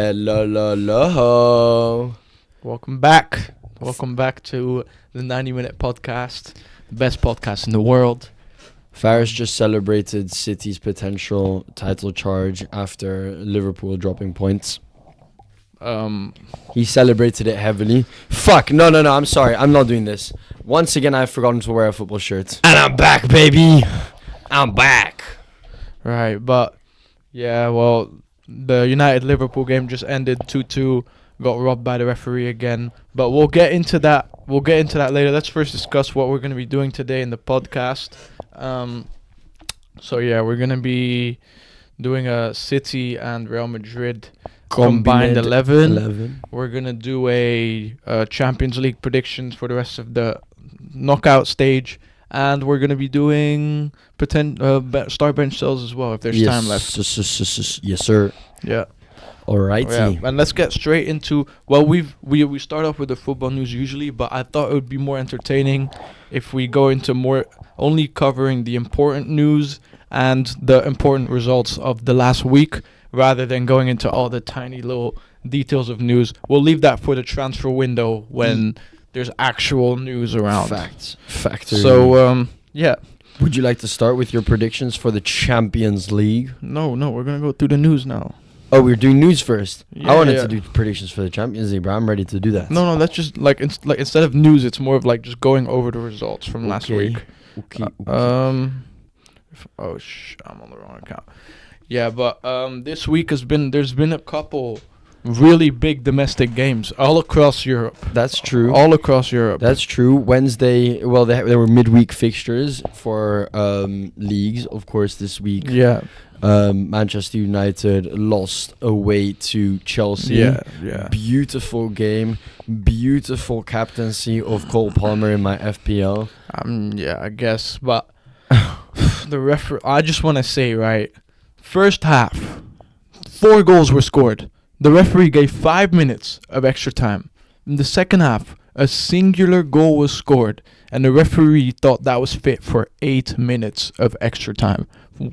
Hello. Welcome back. Welcome back to the 90-minute podcast, the best podcast in the world. Fares just celebrated City's potential title charge after Liverpool dropping points. He celebrated it heavily. Fuck, no, I'm sorry. I'm not doing this. Once again, I've forgotten to wear a football shirt. And I'm back, baby. I'm back. Right, but yeah, well, the United-Liverpool game just ended 2-2. Got robbed by the referee again. But we'll get into that. We'll get into that later. Let's first discuss what we're going to be doing today in the podcast. So yeah, we're going to be doing a City and Real Madrid combined 11. We're going to do a Champions League predictions for the rest of the knockout stage. And we're going to be doing start bench sales as well if there's time left. Yes, sir. Yeah. Alrighty. Yeah. And let's get straight into, well, we start off with the football news usually, but I thought it would be more entertaining if we go into more only covering the important news and the important results of the last week rather than going into all the tiny little details of news. We'll leave that for the transfer window when there's actual news around. Factory. So, yeah. Would you like to start with your predictions for the Champions League? No, we're going to go through the news now. Oh, we're doing news first. Yeah, I wanted to do predictions for the Champions League, bro. I'm ready to do that. No, that's just like instead of news, it's more of like just going over the results from last week. Okay. I'm on the wrong account. Yeah, but this week there's been a couple really big domestic games all across Europe. That's true. All across Europe. That's true. Wednesday, well, there were midweek fixtures for leagues, of course, this week. Yeah. Manchester United lost away to Chelsea. Yeah. Beautiful game. Beautiful captaincy of Cole Palmer in my FPL. Yeah, I guess. But the referee, I just want to say, right, first half, 4 goals were scored. The referee gave 5 minutes of extra time. In the second half, a singular goal was scored, and the referee thought that was fit for 8 minutes of extra time.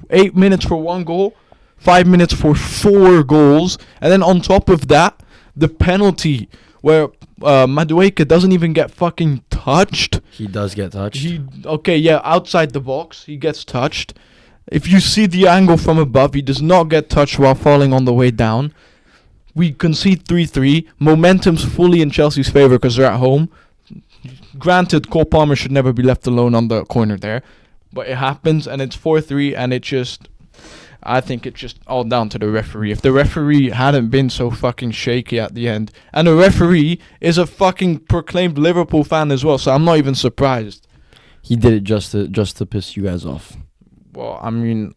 8 minutes for 1 goal, 5 minutes for 4 goals, and then on top of that, the penalty where Madueke doesn't even get fucking touched. He does get touched. Outside the box, he gets touched. If you see the angle from above, he does not get touched while falling on the way down. We concede 3-3. Momentum's fully in Chelsea's favour because they're at home. Granted, Cole Palmer should never be left alone on the corner there. But it happens, and it's 4-3, and I think it's just all down to the referee. If the referee hadn't been so fucking shaky at the end, and the referee is a fucking proclaimed Liverpool fan as well, so I'm not even surprised. He did it just to piss you guys off. Well, I mean,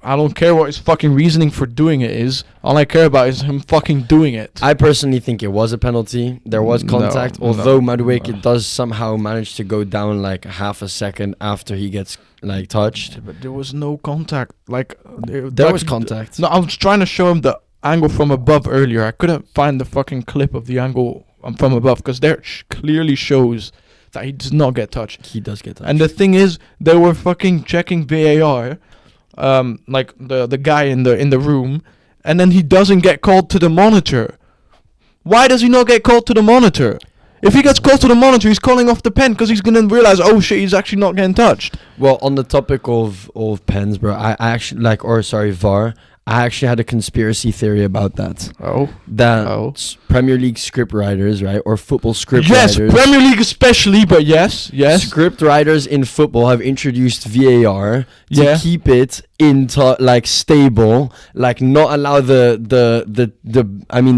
I don't care what his fucking reasoning for doing it is. All I care about is him fucking doing it. I personally think it was a penalty. There was contact, although Madueke does somehow manage to go down like half a second after he gets like touched. But there was no contact. There was contact. No, I was trying to show him the angle from above earlier. I couldn't find the fucking clip of the angle from above because there clearly shows that he does not get touched. He does get touched. And the thing is, they were fucking checking VAR, like the guy in the room, and then he doesn't get called to the monitor. Why does he not get called to the monitor? If he gets called to the monitor, he's calling off the pen because he's gonna realize, oh shit, he's actually not getting touched. Well, on the topic of pens, bro, I actually VAR. I actually had a conspiracy theory about that. Premier League script writers, right, or football script writers. Yes, Premier League especially, but yes. Script writers in football have introduced VAR to keep it stable, like not allow the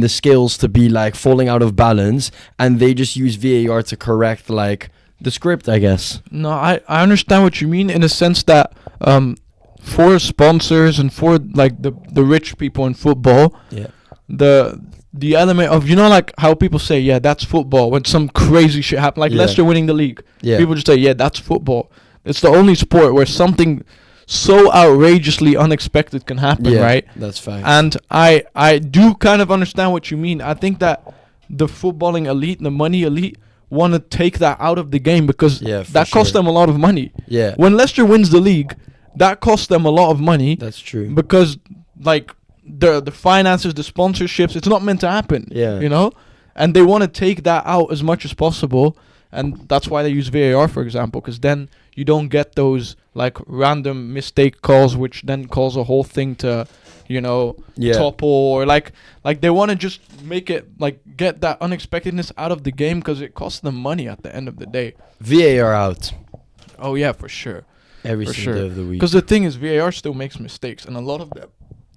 scales to be like falling out of balance, and they just use VAR to correct like the script, I guess. No, I understand what you mean in the sense that for sponsors and for like the rich people in football, the element of, you know, like how people say, yeah, that's football when some crazy shit happens, like Leicester winning the league. People just say, yeah, that's football. It's the only sport where something so outrageously unexpected can happen, right? That's fine. And I do kind of understand what you mean. I think that the footballing elite, the money elite, want to take that out of the game because that costs them a lot of money. When Leicester wins the league, that costs them a lot of money. That's true. Because like the finances, the sponsorships. It's not meant to happen. Yeah. You know, and they want to take that out as much as possible, and that's why they use VAR, for example, because then you don't get those like random mistake calls, which then cause a whole thing to, you know, topple, or like they want to just make it like get that unexpectedness out of the game because it costs them money at the end of the day. VAR out Oh yeah, for sure. every For single sure. day of the week. Because the thing is, VAR still makes mistakes, and a lot of them.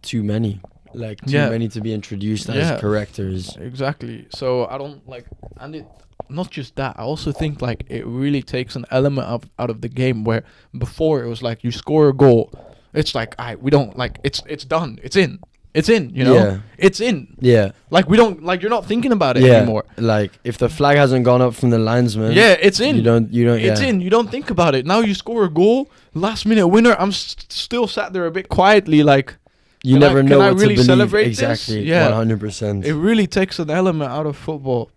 Too many. Like, too Yeah. many to be introduced Yeah. as correctors. Exactly. So I don't like, and it not just that. I also think like it really takes an element out of the game where before it was like you score a goal, it's like we don't like it's done, it's in, you know, Yeah. it's in. Yeah. Like we don't like you're not thinking about it Yeah. anymore. Like, if the flag hasn't gone up from the linesman. Yeah, it's in. You don't. It's in. You don't think about it. Now you score a goal, last minute winner. I'm still sat there a bit quietly, like. You Can never I- know can I what really to believe. celebrate this? Exactly. Yeah. 100%. It really takes an element out of football.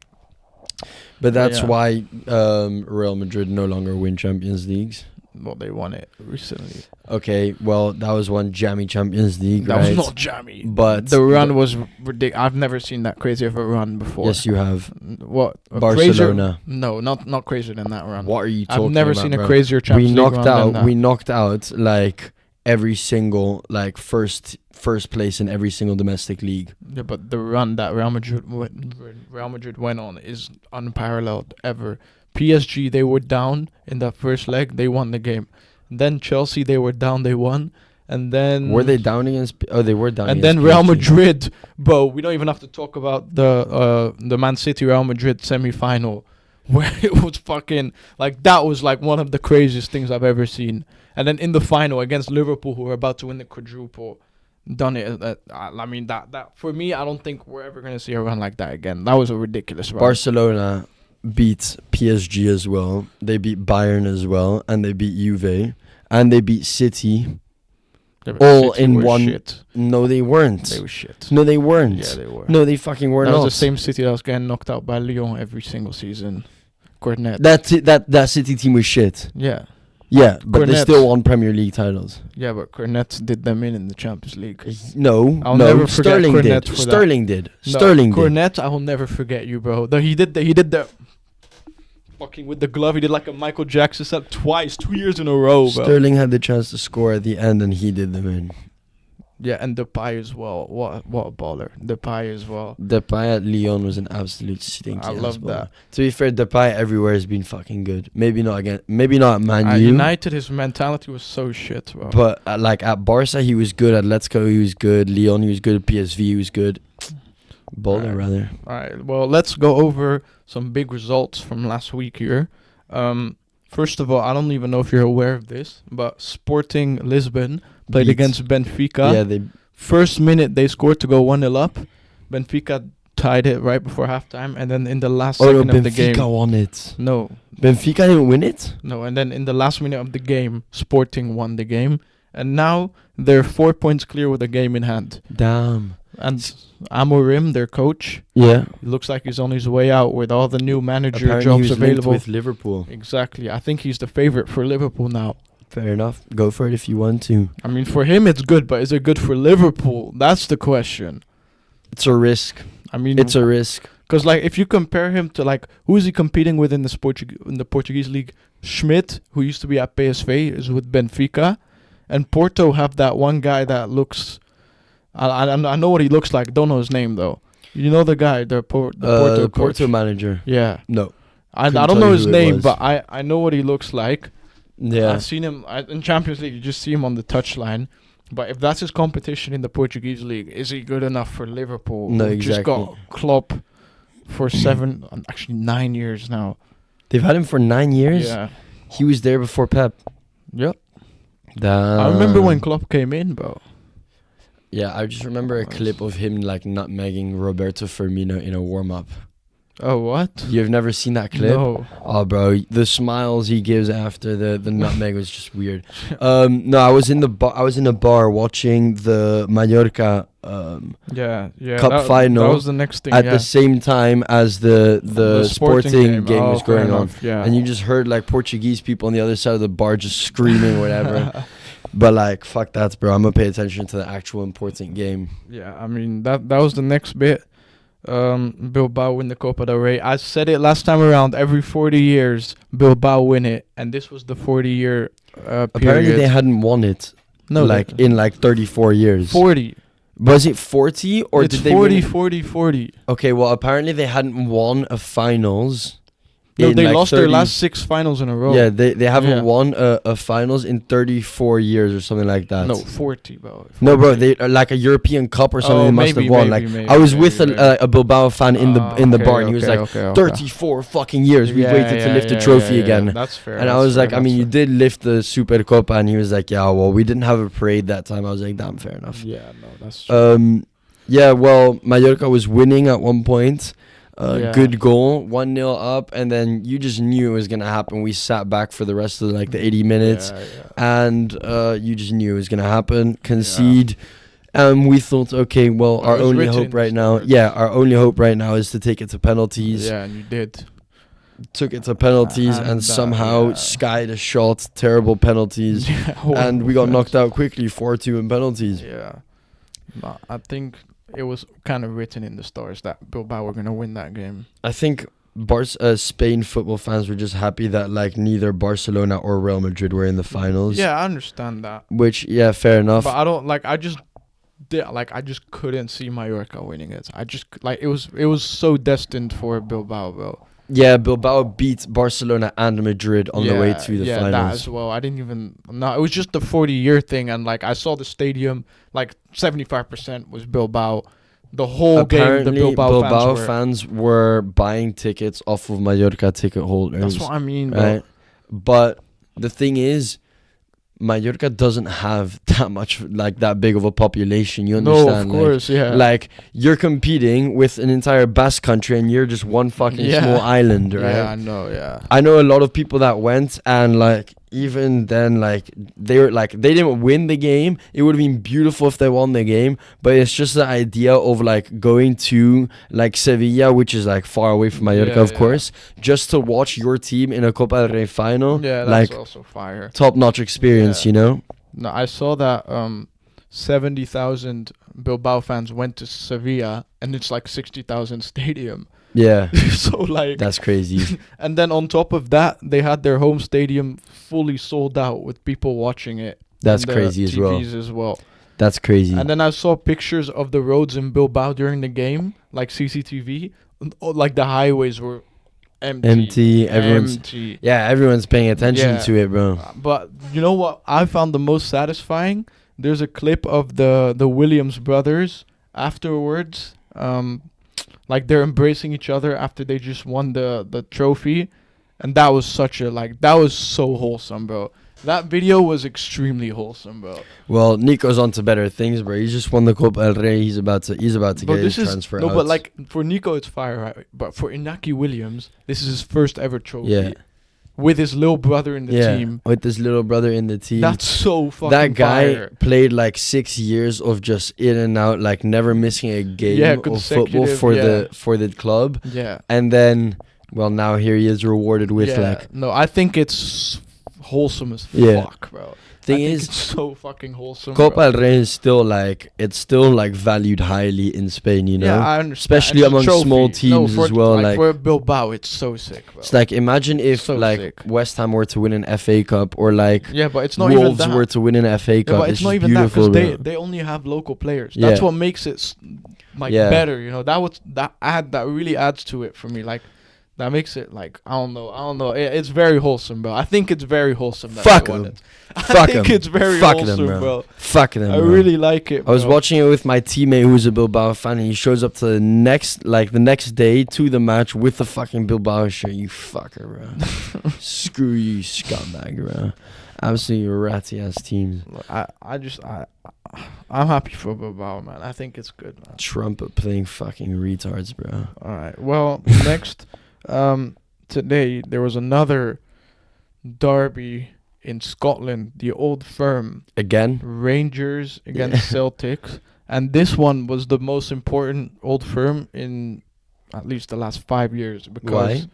But that's Yeah. why Real Madrid no longer win Champions Leagues. Well, they won it recently. Okay, well, that was one jammy Champions League, That right? was not jammy. But The run was ridiculous. I've never seen that crazy of a run before. Yes, you have. What? A Barcelona. Crazier? No, not crazier than that run. What are you talking about? I've never seen a bro? crazier Champions League run than that. We knocked out like every single like first place in every single domestic league. Yeah, but the run that Real Madrid went on is unparalleled ever. PSG, they were down in that first leg, they won the game. Then Chelsea, they were down, they won. And then Were they down against? Oh, they were down. and against then Real PSG. Madrid, bro. We don't even have to talk about the Man City Real Madrid semi-final, where it was fucking like that was like one of the craziest things I've ever seen. And then in the final against Liverpool, who were about to win the quadruple, done it. I mean that for me, I don't think we're ever gonna see a run like that again. That was a ridiculous run. Barcelona beat PSG as well. They beat Bayern as well, and they beat Juve, and they beat City. Yeah, but all City in were one. Shit. No, they weren't. They were shit. No, they weren't. Yeah, they were. No, they fucking were that not. was the same City that was getting knocked out by Lyon every single season. Cornet. That City team was shit. Yeah. Yeah, but they Cornet. still won Premier League titles. Yeah, but Cornet did them in the Champions League. No, I'll no. never forget Sterling Cornet did. for that. Sterling did. No, Sterling did. Cornet, I will never forget you, bro. He did the fucking with the glove. He did like a Michael Jackson set twice, 2 years in a row, bro. Sterling had the chance to score at the end, and he did them in. Yeah, and Depay as well. What a baller. Depay as well. Depay at Lyon was an absolute stinky. I love baller. that. To be fair, Depay everywhere has been fucking good. Maybe not again. Maybe not at Man At U. United, his mentality was so shit, bro. But like at Barca, he was good. At Atletico, he was good. Lyon, he was good. PSV, he was good. Baller, Right. rather. All right, well, let's go over some big results from last week here. First of all, I don't even know if you're aware of this, but Sporting Lisbon played Beat. against Benfica. Yeah, they. First minute, they scored to go 1-0 up. Benfica tied it right before halftime, and then in the last Oh no, second of the game... Benfica won it. No, Benfica didn't win it. no, and then in the last minute of the game, Sporting won the game. And now they're 4 points clear with a game in hand. Damn. And Amorim, their coach, Yeah. looks like he's on his way out with all the new manager Apparently jobs he was linked available. with Liverpool. Exactly. I think he's the favorite for Liverpool now. Fair enough. Go for it if you want to. I mean, for him, it's good, but is it good for Liverpool? That's the question. It's a risk. I mean, It's a risk. because like if you compare him to like who is he competing with in the Portuguese league? Schmidt, who used to be at PSV, is with Benfica, and Porto have that one guy that looks. I know what he looks like. Don't know his name though. You know the guy, the Porto coach. Porto manager. Yeah, No. I Couldn't don't tell know you his who it name, was. but I know what he looks like. Yeah. I've seen him in Champions League. You just see him on the touchline. But if that's his competition in the Portuguese league, is he good enough for Liverpool? No, who just got exactly. Klopp for 9 years now. They've had him for 9 years. Yeah. He was there before Pep. Yep. Damn. I remember when Klopp came in, bro. Yeah, I just remember a clip of him like nutmegging Roberto Firmino in a warm up. Oh, what? You've never seen that clip? No. Oh, bro, the smiles he gives after the nutmeg was just weird. No, I was in a bar watching the Mallorca Yeah. Cup final That was the next thing. at yeah. the same time as the Sporting game was fair going on. enough, Yeah. And you just heard like Portuguese people on the other side of the bar just screaming whatever. But like, fuck that, bro. I'm gonna pay attention to the actual important game. Yeah, I mean that was the next bit. Bilbao win the Copa del Rey. I said it last time around. Every 40 years, Bilbao win it, and this was the 40-year period. Apparently, they hadn't won it. No, like in like 34 years. 40. Was it 40 or It's did they 40, win? 40, 40. Okay, well, apparently they hadn't won a finals. No, in they like lost 30 their last 6 finals in a row. Yeah, they haven't Yeah. won a finals in 34 years or something like that. No, 40, bro. 40. No, bro, they like a European Cup or something. Oh, they must maybe, have won. maybe, like maybe, I was maybe, with a Bilbao fan in the bar, and he was like, 34 fucking years we've waited to lift the trophy again. That's fair. And I was like, I mean, you did lift the Super Copa, and he was like, yeah, well, we didn't have a parade that time. I was like, damn, fair enough. Yeah, no, that's true. Yeah, well, Mallorca was winning at one point. Yeah. Good goal, 1-0 up, and then you just knew it was gonna happen. We sat back for the rest of like the 80 minutes, and you just knew it was gonna happen. Concede, and we thought, okay, well, our only hope right now, our only hope right now is to take it to penalties. Yeah, and you did. Took it to penalties, and somehow skied a shot, terrible penalties, and we got knocked out quickly, 4-2 in penalties. Yeah, but I think it was kind of written in the stars that Bilbao were gonna win that game. I think Spain football fans were just happy that like neither Barcelona or Real Madrid were in the finals. Yeah, I understand that. Which, yeah, fair enough. But I don't like. I just couldn't see Mallorca winning it. I just like it was so destined for Bilbao, bro. Yeah, Bilbao beat Barcelona and Madrid on the way to the finals. Yeah, that as well. I didn't even. No, it was just the 40-year thing, and like I saw the stadium, like 75% was Bilbao. The whole game, the Bilbao fans were buying tickets off of Mallorca ticket holders. That's what I mean, bro. Right? But the thing is, Mallorca doesn't have that much, like that big of a population. You understand? No, of course, yeah. Like you're competing with an entire Basque country, and you're just one fucking small island, right? Yeah, I know. Yeah, I know a lot of people that went, and like even then, like they didn't win the game. It would have been beautiful if they won the game, but it's just the idea of like going to like Sevilla, which is like far away from Mallorca, of course, just to watch your team in a Copa del Rey final. Yeah, that's like, also fire. Top-notch experience, you know. No, I saw that 70,000 Bilbao fans went to Sevilla, and it's like 60,000 stadium. Yeah. So like that's crazy. And then on top of that, they had their home stadium fully sold out with people watching it. That's crazy TVs as well. That's crazy. And then I saw pictures of the roads in Bilbao during the game, like CCTV, like the highways were empty. Everyone's paying attention to it, bro. But you know what I found the most satisfying? There's a clip of the Williams brothers afterwards. Like they're embracing each other after they just won the trophy, and that was that was so wholesome, bro. That video was extremely wholesome, bro. Well, Nic goes on to better things, bro. He just won the Copa del Rey. He's about to get his transfer out. No, but like for Nico, it's fire, right? But for Inaki Williams, this is his first ever trophy. Yeah. With his little brother in the team. With his little brother in the team. That's so fucking That guy fire. played like 6 years of just in and out, like never missing a game of football for the club. Yeah. And then, well, now here he is rewarded with like. No, I think it's wholesome as fuck, bro. Thing is, it's so fucking wholesome. Copa del Rey is still like valued highly in Spain, you know. Yeah, I understand. Especially among small teams as well. Like for Bilbao, it's so sick, bro. It's like imagine if West Ham were to win an FA Cup or like but it's not Wolves even that. were to win an FA Cup. But it's not even that because they only have local players. That's what makes it better, you know. That really adds to it for me. Like that makes it like I don't know. It's very wholesome, bro. I think it's very wholesome. Fuck them. I think it's very wholesome, bro. Fuck them. I really like it, bro. I was watching it with my teammate who's a Bilbao fan, and he shows up to the next day to the match with the fucking Bilbao shirt. You fucker, bro. Screw you, scumbag, bro. Absolutely ratty ass teams. I'm happy for Bilbao, man. I think it's good, man. Trumpet playing fucking retards, bro. All right. Well, next, today there was another derby in Scotland, the Old Firm. Again? Rangers against Celtics. And this one was the most important Old Firm in at least the last 5 years. Because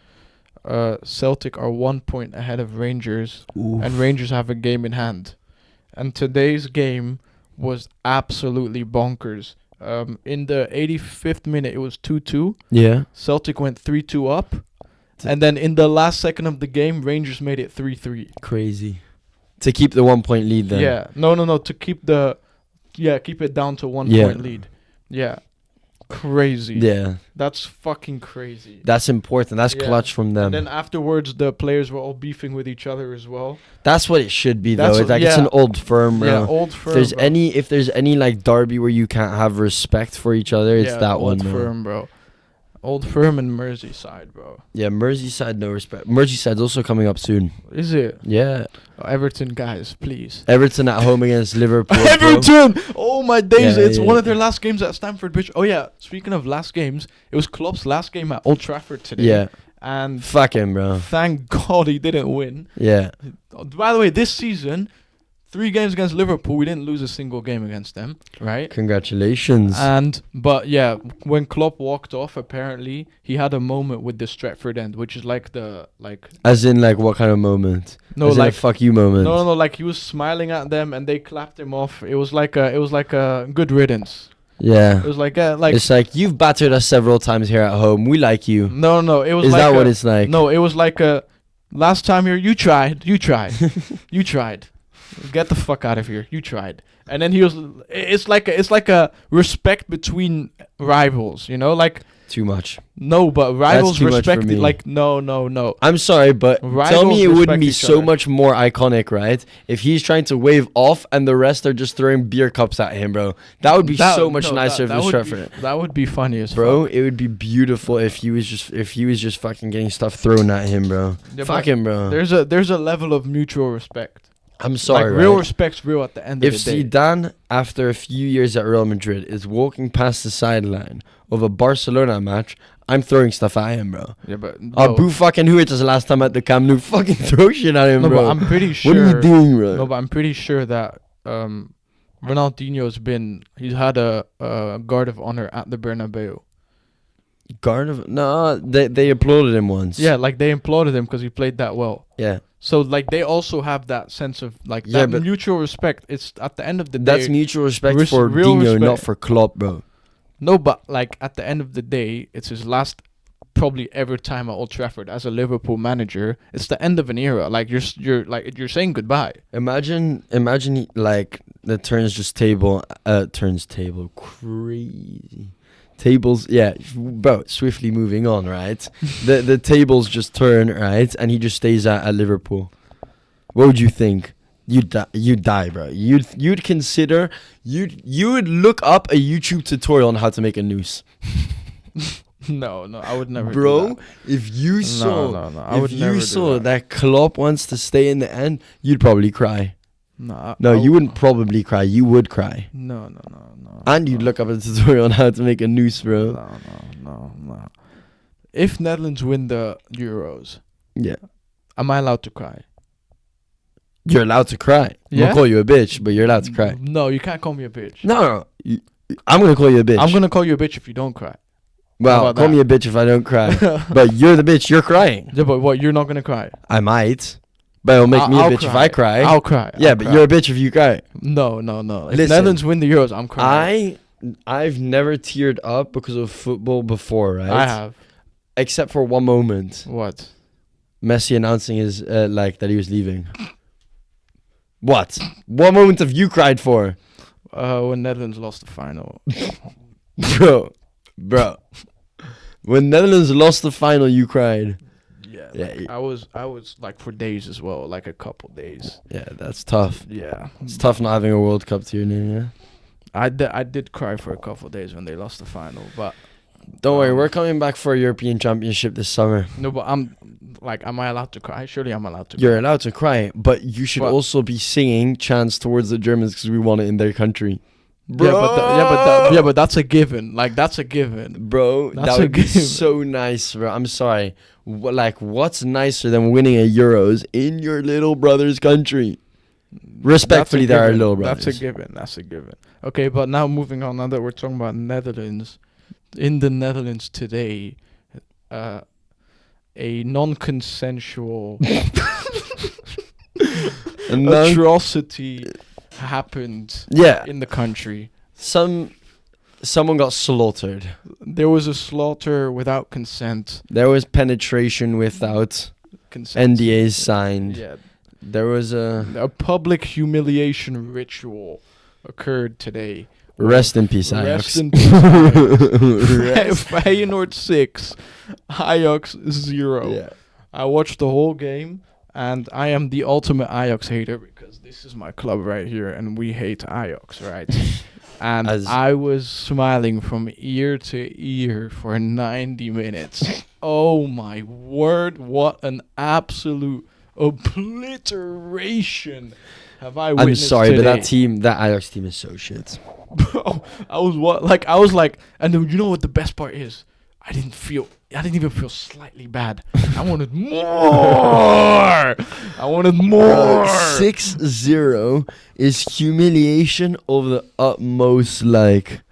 Celtic are 1 point ahead of Rangers. Oof. And Rangers have a game in hand. And today's game was absolutely bonkers. In the 85th minute, it was 2-2. Yeah. Celtic went 3-2 up. And then in the last second of the game, Rangers made it 3-3. Crazy. To keep the 1 point lead then. Yeah. No. To keep keep it down to 1 point lead. Yeah. Crazy. Yeah. That's fucking crazy. That's important. That's clutch from them. And then afterwards, the players were all beefing with each other as well. That's what it should be, That's though. It's like it's an old firm, bro. Yeah, old firm. If there's any like derby where you can't have respect for each other, it's that one, old firm, bro. Old Firm and Merseyside, bro. Yeah, Merseyside, no respect. Merseyside's also coming up soon. Is it? Yeah. Oh, Everton, guys, please. Everton at home against Liverpool. Everton! Oh, my days. Yeah, it's one of their last games at Stamford Bridge. Oh, yeah. Speaking of last games, it was Klopp's last game at Old Trafford today. Yeah. And fuck him, bro. Thank God he didn't win. Yeah. By the way, this season, 3 games against Liverpool, we didn't lose a single game against them, right? Congratulations. But yeah, when Klopp walked off, apparently he had a moment with the Stretford end, which is like As in, like, what kind of moment? No, as like in a fuck you moment. No, like he was smiling at them and they clapped him off. It was like a good riddance. Yeah. It was like it's like, you've battered us several times here at home. We like you. No, it was. Is that what it's like? No, it was like last time here you tried, you tried. Get the fuck out of here. You tried. And then he was. It's like a respect between rivals. You know, like. Too much. No, but rivals respect it. Like no. I'm sorry, but rivals tell me it wouldn't be so other. much more iconic, right? If he's trying to wave off and the rest are just throwing beer cups at him, bro. That would be so much nicer if it was Stretford. That would be funny as bro. fuck. It would be beautiful if he was just fucking getting stuff thrown at him, bro. Yeah, fuck him, bro. There's a level of mutual respect. I'm sorry, like, real respect's real at the end of the day. If Zidane, after a few years at Real Madrid, is walking past the sideline of a Barcelona match, I'm throwing stuff at him, bro. Yeah, but boo fucking who it was the last time at the Camp Nou. Fucking throw shit at him, no, bro. But I'm pretty sure. What are you doing, bro? No, but I'm pretty sure that Ronaldinho's he's had a guard of honor at the Bernabeu. They applauded him once. Yeah, like they applauded him because he played that well. Yeah. So like they also have that sense of like that mutual respect. It's at the end of the day. That's mutual respect for real Dino, respect. not for Klopp, bro. No, but like at the end of the day, it's his last probably ever time at Old Trafford as a Liverpool manager. It's the end of an era. Like you're saying goodbye. Imagine like the turns table crazy. Tables, yeah, bro, swiftly moving on, right? the tables just turn, right? And he just stays at Liverpool. What would you think? You'd die, bro. You'd consider, you would look up a YouTube tutorial on how to make a noose. No, I would never. Bro, do that. if you saw, I would never do that Klopp wants to stay in the end, you'd probably cry. No, you wouldn't probably cry. You would cry. No. And you'd look up a tutorial on how to make a noose, bro. No. If Netherlands win the Euros, yeah, am I allowed to cry? You're allowed to cry. I'm gonna call you a bitch, but you're allowed to cry. No, you can't call me a bitch. No. I'm gonna call you a bitch. I'm gonna call you a bitch if you don't cry. Well, call me a bitch if I don't cry. But you're the bitch. You're crying. Yeah, but what? You're not gonna cry? I might. But it'll make me a bitch cry. if I cry. I'll cry. Yeah, but you're a bitch if you cry. No. If Netherlands win the Euros, I'm crying. I've never teared up because of football before, right? I have. Except for one moment. What? Messi announcing his that he was leaving. What? What moment have you cried for? When Netherlands lost the final. Bro. When Netherlands lost the final, you cried. Yeah. Like, I was like for days as well, like a couple days. Yeah, that's tough. Yeah. It's tough not having a World Cup to your name, yeah? I did cry for a couple of days when they lost the final, but don't worry, we're coming back for a European Championship this summer. No, but am I allowed to cry? Surely I'm allowed to. You're allowed to cry, but you should also be singing chants towards the Germans because we won it in their country. Bro. Yeah, but that's a given. Like that's a given, bro. That would be so nice, bro. I'm sorry. What's nicer than winning a Euros in your little brother's country? Respectfully, there are little brothers. That's a given. Okay, but now moving on. Now that we're talking about Netherlands, in the Netherlands today, a non-consensual atrocity happened Yeah. in the country. Someone got slaughtered. There was a slaughter without consent. There was penetration without Consent. NDAs signed. Yeah. There was A public humiliation ritual occurred today. Rest in peace, Ajax. Rest in peace, Ajax. Feyenoord 6, Ajax 0. Yeah. I watched the whole game, and I am the ultimate Ajax hater because this is my club right here, and we hate Ajax, right? And I was smiling from ear to ear for 90 minutes. Oh my word, what an absolute obliteration have I witnessed I'm sorry, today. but that Ajax team is so shit. Bro, I was like, and then you know what the best part is? I didn't even feel slightly bad. I wanted more. 6-0 is humiliation of the utmost, like.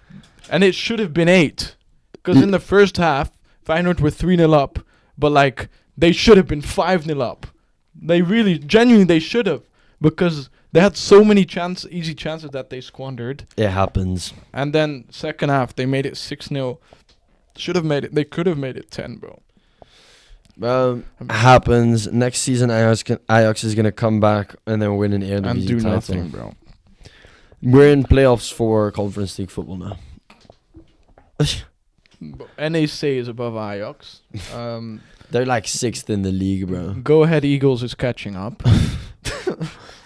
And it should have been 8. Because in the first half, Feyenoord were 3-0 up. But, like, they should have been 5-0 up. They really, genuinely, they should have. Because they had so many easy chances that they squandered. It happens. And then, second half, they made it 6-0. They could have made it 10, bro. Happens. Next season, Ajax is going to come back and then win an Eredivisie and do title. nothing, bro. We're in playoffs for Conference League football now. NAC is above Ajax. They're like 6th in the league, bro. Go Ahead Eagles is catching up.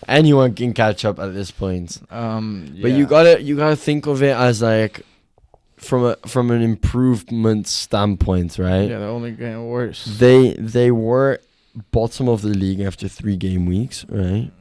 Anyone can catch up at this point. Yeah. But you gotta think of it as like from an improvement standpoint, right? Yeah, they're only getting worse. They were bottom of the league after 3 game weeks, right?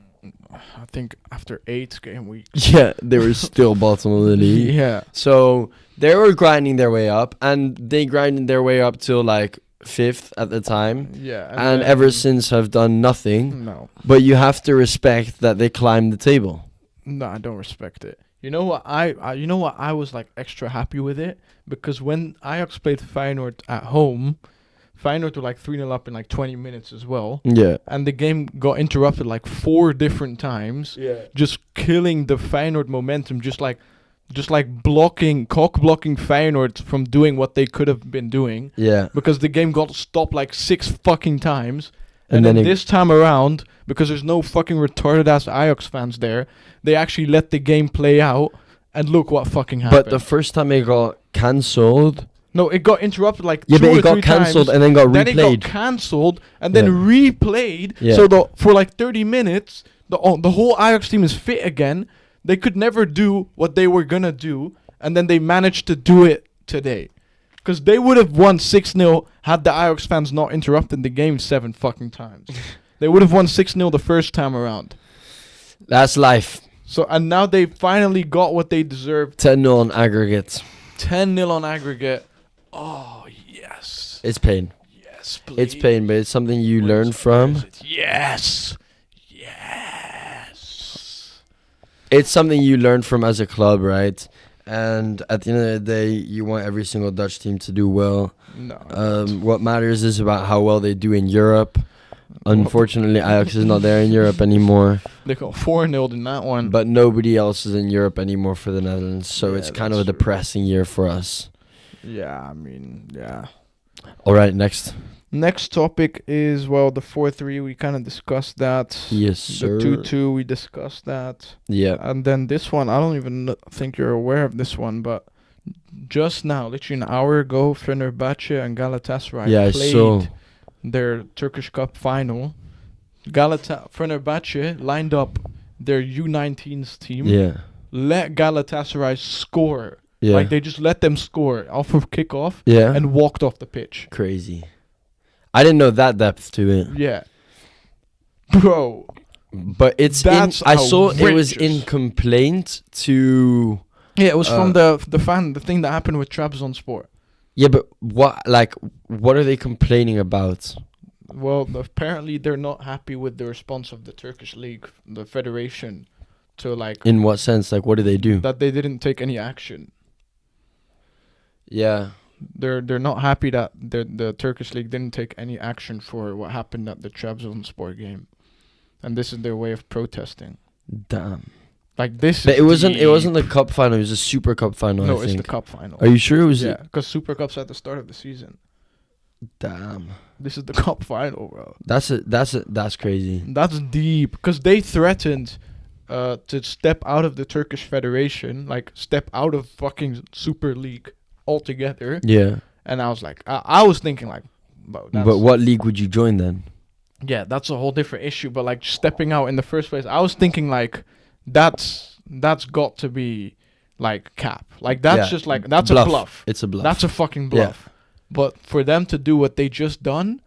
I think after 8 game weeks. Yeah, they were still bottom of the league. Yeah. So they were grinding their way up, and they grinded their way up till like 5th at the time. Yeah. And ever since have done nothing. No. But you have to respect that they climbed the table. No, I don't respect it. You know what I was like extra happy with it? Because when Ajax played Feyenoord at home, Feyenoord were like 3-0 up in like 20 minutes as well. Yeah. And the game got interrupted like 4 different times. Yeah. Just killing the Feyenoord momentum, just like blocking Feyenoord from doing what they could have been doing. Yeah. Because the game got stopped like 6 fucking times. And then then this time around, because there's no fucking retarded ass Ajax fans there, they actually let the game play out, and look what fucking happened. But the first time it got cancelled. No, it got interrupted like 2 Yeah, but or it 3 got cancelled times. and then got Then it got replayed. cancelled and then Yeah. replayed. Yeah. So for like 30 minutes, the whole Ajax team is fit again. They could never do what they were gonna do, and then they managed to do it today. Because they would have won 6-0 had the Ajax fans not interrupted the game 7 fucking times. They would have won 6-0 the first time around. That's life. So, and now they finally got what they deserved. 10-0 on aggregate. 10-0 on aggregate. Oh, yes. It's pain. Yes, please. It's pain, but it's something you Where learn is from. it? Yes. Yes. It's something you learn from as a club, right? And at the end of the day, you want every single Dutch team to do well. No. What matters is about how well they do in Europe. Unfortunately, Ajax is not there in Europe anymore. They got 4-0 in that one. But nobody else is in Europe anymore for the Netherlands. So Yeah, it's kind of a that's true. depressing year for us. Yeah, I mean, yeah. All right, next. Next topic is, well, the 4-3. We kind of discussed that. Yes, sir. The 2-2, we discussed that. Yeah. And then this one, I don't even think you're aware of this one, but just now, literally an hour ago, Fenerbahce and Galatasaray Yeah, I played saw. their Turkish Cup final. Fenerbahce lined up their U19s team, Yeah. let Galatasaray score. Yeah. Like, they just let them score off of kickoff Yeah. and walked off the pitch. Crazy. I didn't know that depth to it. Yeah. Bro. But it's That's I saw it was in outrageous. complaint to. Yeah, it was from the thing that happened with Trabzonspor. Yeah, but what are they complaining about? Well, apparently they're not happy with the response of the Turkish league, the federation, to like In what sense? Like, what do they do? that they didn't take any action. Yeah. They're not happy that the Turkish league didn't take any action for what happened at the Trabzonspor game, and this is their way of protesting. Damn. Like this. But it wasn't the cup final. It was a Super Cup final. No, I it's think. the cup final. Are you sure it was? Yeah, because Super Cup's at the start of the season. Damn. This is the cup final, bro. That's crazy. That's deep. Because they threatened to step out of the Turkish Federation, like step out of fucking Super League altogether. Yeah. And I was like, I was thinking like, bro, But what league would you join then? yeah, that's a whole different issue. But like stepping out in the first place, I was thinking like, that's got to be like cap. Like that's just like that's a bluff. It's a bluff. That's a fucking bluff. But for them to do what they just done,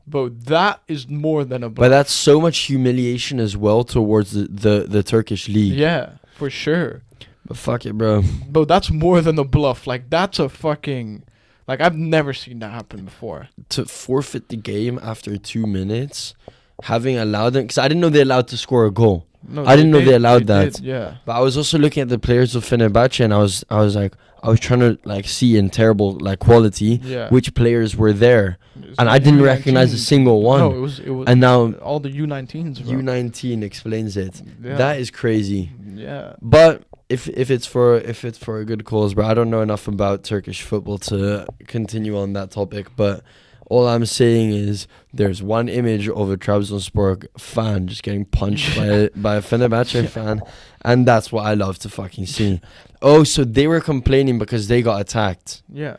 but that is more than a bluff. But that's so much humiliation as well towards the Turkish league. Yeah, for sure. But fuck it, bro. But that's more than a bluff. Like that's a fucking, like I've never seen that happen before. To forfeit the game after 2 minutes, having allowed them, because I didn't know they allowed to score a goal. No, I didn't know they allowed that. Did, yeah. But I was also looking at the players of Fenerbahce, and I was like, I was trying to like see in terrible like quality which players were there, and I didn't recognize a single one. No, it was. And now all the U19s. Bro. U19 explains it. Yeah. That is crazy. Yeah. But if it's for a good cause, bro, I don't know enough about Turkish football to continue on that topic, but. All I'm saying is there's one image of a Trabzonspor fan just getting punched by a Fenerbahce fan, and that's what I love to fucking see. Oh, so they were complaining because they got attacked. Yeah,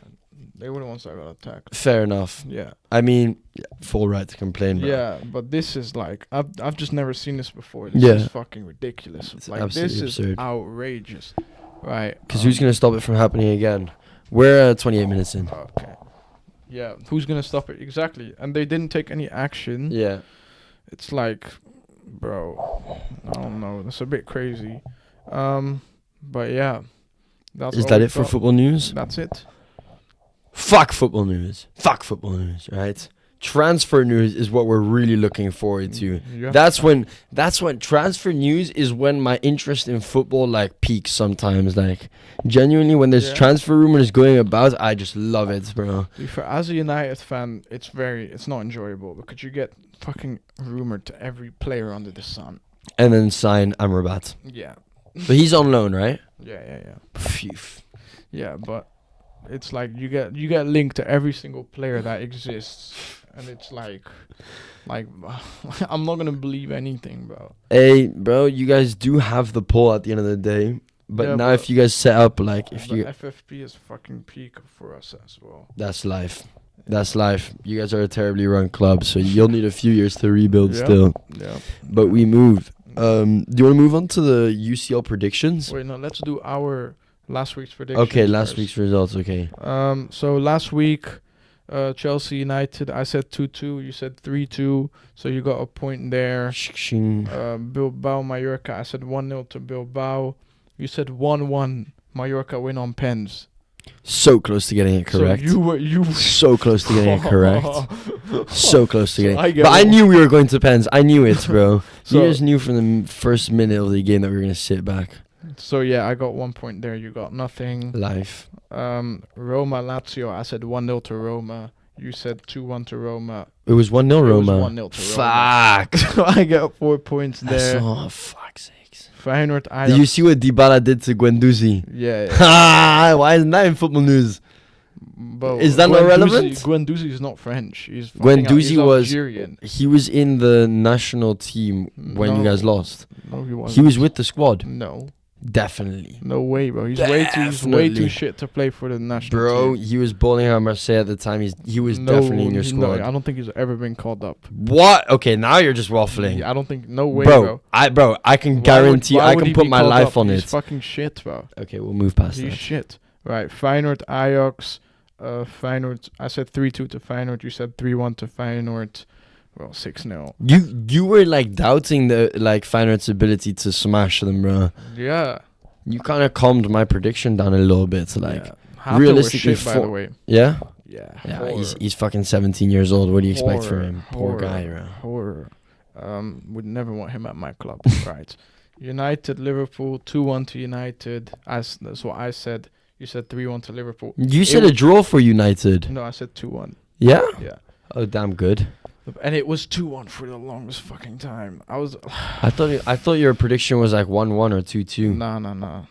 they were the ones that got attacked. Fair enough. Yeah. I mean, full right to complain. Bro. Yeah, but this is like I've just never seen this before. This is fucking ridiculous. It's like absolutely this absurd. is outrageous. Right. Because who's gonna stop it from happening again? We're 28 minutes in. Okay. Yeah, who's gonna stop it? Exactly. And they didn't take any action. Yeah. It's like, bro, I don't know. That's a bit crazy. But yeah. Is that it for football news? That's it. Fuck football news. Fuck football news, right? Transfer news is what we're really looking forward to. That's when transfer news is when my interest in football like peaks sometimes. Like genuinely when there's transfer rumors going about, I just love it, bro. As a United fan, it's not enjoyable because you get fucking rumored to every player under the sun. And then sign Amrabat. Yeah. But he's on loan, right? Yeah. Phew. Yeah, but it's like you get linked to every single player that exists. And it's like I'm not gonna believe anything, bro. Hey, bro, you guys do have the poll at the end of the day. But now if you guys set up like if you FFP is fucking peak for us as well. That's life. That's life. You guys are a terribly run club, so you'll need a few years to rebuild still. Yeah. But we move. Do you want to move on to the UCL predictions? Wait, no, let's do our last week's predictions. Okay, last week's results, okay. So last week Chelsea United, I said 2-2, you said 3-2, so you got a point there. Bilbao Mallorca, I said 1-0 to Bilbao. You said 1-1 Mallorca win on pens. So close to getting it correct. So you were so close to getting it correct. So close to getting it. But I knew we were going to pens. I knew it, bro. So you just knew from the first minute of the game that we were going to sit back. So yeah, I got 1 point there. You got nothing. Life. Roma Lazio, I said 1-0 to Roma. You said 2-1 to Roma. It was 1-0 Roma. It was 1-0 to Roma. Fuck. So I got 4 points there. Oh, fuck's sakes. Feyenoord Ajax. Did you see what Dybala did to Guendouzi? Yeah. Why isn't that in football news? But is that not relevant? Guendouzi is not French. He's Algerian. He was in the national team when you guys lost. No, he wasn't. He was with the squad. No. Definitely. No way, bro. He's way too shit to play for the national team. Bro, he was bowling at Marseille at the time. He was definitely in your squad. No, I don't think he's ever been called up. What? Okay, now you're just waffling. I don't think. No way, bro. I can guarantee. I can put my life on it. He's fucking shit, bro. Okay, we'll move past that. He's shit. Right, Feyenoord Ajax. Feyenoord. I said 3-2 to Feyenoord. You said 3-1 to Feyenoord. Well, 6-0. You were like doubting the Feyenoord's ability to smash them, bro. Yeah. You kind of calmed my prediction down a little bit. Realistically, shit, by the way. Yeah. Yeah. He's fucking 17 years old. What do you expect from him? Poor guy, bro. Horror. Would never want him at my club. Right. United Liverpool 2-1 to United. That's what I said. You said 3-1 to Liverpool. You said a draw for United. No, I said 2-1. Yeah? Yeah. Oh, damn good. And it was 2-1 for the longest fucking time. I thought your prediction was like 1-1 or 2-2. No.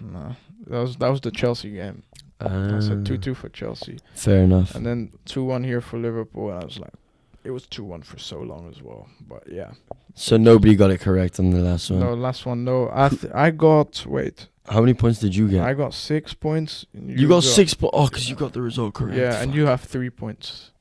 That was the Chelsea game. I said 2-2 for Chelsea. Fair enough. And then 2-1 here for Liverpool. And I was like, it was 2-1 for so long as well. But yeah. So nobody got it correct on the last one. No, last one, no. I got, wait. How many points did you get? I got 6 points. You got 6 points. Oh, because you got the result correct. Yeah, and you have 3 points.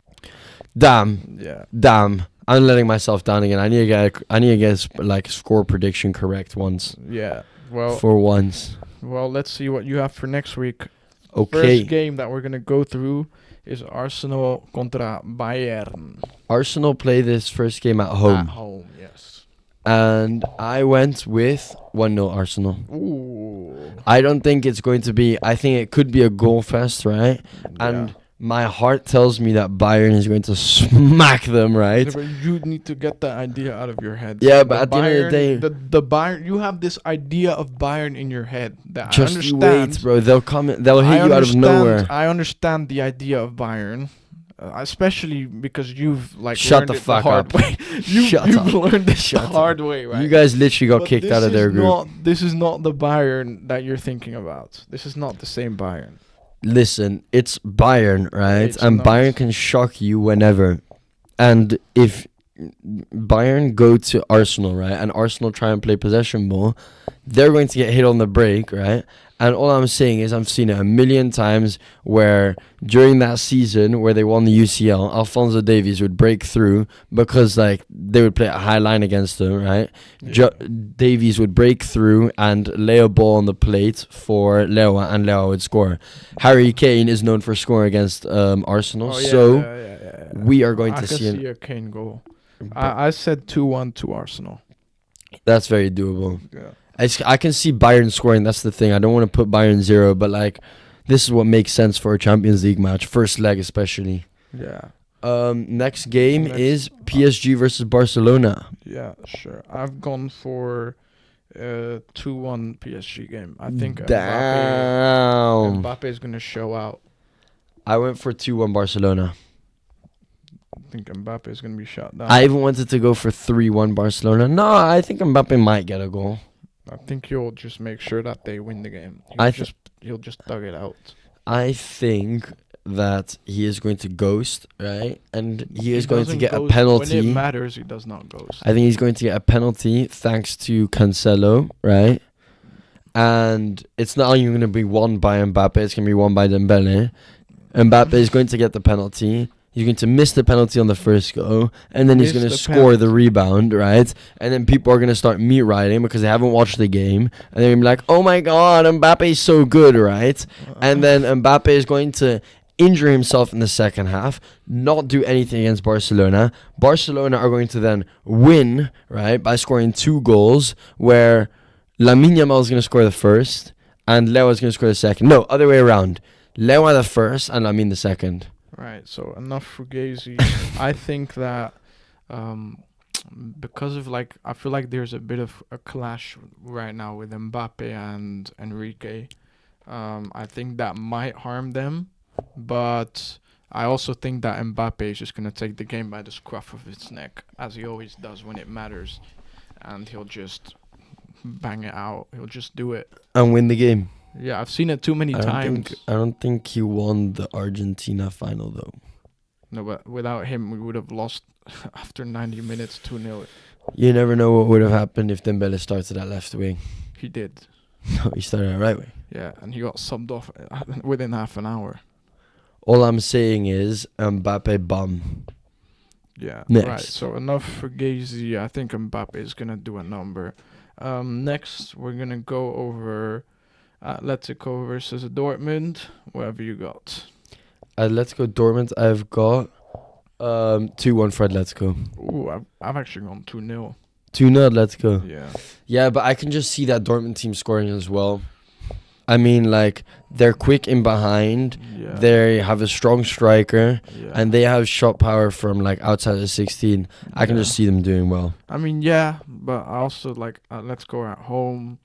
Damn. Yeah. Damn. I'm letting myself down again. I need to get like score prediction correct once. Yeah. Well. For once. Well, let's see what you have for next week. Okay. First game that we're gonna go through is Arsenal contra Bayern. Arsenal play this first game at home. At home, yes. And I went with 1-0 Arsenal. Ooh. I don't think it's going to be. I think it could be a goal fest, right? And my heart tells me that Bayern is going to smack them, right? Yeah, but you need to get that idea out of your head. Yeah, but at the end of the day, the Bayern, you have this idea of Bayern in your head. That just I understand. wait, bro. They'll come. They'll hit you out of nowhere. I understand the idea of Bayern. Especially because you've like shut learned the it fuck the hard up. way. You've learned it the hard way, right? You guys literally got But kicked out of their group. This is not the Bayern that you're thinking about. This is not the same Bayern. Listen, it's Bayern, right? It's and not. Bayern can shock you whenever. And if Bayern go to Arsenal, right, and Arsenal try and play possession ball, they're going to get hit on the break, right? And all I'm saying is I've seen it a million times where during that season where they won the UCL, Alphonso Davies would break through because like they would play a high line against them, right? Yeah. Davies would break through and lay a ball on the plate for Lewa, and Lewa would score. Harry Kane is known for scoring against Arsenal, we are going to see a Kane goal. I said 2-1 to Arsenal. That's very doable. Yeah. I can see Bayern scoring. That's the thing. I don't want to put Bayern 0, but like this is what makes sense for a Champions League match, first leg especially. Yeah. Next game is PSG versus Barcelona. Yeah, sure. I've gone for 2-1 PSG game. I think Mbappe is gonna show out. I went for 2-1 Barcelona. I think Mbappe is gonna be shut down. I even wanted to go for 3-1 Barcelona. No, I think Mbappe might get a goal. I think he'll just make sure that they win the game. He'll just thug it out. I think that he is going to ghost, right? And he is going to get a penalty. When it matters, he does not ghost. I think he's going to get a penalty thanks to Cancelo, right? And it's not only going to be won by Mbappe, it's going to be won by Dembele. Mbappe is going to get the penalty. He's going to miss the penalty on the first go, and then he's going to score the rebound, right? And then people are going to start meat riding because they haven't watched the game. And they're going to be like, oh my God, Mbappe is so good, right? And then Mbappe is going to injure himself in the second half, not do anything against Barcelona. Barcelona are going to then win, right, by scoring 2 goals, where Lamine Yamal is going to score the first, and Leo is going to score the second. No, other way around. Leo the first, and Lamine the second. Right, so enough Fugazi. I think that because of like, I feel like there's a bit of a clash right now with Mbappe and Enrique. I think that might harm them, but I also think that Mbappe is just going to take the game by the scruff of its neck, as he always does when it matters, and he'll just bang it out. He'll just do it. And win the game. Yeah, I've seen it too many times. I don't think he won the Argentina final, though. No, but without him, we would have lost after 90 minutes 2-0. You never know what would have happened if Dembele started at left wing. He did. No, he started at right wing. Yeah, and he got subbed off within half an hour. All I'm saying is Mbappe bum. Yeah, next. Right. So enough for Gazy. I think Mbappe is going to do a number. Next, we're going to go over Atletico versus Dortmund. Whatever you got. Atletico Dortmund, I've got 2-1 for Atletico. Ooh, I've actually gone 2-0. 2-0 Atletico. Yeah. Yeah, but I can just see that Dortmund team scoring as well. I mean, like, they're quick in behind. Yeah. They have a strong striker. Yeah. And they have shot power from, like, outside of 16. I can just see them doing well. I mean, yeah, but I also, like, let's go at home.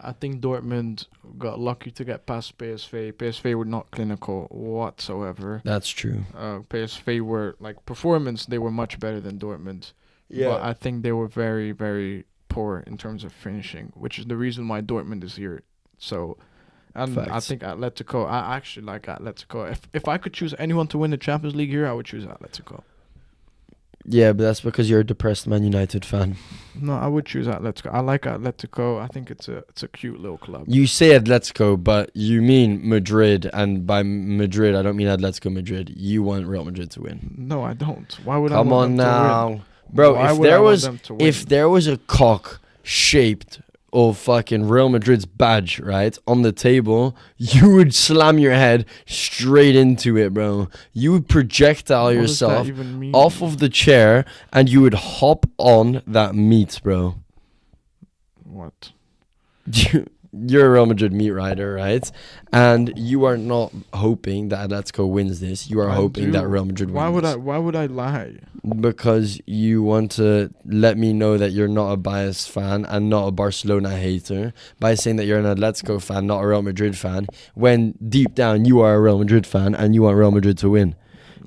I think Dortmund got lucky to get past PSV. PSV were not clinical whatsoever. That's true. PSV were like performance. They were much better than Dortmund. But I think they were very, very poor in terms of finishing, which is the reason why Dortmund is here. So, and I Facts. think Atletico. I actually like Atletico. If I could choose anyone to win the Champions League here, I would choose Atletico. Yeah, but that's because you're a depressed Man United fan. No, I would choose Atletico. I like Atletico. I think it's a cute little club. You say Atletico, but you mean Madrid, and by Madrid, I don't mean Atletico Madrid. You want Real Madrid to win. No, I don't. Why would Come I want on them to win? now. Bro, Why if would I there want was them to win? if there was a cock shaped of fucking Real Madrid's badge, right, on the table, you would slam your head straight into it, bro. You would projectile What does that yourself even mean? off of the chair and you would hop on that meat, bro. What? You're a Real Madrid meat rider, right? And you are not hoping that Atletico wins this. You are I hoping do. that Real Madrid wins. Why would I lie? Because you want to let me know that you're not a biased fan and not a Barcelona hater by saying that you're an Atletico fan, not a Real Madrid fan, when deep down you are a Real Madrid fan and you want Real Madrid to win.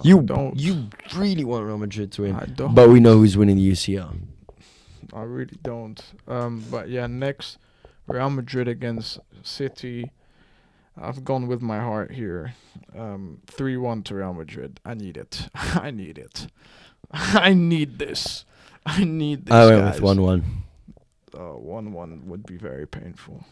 I don't. You really want Real Madrid to win. I don't. But we know who's winning the UCL. I really don't. But yeah, next Real Madrid against City. I've gone with my heart here. 3-1 to Real Madrid. I need it. I need it. I need this. I need this. I went guys. with 1-1. 1-1 would be very painful.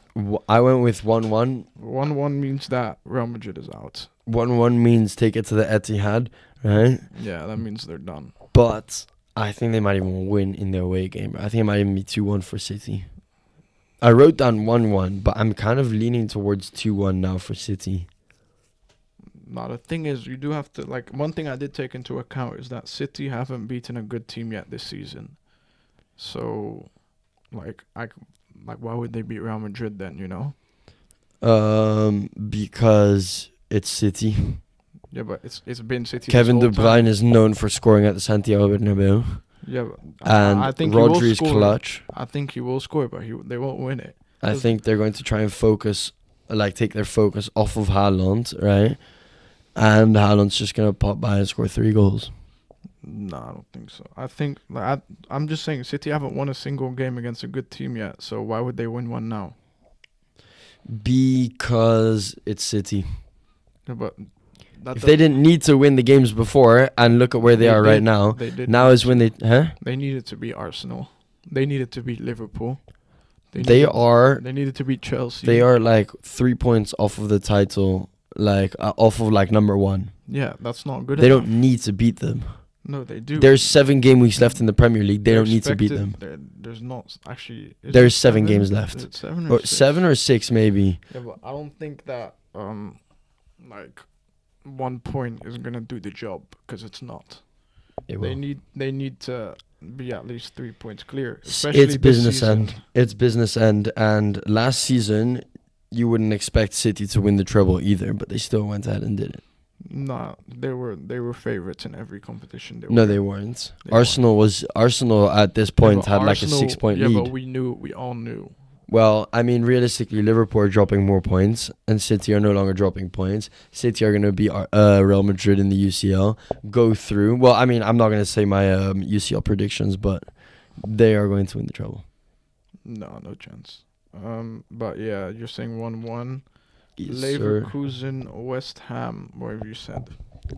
I went with 1-1. 1-1 means that Real Madrid is out. 1-1 means take it to the Etihad, right? Yeah, that means they're done. But I think they might even win in their away game. I think it might even be 2-1 for City. I wrote down 1-1, but I'm kind of leaning towards 2-1 now for City. Now, the thing is, you do have to, like, one thing I did take into account is that City haven't beaten a good team yet this season. So, like, why would they beat Real Madrid then, you know? Because it's City. Yeah, but it's been City. Kevin De this whole time. Bruyne is known for scoring at the Santiago Bernabeu. Yeah, but And I think he will Rodri is score. clutch. I think he will score, but they won't win it. I think they're going to try and focus, like take their focus off of Haaland, right? And Haaland's just going to pop by and score 3 goals. No, I don't think so. I think I'm just saying City haven't won a single game against a good team yet. So why would they win one now? Because it's City. Yeah, but If they didn't need to win the games before and look at where they are right now, they did. now is when they... Huh? They needed to beat Arsenal. They needed to beat Liverpool. They needed to beat Chelsea. They are like 3 points off of the title, like off of like number 1. Yeah, that's not good They enough. don't need to beat them. No, they do. There's 7 game weeks left in the Premier League. They They're don't need to beat expected- them. There's not actually. is There's it 7 games left. Is it 7 Or or 6? 7 or 6 maybe. Yeah, but I don't think that like 1 point is gonna do the job because it's not. It They will. need to be at least 3 points clear. It's Especially this business season. end. It's business end. And last season, you wouldn't expect City to win the treble either, but they still went ahead and did it. Nah, they were favorites in every competition. No, they weren't. They Arsenal at this point but had like a Arsenal- 6-point yeah, lead. but we all knew. Well, I mean, realistically, Liverpool are dropping more points, and City are no longer dropping points. City are going to beat Real Madrid in the UCL, go through. Well, I mean, I'm not going to say my UCL predictions, but they are going to win the treble. No chance. But yeah, you're saying 1-1. Yes, sir. Leverkusen, West Ham. What have you said?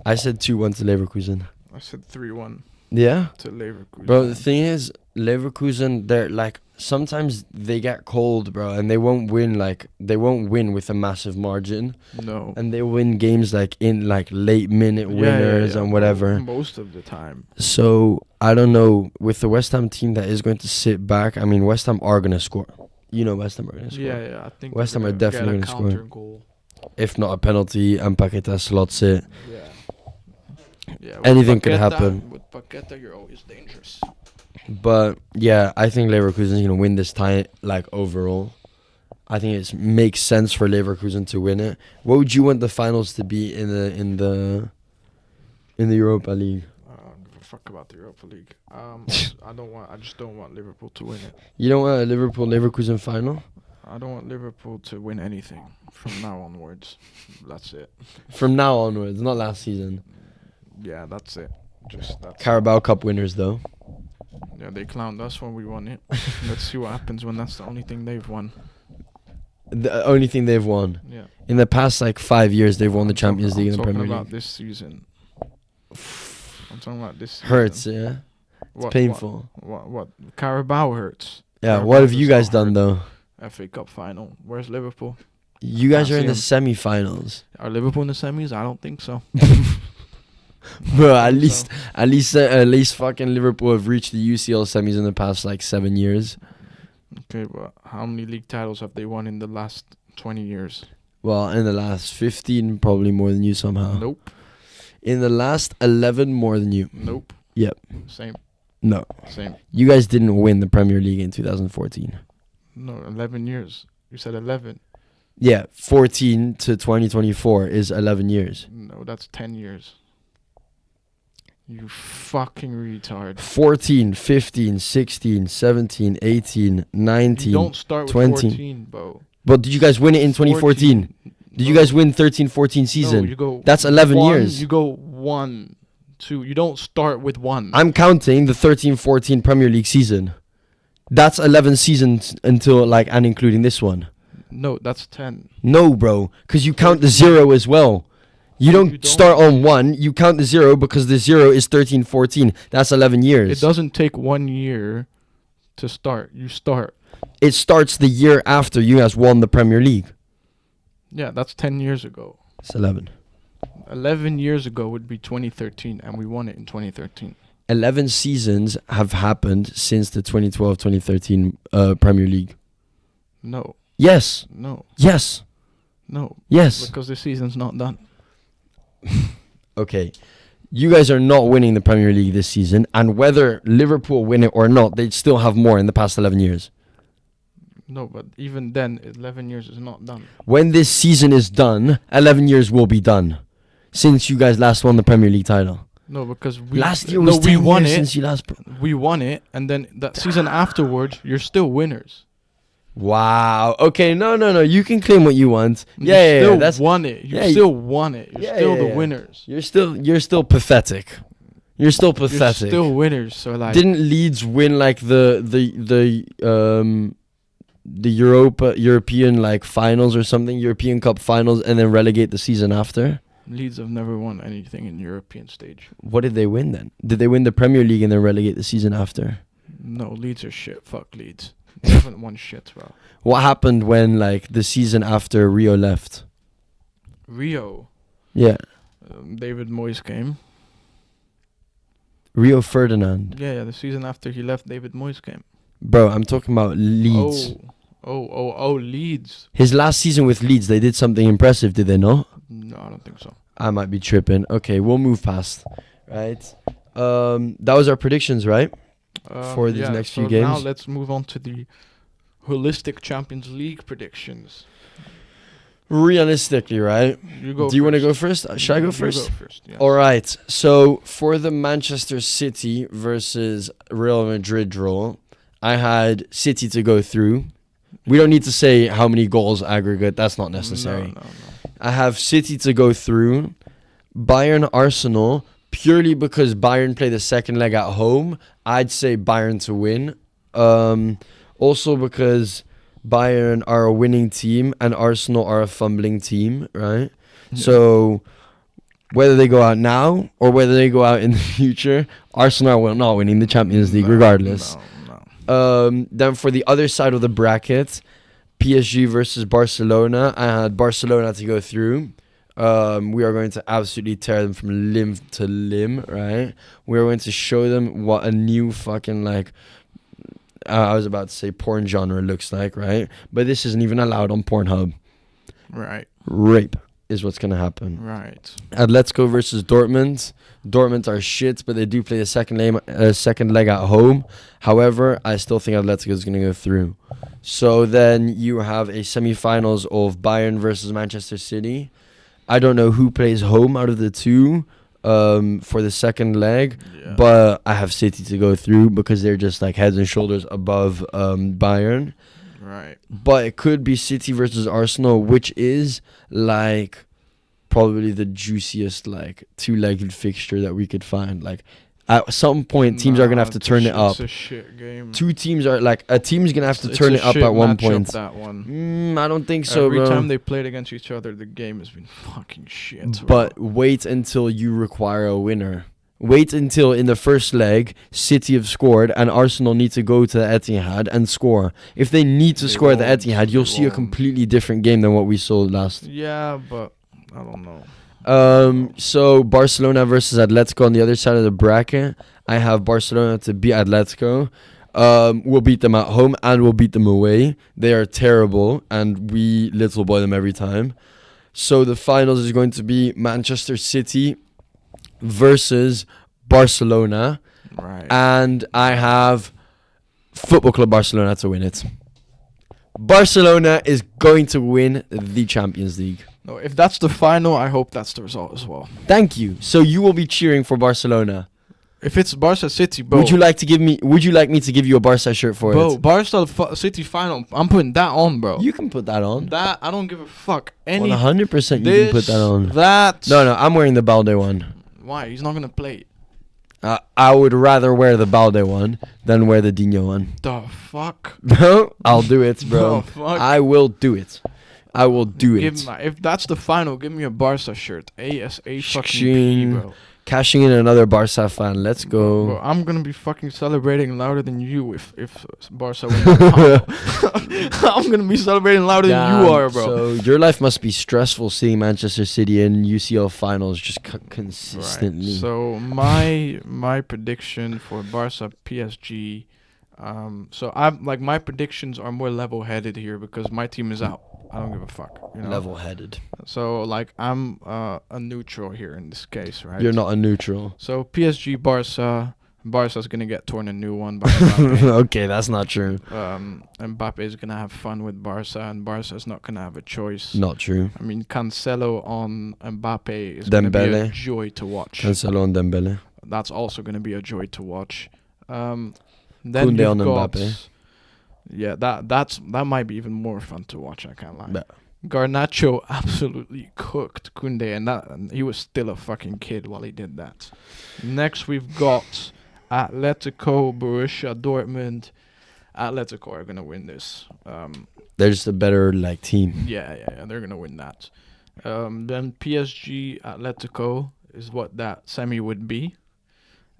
I said 2-1 to Leverkusen. I said 3-1 Yeah? to Leverkusen. Bro, the thing is, Leverkusen, they're like, sometimes they get cold, bro, and they won't win with a massive margin. No. And they win games like in like late minute winners and whatever. Most of the time. So I don't know, with the West Ham team that is going to sit back. I mean, West Ham are gonna score. You know, West Ham are gonna score. Yeah. I think West they're Ham are gonna definitely get a gonna score. counter goal. If not a penalty, and Paqueta slots it. Yeah. Anything could happen. With Paqueta, you're always dangerous. But yeah, I think Leverkusen is gonna win this time. Like overall, I think it makes sense for Leverkusen to win it. What would you want the finals to be in the Europa League? I don't give a fuck about the Europa League. I just don't want Liverpool to win it. You don't want a Liverpool Leverkusen final? I don't want Liverpool to win anything from now onwards. That's it. From now onwards, not last season. Yeah, that's it. Just that's Carabao Cup winners, though. Yeah, they clowned us when we won it. Let's see what happens when that's the only thing they've won. The only thing they've won. Yeah. In the past, 5 years, they've won the Champions League and the Premier I'm talking League. about this season. I'm talking about this season. Hurts, yeah. It's painful. What? Carabao hurts. Yeah, Carabao what have you does guys not done, hurt. though? FA Cup final. Where's Liverpool? You guys Can't are in the see semi-finals. Are Liverpool in the semis? I don't think so. Bro, at least fucking Liverpool have reached the UCL semis in the past 7 years. Okay, but how many league titles have they won in the last 20 years? Well, in the last 15, probably more than you somehow. Nope. In the last 11, more than you. Nope. Yep. Same. No. Same. You guys didn't win the Premier League in 2014. No, 11 years. You said 11. Yeah, 14 to 2024 is 11 years. No, that's 10 years. You fucking retard. 14, 15, 16, 17, 18, 19, You don't start with 20. 14, bro. But did you guys win it in 2014? Did you guys win 13-14 season? No, you go That's 11 one, years. You go 1, 2. You don't start with 1. I'm counting the 13-14 Premier League season. That's 11 seasons until and including this one. No, that's 10. No, bro, because you count the 0 as well. You don't start on 1, you count the 0 because the 0 is 13-14. That's 11 years. It doesn't take 1 year to start. You start. It starts the year after you guys won the Premier League. Yeah, that's 10 years ago. It's 11. 11 years ago would be 2013, and we won it in 2013. 11 seasons have happened since the 2012-2013 Premier League. No. Yes. No. Yes. No. Yes. Because the season's not done. Okay. You guys are not winning the Premier League this season, and whether Liverpool win it or not, they still have more in the past 11 years. No, but even then, 11 years is not done. When this season is done, 11 years will be done since you guys last won the Premier League title. No, because we Last year was 10 we won years it. since you last... We won it, and then that season afterwards, you're still winners. Wow. Okay, no. You can claim what you want. You Yeah, still that's... won it. You yeah, still won it. You're yeah, still yeah, the yeah. winners. You're still pathetic. You're still You're pathetic. still winners. So Didn't Leeds win the European finals or something, European Cup finals, and then relegate the season after? Leeds have never won anything in European stage. What did they win then? Did they win the Premier League and then relegate the season after? No, Leeds are shit. Fuck Leeds. They haven't won shit, bro. What happened when the season after Rio left? Rio. Yeah, David Moyes came. Rio Ferdinand. Yeah, the season after he left, David Moyes came. Bro, I'm talking about Leeds. Oh, Leeds. His last season with Leeds, they did something impressive, did they not? No, I don't think so. I might be tripping. Okay, we'll move past. Right. That was our predictions, right? For these next few games. Now let's move on to the holistic Champions League predictions. Realistically, right? You go. Do you want to go first? Should I go first? You go first. Yes. All right. So for the Manchester City versus Real Madrid draw, I had City to go through. We don't need to say how many goals aggregate. That's not necessary. No. I have City to go through. Bayern Arsenal, purely because Bayern play the second leg at home. I'd say Bayern to win. Also because Bayern are a winning team and Arsenal are a fumbling team, right? Yeah. So whether they go out now or whether they go out in the future, Arsenal are not winning the Champions League regardless. No. Then for the other side of the bracket, PSG versus Barcelona. I had Barcelona to go through. We are going to absolutely tear them from limb to limb, right? We are going to show them what a new fucking I was about to say porn genre looks like, right? But this isn't even allowed on Pornhub. Right. Rape is what's going to happen. Right. Atletico versus Dortmund. Dortmund are shit, but they do play the second leg at home. However, I still think Atletico is going to go through. So then you have a semi-finals of Bayern versus Manchester City. I don't know who plays home out of the two for the second leg, but I have City to go through because they're just heads and shoulders above Bayern. Right. But it could be City versus Arsenal, which is like probably the juiciest like two-legged fixture that we could find. Like at some point, teams are gonna have to turn it up. It's a shit game. Two teams are like a team's gonna have to It's turn a it up shit at one matchup, point. That one. I don't think so, Every bro. time they played against each other, the game has been fucking shit. But wait until you require a winner. Wait until in the first leg, City have scored and Arsenal need to go to the Etihad and score. If they need to They score at the won't, Etihad, you'll they see a won't. completely different game than what we saw last. Yeah, but I don't know. So Barcelona versus Atletico on the other side of the bracket. I have Barcelona to beat Atletico. We'll beat them at home and we'll beat them away. They are terrible and we little boy them every time. So the finals is going to be Manchester City versus Barcelona. Right. And I have Football Club Barcelona to win it. Barcelona is going to win the Champions League. No, if that's the final, I hope that's the result as well. Thank you. So you will be cheering for Barcelona. If it's Barca City, bro. Would you like me to give you a Barca shirt for bro, it? Barca City final. I'm putting that on, bro. You can put that on. That I don't give a fuck. 100% you can put that on. That. No, I'm wearing the Balde one. Why? He's not gonna play it. I would rather wear the Balde one than wear the Dino one. The fuck? Bro, I'll do it, bro. The fuck? I will do it. I will do it. If that's the final, give me a Barca shirt. ASA fucking P, Shing. bro. Cashing in another Barca fan. Let's go. Bro, I'm gonna be fucking celebrating louder than you if Barca win the final. I'm gonna be celebrating louder than you are, bro. So your life must be stressful seeing Manchester City in UCL finals just consistently. Right. So my prediction for Barca PSG. So I'm like my predictions are more level-headed here because my team is out. I don't give a fuck. You know? Level-headed. So like I'm a neutral here in this case, right? You're not a neutral. So PSG Barca. Barca's gonna get torn a new one by Mbappe. Okay, that's not true. Mbappe is gonna have fun with Barca, and Barca's not gonna have a choice. Not true. I mean, Cancelo on Mbappe is gonna be a joy to watch. Cancelo on Dembele. That's also gonna be a joy to watch. Then Koundé you've on got, Mbappe. yeah, that might be even more fun to watch. I can't lie. But Garnacho absolutely cooked Koundé, and he was still a fucking kid while he did that. Next, we've got Atletico, Borussia Dortmund. Atletico are gonna win this. they're just a better like team. Yeah, they're gonna win that. Then PSG Atletico is what that semi would be.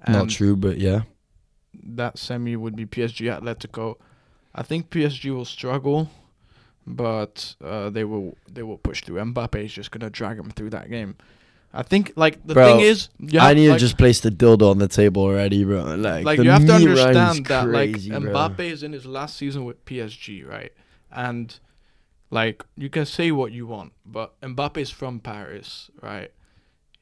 Not And true, but yeah. that semi would be PSG Atletico. I think PSG will struggle, but they will push through. Mbappe is just gonna drag them through that game. I think like the Bro, thing is, I need to just place the dildo on the table already, bro. Like you have to meat rhyme is understand that crazy, like bro. Mbappe is in his last season with PSG, right? And like you can say what you want, but Mbappe is from Paris, right?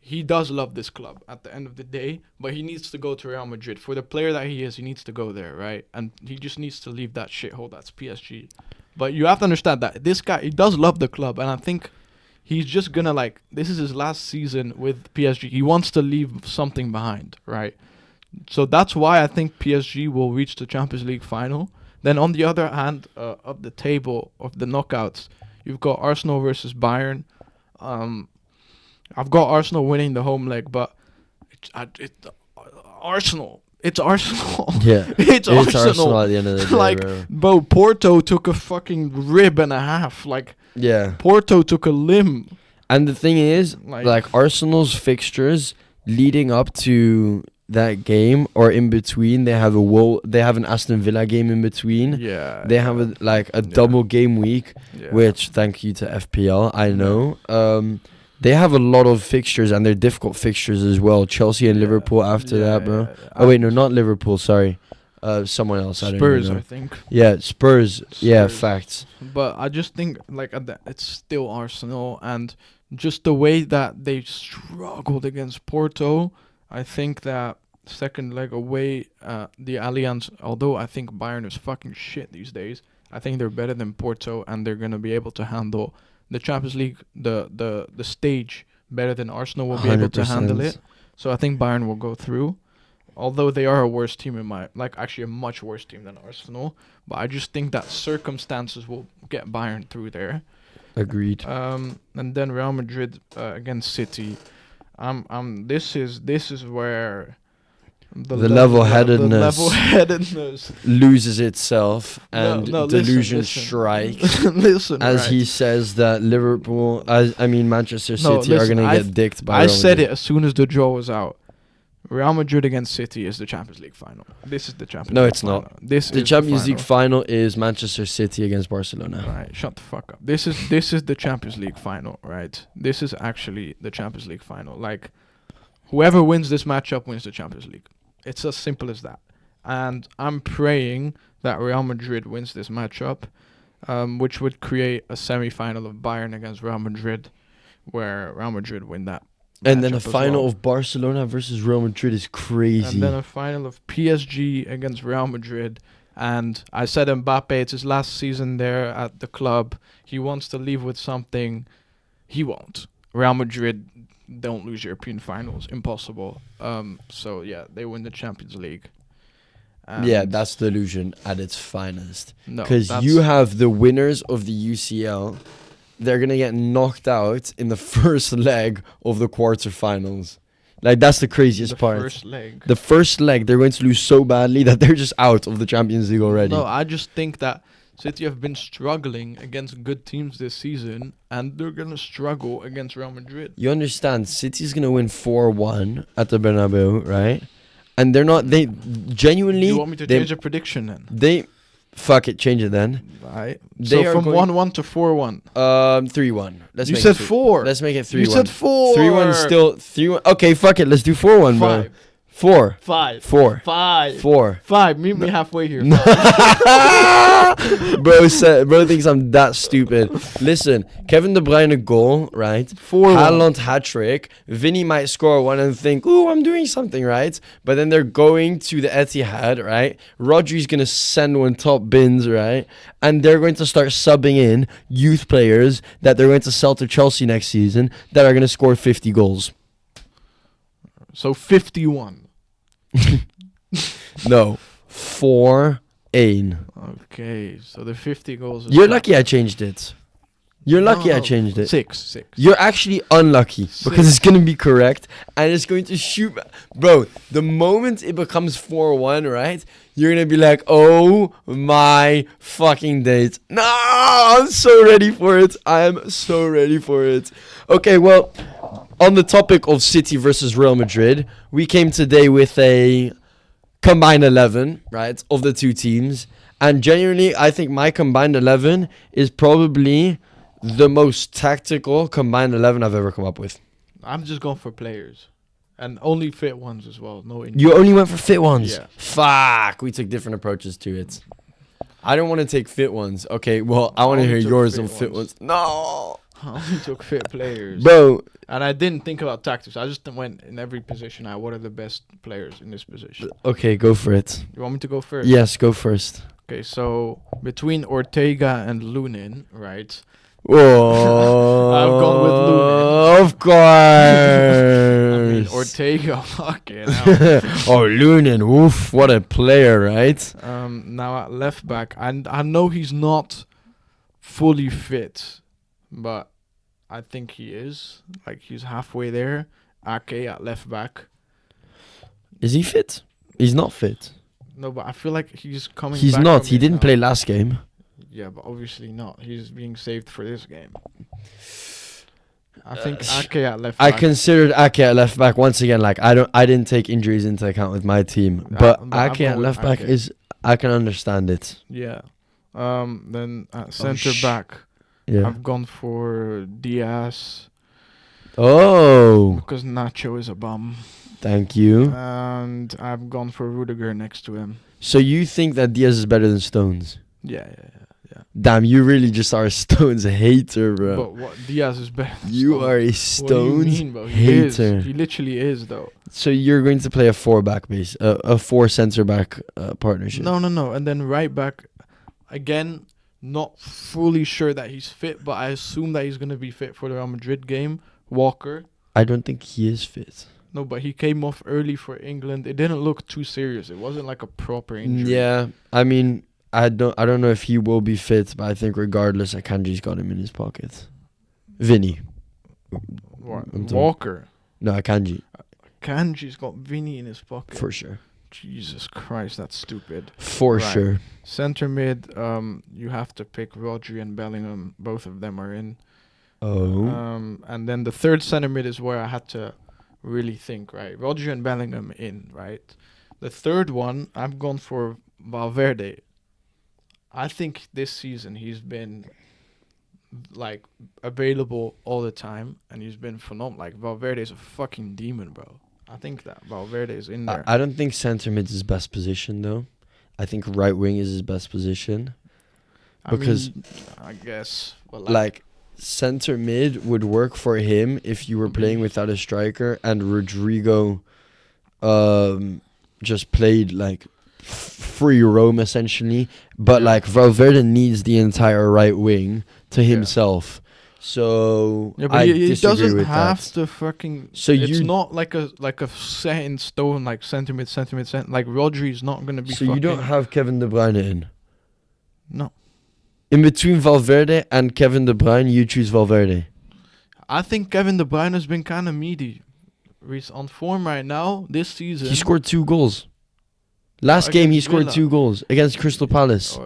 He does love this club at the end of the day, but he needs to go to Real Madrid. For the player that he is, he needs to go there, right? And he just needs to leave that shithole that's PSG. But you have to understand that this guy, he does love the club, and I think he's just gonna like, this is his last season with PSG. He wants to leave something behind, right? So that's why I think PSG will reach the Champions League final. Then on the other hand, of the table of the knockouts, you've got Arsenal versus Bayern. I've got Arsenal winning the home leg, but Arsenal. It's Arsenal. Yeah, it's Arsenal at the end of the day, like, bro. Porto took a fucking rib and a half. Like, Yeah, Porto took a limb. and the thing is, Like- like Arsenal's fixtures leading up to that game or in between, they have an Aston Villa game in between. Yeah. They have a double game week, Yeah. which thank you to FPL, I know. They have a lot of fixtures and they're difficult fixtures as well. Chelsea and Yeah. Liverpool after Yeah, that, bro. yeah. Oh wait, no, not Liverpool. Sorry, someone else. I don't Spurs, even know. I think. Yeah, Spurs. Yeah, Spurs. facts. But I just think like it's still Arsenal, and just the way that they struggled against Porto, I think that second leg away, the Allianz, although I think Bayern is fucking shit these days, I think they're better than Porto, and they're gonna be able to handle the Champions League, the stage better than Arsenal will be able to handle it. 100%. So I think Bayern will go through. Although they are a worse team actually a much worse team than Arsenal. But I just think that circumstances will get Bayern through there. Agreed. And then Real Madrid against City. This is where the level-headedness, loses itself and delusions strike. Listen, as he says that Manchester City are gonna get dicked by. I said it as soon as the draw was out. Real Madrid against City is the Champions League final. This is the Champions League final. No, it's not. The Champions League final is Manchester City against Barcelona. Right, shut the fuck up. This is the Champions League final, right? This is actually the Champions League final. Like, whoever wins this matchup wins the Champions League. It's as simple as that. And I'm praying that Real Madrid wins this matchup, which would create a semi-final of Bayern against Real Madrid, where Real Madrid win that. And then a final of Barcelona versus Real Madrid is crazy. And then a final of PSG against Real Madrid. And I said Mbappe, it's his last season there at the club. He wants to leave with something. He won't. Real Madrid don't lose European finals. Impossible. So, yeah, they win the Champions League. Yeah, that's delusion at its finest. No, because you have the winners of the UCL. They're going to get knocked out in the first leg of the quarterfinals. Like, that's the craziest part. The first leg, they're going to lose so badly that they're just out of the Champions League already. No, I just think that City have been struggling against good teams this season, and they're going to struggle against Real Madrid. You understand, City's going to win 4-1 at the Bernabeu, right? And they're not, they genuinely... You want me to change a prediction then? Fuck it, change it then. Right. So from 1-1 to 4-1. 3-1. You said 4. Let's make it 3-1. You said 4. 3-1 still 3-1. Okay, fuck it. Let's do 4-1, bro. 4. 5. 4. 5. 4. 5. Meet me halfway here. Bro thinks I'm that stupid. Listen, Kevin De Bruyne goal, right? 4-1. Haaland hat-trick. Vinny might score one and think, ooh, I'm doing something, right? But then they're going to the Etihad, right? Rodri's going to send one top bins, right? And they're going to start subbing in youth players that they're going to sell to Chelsea next season that are going to score 50 goals. So 51. No, 4-1. Okay, so the 50 goals. You're lucky I changed it. I changed it. 6. You're actually unlucky because it's going to be correct and it's going to shoot. Bro, the moment it becomes 4-1, right? You're going to be like, oh my fucking days. No, I'm so ready for it. I am so ready for it. Okay, well, on the topic of City versus Real Madrid, we came today with a combined 11, right, of the two teams. And genuinely, I think my combined 11 is probably the most tactical combined 11 I've ever come up with. I'm just going for players. And only fit ones as well. No injuries. You only went for fit ones? Yeah. Fuck. We took different approaches to it. I don't want to take fit ones. Okay, well, I want to hear yours on fit ones. No. I only took fit players. Bro. And I didn't think about tactics. I just went in every position. What are the best players in this position? Okay, go for it. You want me to go first? Yes, go first. Okay, so between Ortega and Lunin, right? Oh, I've gone with Lunin. Of course. I mean, Ortega, fucking hell. Oh, Lunin, oof, what a player, right? Now at left back, and I know he's not fully fit, but I think he is. Like, he's halfway there. Ake at left back. Is he fit? He's not fit. No, but I feel like he's coming He's back. not. He didn't play last game. Yeah, but obviously not. He's being saved for this game. I think Ake at left back. I considered Ake at left back once again. Like, I didn't take injuries into account with my team, but Ake at left back is. I can understand it. Yeah. Then at center back, yeah. I've gone for Diaz. Oh. Because Nacho is a bum. Thank you. And I've gone for Rudiger next to him. So you think that Diaz is better than Stones? Yeah. Damn, you really just are a Stones hater, bro. But what, Diaz is better than You Stones. are a Stones what do you mean, bro? hater. He literally is, though. So you're going to play a 4-back base, a 4 center back partnership. No. And then right back, again, not fully sure that he's fit, but I assume that he's going to be fit for the Real Madrid game. Walker. I don't think he is fit. No, but he came off early for England. It didn't look too serious. It wasn't like a proper injury. Yeah, I mean, I don't know if he will be fit, but I think regardless, Akanji's got him in his pocket. Vinny. What? Walker. No, Akanji. Kanji's got Vinny in his pocket. For sure. Jesus Christ, that's stupid. For Right. sure. Centre mid, you have to pick Rodri and Bellingham. Both of them are in. Oh. And then the third centre mid is where I had to really think, right? Rodri and Bellingham in, right? The third one, I've gone for Valverde. I think this season he's been like available all the time, and he's been phenomenal. Like Valverde's a fucking demon, bro. I think that Valverde is in there. I don't think centre mid is his best position, though. I think right wing is his best position. Because I guess, but like centre mid would work for him if you were playing without a striker and Rodrigo just played like free roam essentially, but like Valverde needs the entire right wing to himself. So yeah, but I he disagree doesn't with have that. to fucking. So it's you not like a set in stone like centre mid. Like Rodri's not gonna be. So you don't have Kevin De Bruyne in. No. In between Valverde and Kevin De Bruyne, you choose Valverde. I think Kevin De Bruyne has been kind of meaty. He's on form right now this season. He scored 2 goals. Last game he Against scored Villa. 2 goals against Crystal Palace.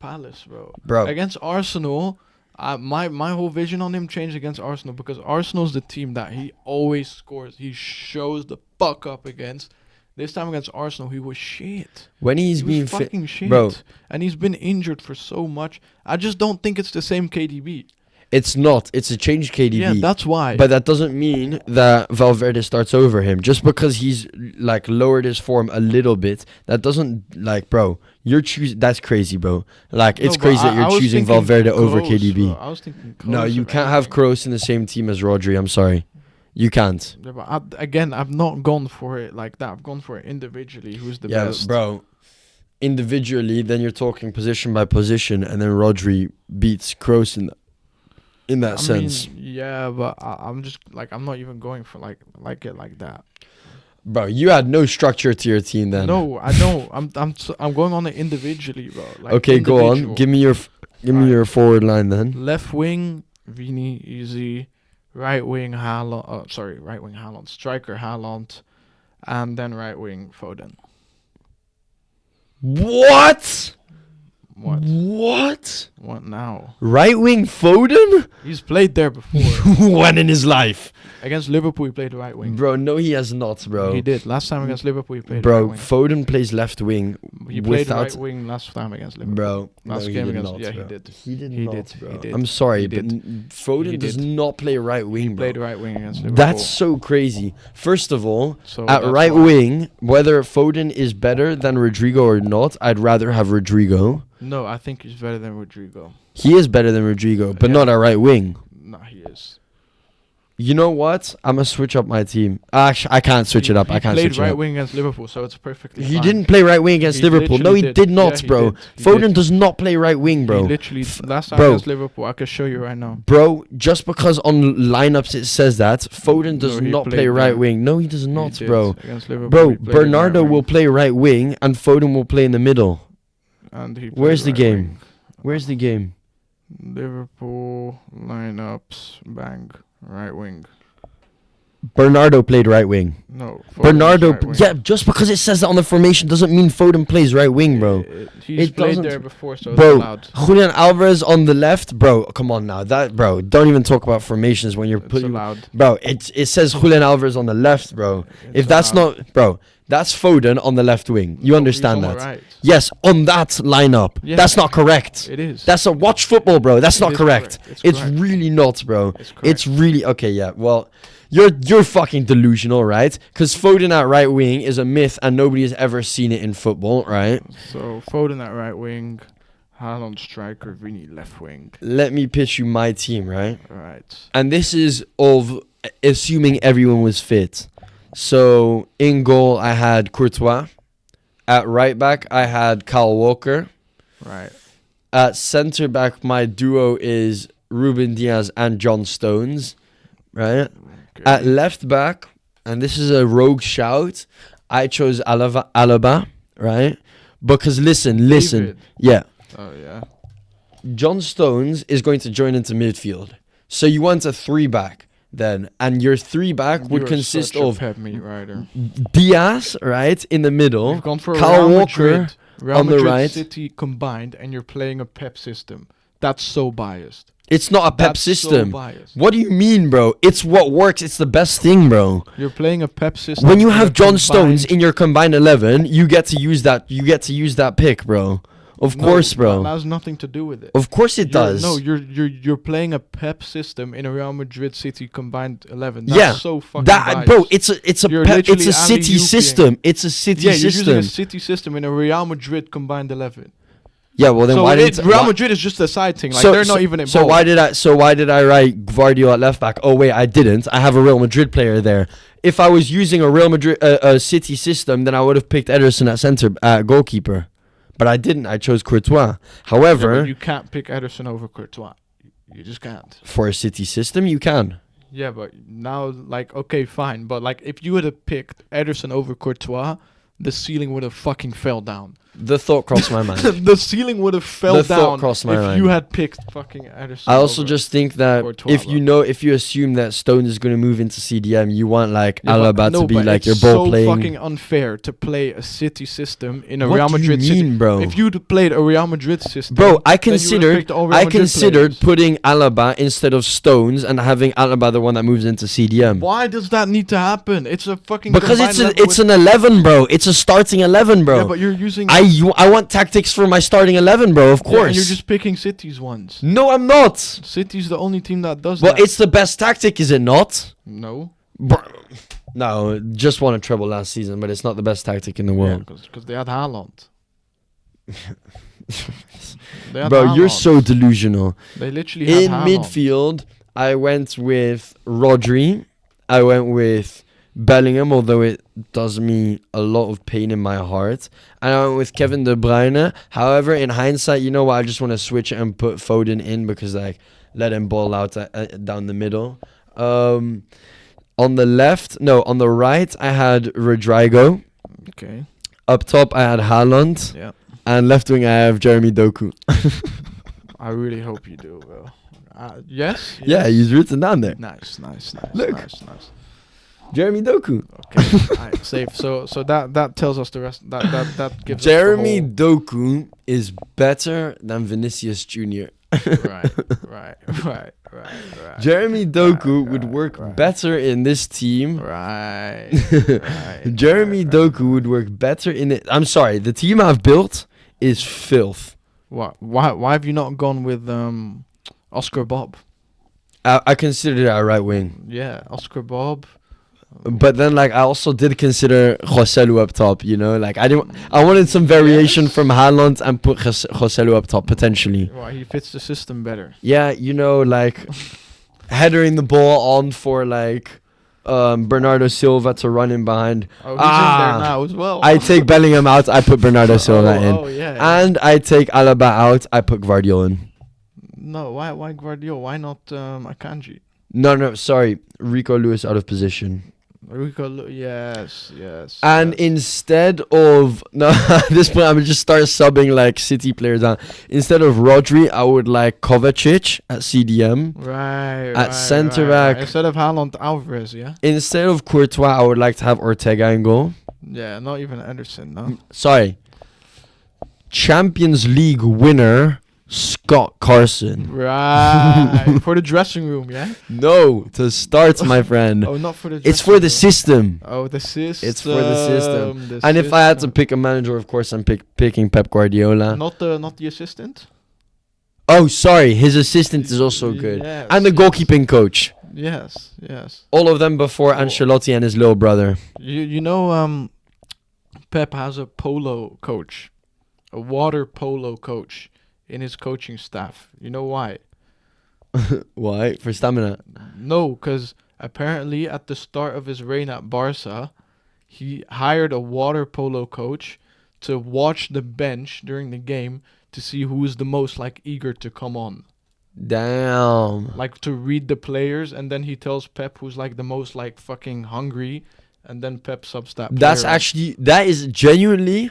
Palace, bro. Bro, Against Arsenal, my whole vision on him changed against Arsenal because Arsenal's the team that he always scores. He shows the fuck up against. This time against Arsenal, he was shit. when he's He being was fit, fucking shit. bro. And he's been injured for so much. I just don't think it's the same KDB. It's not. It's a changed KDB. Yeah, that's why. But that doesn't mean that Valverde starts over him. Just because he's like lowered his form a little bit, that doesn't like, bro. You're choosing. That's crazy, bro. Like it's but crazy that I you're was choosing thinking Valverde over Kroos, KDB. bro. I was thinking No, Kroos you if can't have anything. Kroos in the same team as Rodri. I'm sorry, you can't. Yeah, but I've not gone for it like that. I've gone for it individually. Who's the Yeah, best? bro. Individually, then you're talking position by position, and then Rodri beats Kroos in that sense. Yeah, but I'm just like I'm not even going for like it like that. Bro, you had no structure to your team then. No, I know. I'm going on it individually, bro. Like Okay, go on. individual. Give me your forward line then. Left wing, Vini, easy. Right wing, Haaland. Right wing, Haaland. Striker, Haaland. And then right wing, Foden. What? What? What? What now? Right wing Foden? He's played there before. When in his life? Against Liverpool, he played right wing. Bro, no, he has not, bro. He did. Last time against Liverpool, he played Bro, right wing. Foden plays left wing. He played without- right wing last time against Liverpool. Bro, Last no, he game did against- not, yeah, bro. he did. He did He not, did. bro. He did. I'm sorry, He but did. Foden He does did. not play right wing, bro. Played right wing against Liverpool. That's so crazy. First of all, So at that's right why. wing, whether Foden is better than Rodrigo or not, I'd rather have Rodrigo. No, I think he's better than Rodrigo. He is better than Rodrigo, but Yeah. not at right wing. No, he is. You know what? I'm gonna switch up my team. Actually, I can't switch it up. I can't He switch played it right up. wing against Liverpool, so it's perfectly He fine. didn't play right wing against He Liverpool. No, literally he did not, Yeah, bro. He did. Foden does not play right wing, He bro. literally last time bro. against Liverpool, I can show you right now. Bro, just because on lineups it says that, Foden does No, he not play played right there. wing. No, he does He not, did. bro. Against Liverpool, Bro, he played in Bernardo right will wing, play right wing and Foden will play in the middle. and he Where's played the right game? wing. Where's the game? Liverpool lineups, bang, right wing. Bernardo played right wing. No, Foden Bernardo, was right wing. yeah, just because it says that on the formation doesn't mean Foden plays right wing, bro. He's It played doesn't- there before, so Bro, it's allowed. Julian Alvarez on the left, bro. Come on now, don't even talk about formations when you're It's putting. allowed. Bro, it says Julian Alvarez on the left, bro. If that's allowed. not, bro, that's Foden on the left wing. You No, understand he's on that? the right. Yes, on that lineup. Yeah. That's not correct. It is. That's a watch football, bro. That's It not is correct. correct. It's correct. really not, bro. It's correct. It's really okay. Yeah. Well, you're fucking delusional, right? Because Foden at right wing is a myth, and nobody has ever seen it in football, right? So Foden at right wing, Haaland striker, Vini left wing. Let me pitch you my team, right? Right. And this is of assuming everyone was fit. So in goal, I had Courtois. At right back, I had Kyle Walker. Right. At centre back, my duo is Ruben Diaz and John Stones. Right. Okay. At left back, and this is a rogue shout, I chose Alaba, right? Because listen. David. Yeah. Oh, yeah. John Stones is going to join into midfield. So you want a 3-back then. And your 3-back would consist of Pep meat rider. Diaz, right, in the middle. You've gone for Kyle Real Walker Madrid, Real on the Madrid right. City combined, and you're playing a Pep system. That's so biased. It's not a Pep That's system. So biased. What do you mean, bro? It's what works. It's the best thing, bro. You're playing a Pep system. When you have John Stones in your combined 11, you get to use that. You get to use that pick, bro. Of course, bro. That has nothing to do with it. Of course it does. No, you're playing a Pep system in a Real Madrid City combined 11. That's so fucking biased. Bro. It's a City system. It's a City system. system. You're using a City system in a Real Madrid combined 11. Yeah, well then so why did Real Madrid is just a side thing? Like they're not even involved. So why did I write Gvardiol at left back? Oh wait, I didn't. I have a Real Madrid player there. If I was using a Real Madrid a City system, then I would have picked Ederson at goalkeeper. But I didn't. I chose Courtois. However, but you can't pick Ederson over Courtois. You just can't. For a City system, you can. Yeah, but now, like, okay, fine. But, like, if you would have picked Ederson over Courtois, the ceiling would have fucking fell down. The thought crossed my mind. The ceiling would have fell down if mind. you had picked fucking Ederson. I also just think that Courtois, if you assume that Stones is going to move into CDM, you want like Alaba to be like your ball playing. It's so fucking unfair to play a City system in a what Real Madrid do you mean, system. Bro? If you'd played a Real Madrid system, bro, I considered players. putting Alaba instead of Stones and having Alaba the one that moves into CDM. Why does that need to happen? It's a fucking because it's an 11, bro. It's a starting 11, bro. Yeah, but you're using. I want tactics for my starting 11, bro. Of course. Yeah, and you're just picking City's ones. No, I'm not. City's the only team that does that. Well, it's the best tactic, is it not? No. Bro. No, just won a treble last season, but it's not the best tactic in the world. Because they had Haaland. Bro, you're so delusional. They literally had Haaland. In midfield, I went with Rodri. I went with Bellingham, although it does me a lot of pain in my heart. And I went with Kevin De Bruyne. However, in hindsight, you know what? I just want to switch it and put Foden in because, like, let him ball out down the middle. On the right, I had Rodrigo. Okay. Up top, I had Haaland. Yeah. And left wing, I have Jeremy Doku. I really hope you do, bro. Yes? Yeah, he's written down there. Nice. Look. Nice. Jeremy Doku. Okay, alright, safe. So that tells us the rest. That gives Jeremy us Doku is better than Vinicius Jr. Right. Jeremy Doku would work better in this team. Right. Jeremy Doku would work better in it. I'm sorry, the team I've built is filth. Why have you not gone with Oscar Bob? I considered it a right wing. Yeah, Oscar Bob. But then, like, I also did consider Joselu up top, you know? Like, I wanted some variation from Haaland and put Joselu up top, potentially. Well, he fits the system better. Yeah, you know, like, headering the ball on for, like, Bernardo Silva to run in behind. Oh, he's in there now as well. I take Bellingham out, I put Bernardo Silva in. Oh, yeah. And I take Alaba out, I put Gvardiol in. No, why Gvardiol? Why not Akanji? No, sorry. Rico Lewis out of position. Yes. And instead of at this point, I would just start subbing like City players out. Instead of Rodri, I would like Kovacic at CDM. Right. At centre back. Instead of Haaland, Alvarez, yeah. Instead of Courtois, I would like to have Ortega in goal. Yeah, not even Ederson, no. Sorry. Champions League winner Scott Carson. Right. For the dressing room, yeah? No, to start, my friend. Oh, not for the dressing It's for the system. Oh, the system. It's for the system. And if I had to pick a manager, of course, I'm picking Pep Guardiola. Not the assistant? Oh, sorry. His assistant is also good. Yes, and the goalkeeping coach. Yes. All of them before Ancelotti and his little brother. You know, Pep has a polo coach. A water polo coach. In his coaching staff. You know why? Why? For stamina? No, because apparently at the start of his reign at Barca, he hired a water polo coach to watch the bench during the game to see who is the most like eager to come on. Damn. Like to read the players, and then he tells Pep who's like the most like fucking hungry, and then Pep subs that player. That's actually, that is genuinely,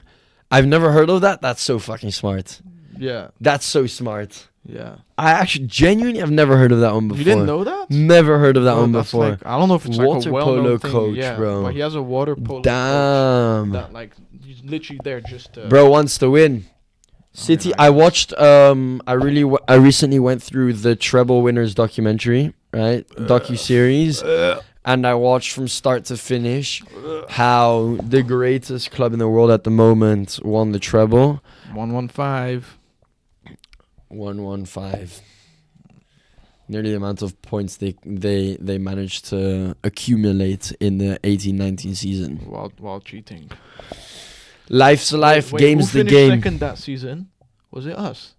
I've never heard of that. That's so fucking smart. Yeah. That's so smart. Yeah. I actually genuinely have never heard of that one before. You didn't know that? Never heard of that Bro, one that's before. Like, I don't know if it's like Water a well-known polo thing. coach, Yeah, bro. but he has a water polo Damn. coach that like he's literally there just to... Bro wants to win. City. yeah, I watched. I recently went through the Treble Winners documentary, right? Docu-series, and I watched from start to finish how the greatest club in the world at the moment won the treble. 115. 115. Nearly the amount of points they managed to accumulate in the 18-19 season. While cheating. Life's a life, Wait, game's who the finished game. second that season? Was it us?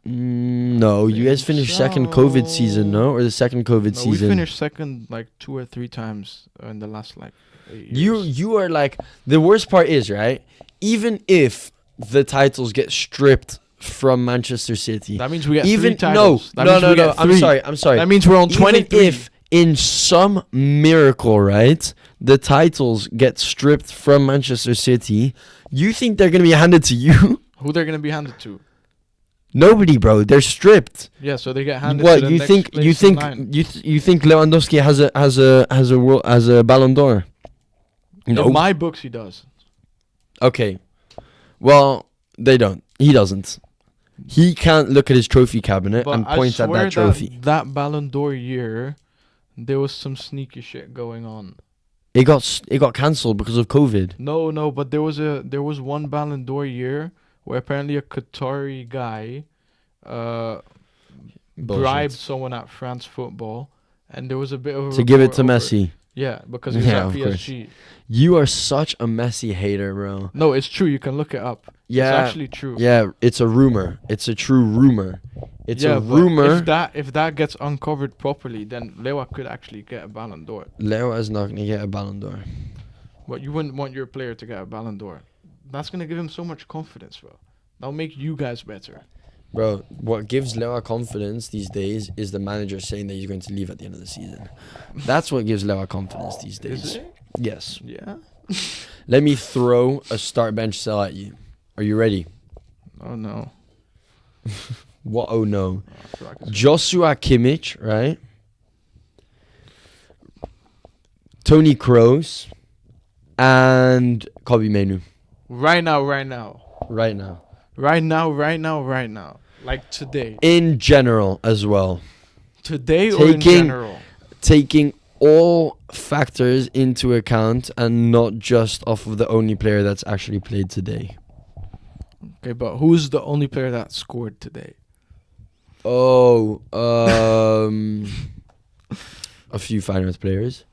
No, you guys finished second COVID season, no? Or the second COVID No, season? we finished second like 2 or 3 times in the last like 8 years. You are like, the worst part is, right? Even if the titles get stripped from Manchester City, That means we get even 3 titles. no, That means we no. get 3. I'm sorry. That means we're on 23. Even if in some miracle, right, the titles get stripped from Manchester City, you think they're gonna be handed to you? Who they're gonna be handed to? Nobody, bro. They're stripped. Yeah, so they get handed What to the you next think? place You in think? line. You think Lewandowski has a Ballon d'Or? No. In my books, he does. Okay. Well, they don't. He doesn't. He can't look at his trophy cabinet But and I point at swear that trophy. That Ballon d'Or year, there was some sneaky shit going on. It got cancelled because of COVID. No, but there was one Ballon d'Or year where apparently a Qatari guy bribed someone at France Football, and there was a bit of a to give it to report over- Messi. Yeah, because he was Yeah, at of PSG. You are such a Messi hater, bro. No, it's true. You can look it up. Yeah, It's actually true. yeah. It's a rumor. It's a true rumor. It's a but rumor. If that gets uncovered properly, then Lewa could actually get a Ballon d'Or. Leo is not gonna get a Ballon d'Or. But you wouldn't want your player to get a Ballon d'Or. That's gonna give him so much confidence, bro. That'll make you guys better. Bro, what gives Lewa confidence these days is the manager saying that he's going to leave at the end of the season. That's what gives Lewa confidence these days. Is it? Yes. Yeah. Let me throw a start bench sell at you. Are you ready? Oh no. What? Oh no. I feel like it's- Joshua Kimmich, right? Tony Kroos and Kobe Menu. Right now. Right now. Right now. Like today. In general as well. Today or in general? Taking all factors into account and not just off of the only player that's actually played today. Okay, but who's the only player that scored today? Oh, a few Feyenoord players.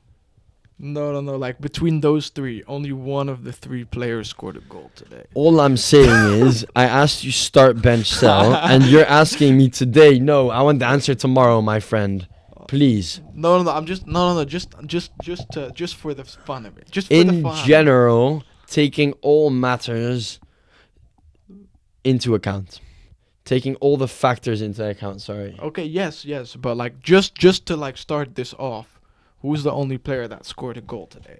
No. Like between those 3, only one of the 3 players scored a goal today. All I'm saying is, I asked you start, bench, sell, and you're asking me today. No, I want the answer tomorrow, my friend. Please. No. I'm just just for the fun of it. Just for the In fun. general, taking all matters into account. Taking all the factors into account, sorry. Okay, yes, but like just to like start this off, who's the only player that scored a goal today?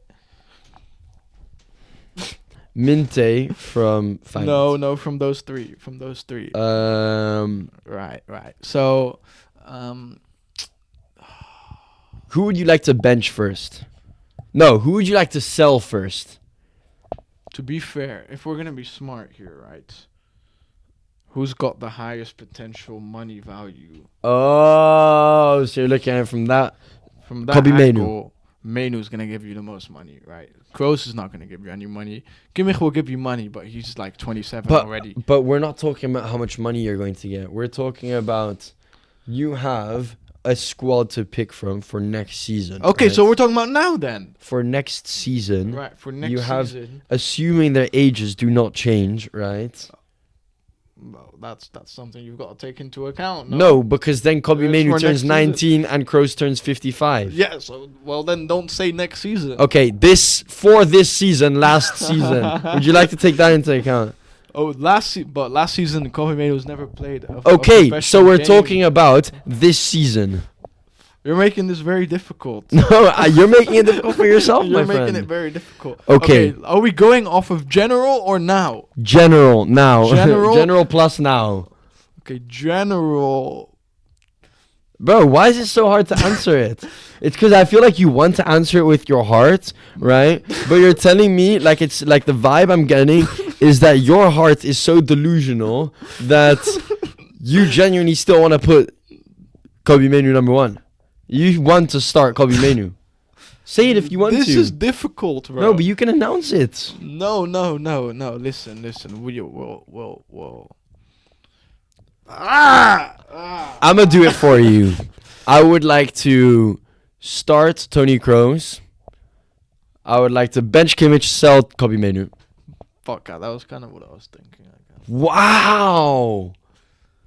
Minte from Feyenoord. No, from those three. Right. So, who would you like to bench first? No, who would you like to sell first? to be fair, if we're gonna be smart here, right? Who's got the highest potential money value? Oh, so you're looking at it from that. From that Kobe angle, Mainu's gonna give you the most money, right? Kroos is not gonna give you any money. Kimmich will give you money, but he's like 27 already. But we're not talking about how much money you're going to get. We're talking about you have a squad to pick from for next season. Okay, right? so we're talking about now then. For next season, Right, for next you have, season. assuming their ages do not change, right? Well, that's something you've got to take into account. No, because then Kobe It's Manu for turns next season. 19 and Kroos turns 55. Yeah, so well then don't say next season. Okay, this season, last season. Would you like to take that into account? last season, Kobe Mano was never played. Okay, so we're talking about this season. You're making this very difficult. No, you're making it difficult for yourself, my friend. You're making it very difficult. Okay. Are we going off of general or now? General now. General? General plus now. Okay, general. Bro, why is it so hard to answer it? It's because I feel like you want to answer it with your heart, right? But you're telling me, like, it's like the vibe I'm getting is that your heart is so delusional that you genuinely still want to put Kobe Manu number 1. You want to start Kobe Manu. Say it if you want to. This is difficult, bro. No, but you can announce it. No. Listen. We'll. I'm going to do it for you. I would like to start Tony Kroos. I would like to bench Kimmich, sell Kobe Manu. Fuck, that was kind of what I was thinking, I guess. Wow.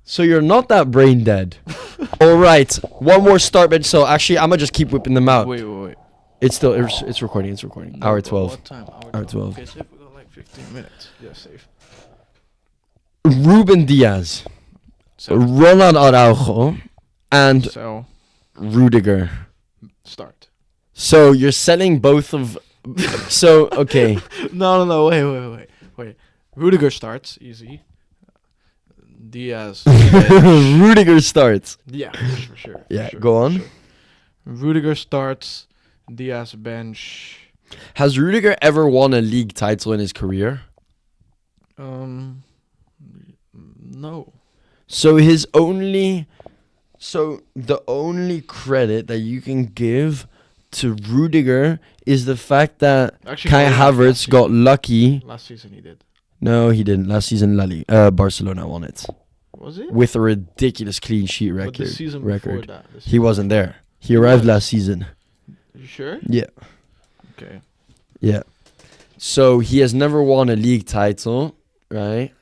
So you're not that brain dead. All right. One more start bench. So actually, I'm going to just keep whipping them out. Wait. It's still, it's recording. It's recording. No, Hour but 12. What time? Hour 12. Okay, safe. We got like 15 minutes. Yeah, safe. Ruben Diaz, So, Ronald Araujo, and so Rudiger. start. So you're selling both of... So, okay. No. Wait. Rudiger starts. Easy. Diaz. Rudiger starts. Yeah, for sure. Yeah, go on. Sure. Rudiger starts. Diaz bench. Has Rudiger ever won a league title in his career? No. So the only credit that you can give to Rudiger is the fact that Actually, Kai no, Havertz got lucky. Last season he did. No, he didn't. Last season, Barcelona won it Was it? with a ridiculous clean sheet But record. the season before that. He wasn't there. He arrived last season. You sure? Yeah. Okay. Yeah. So he has never won a league title, right?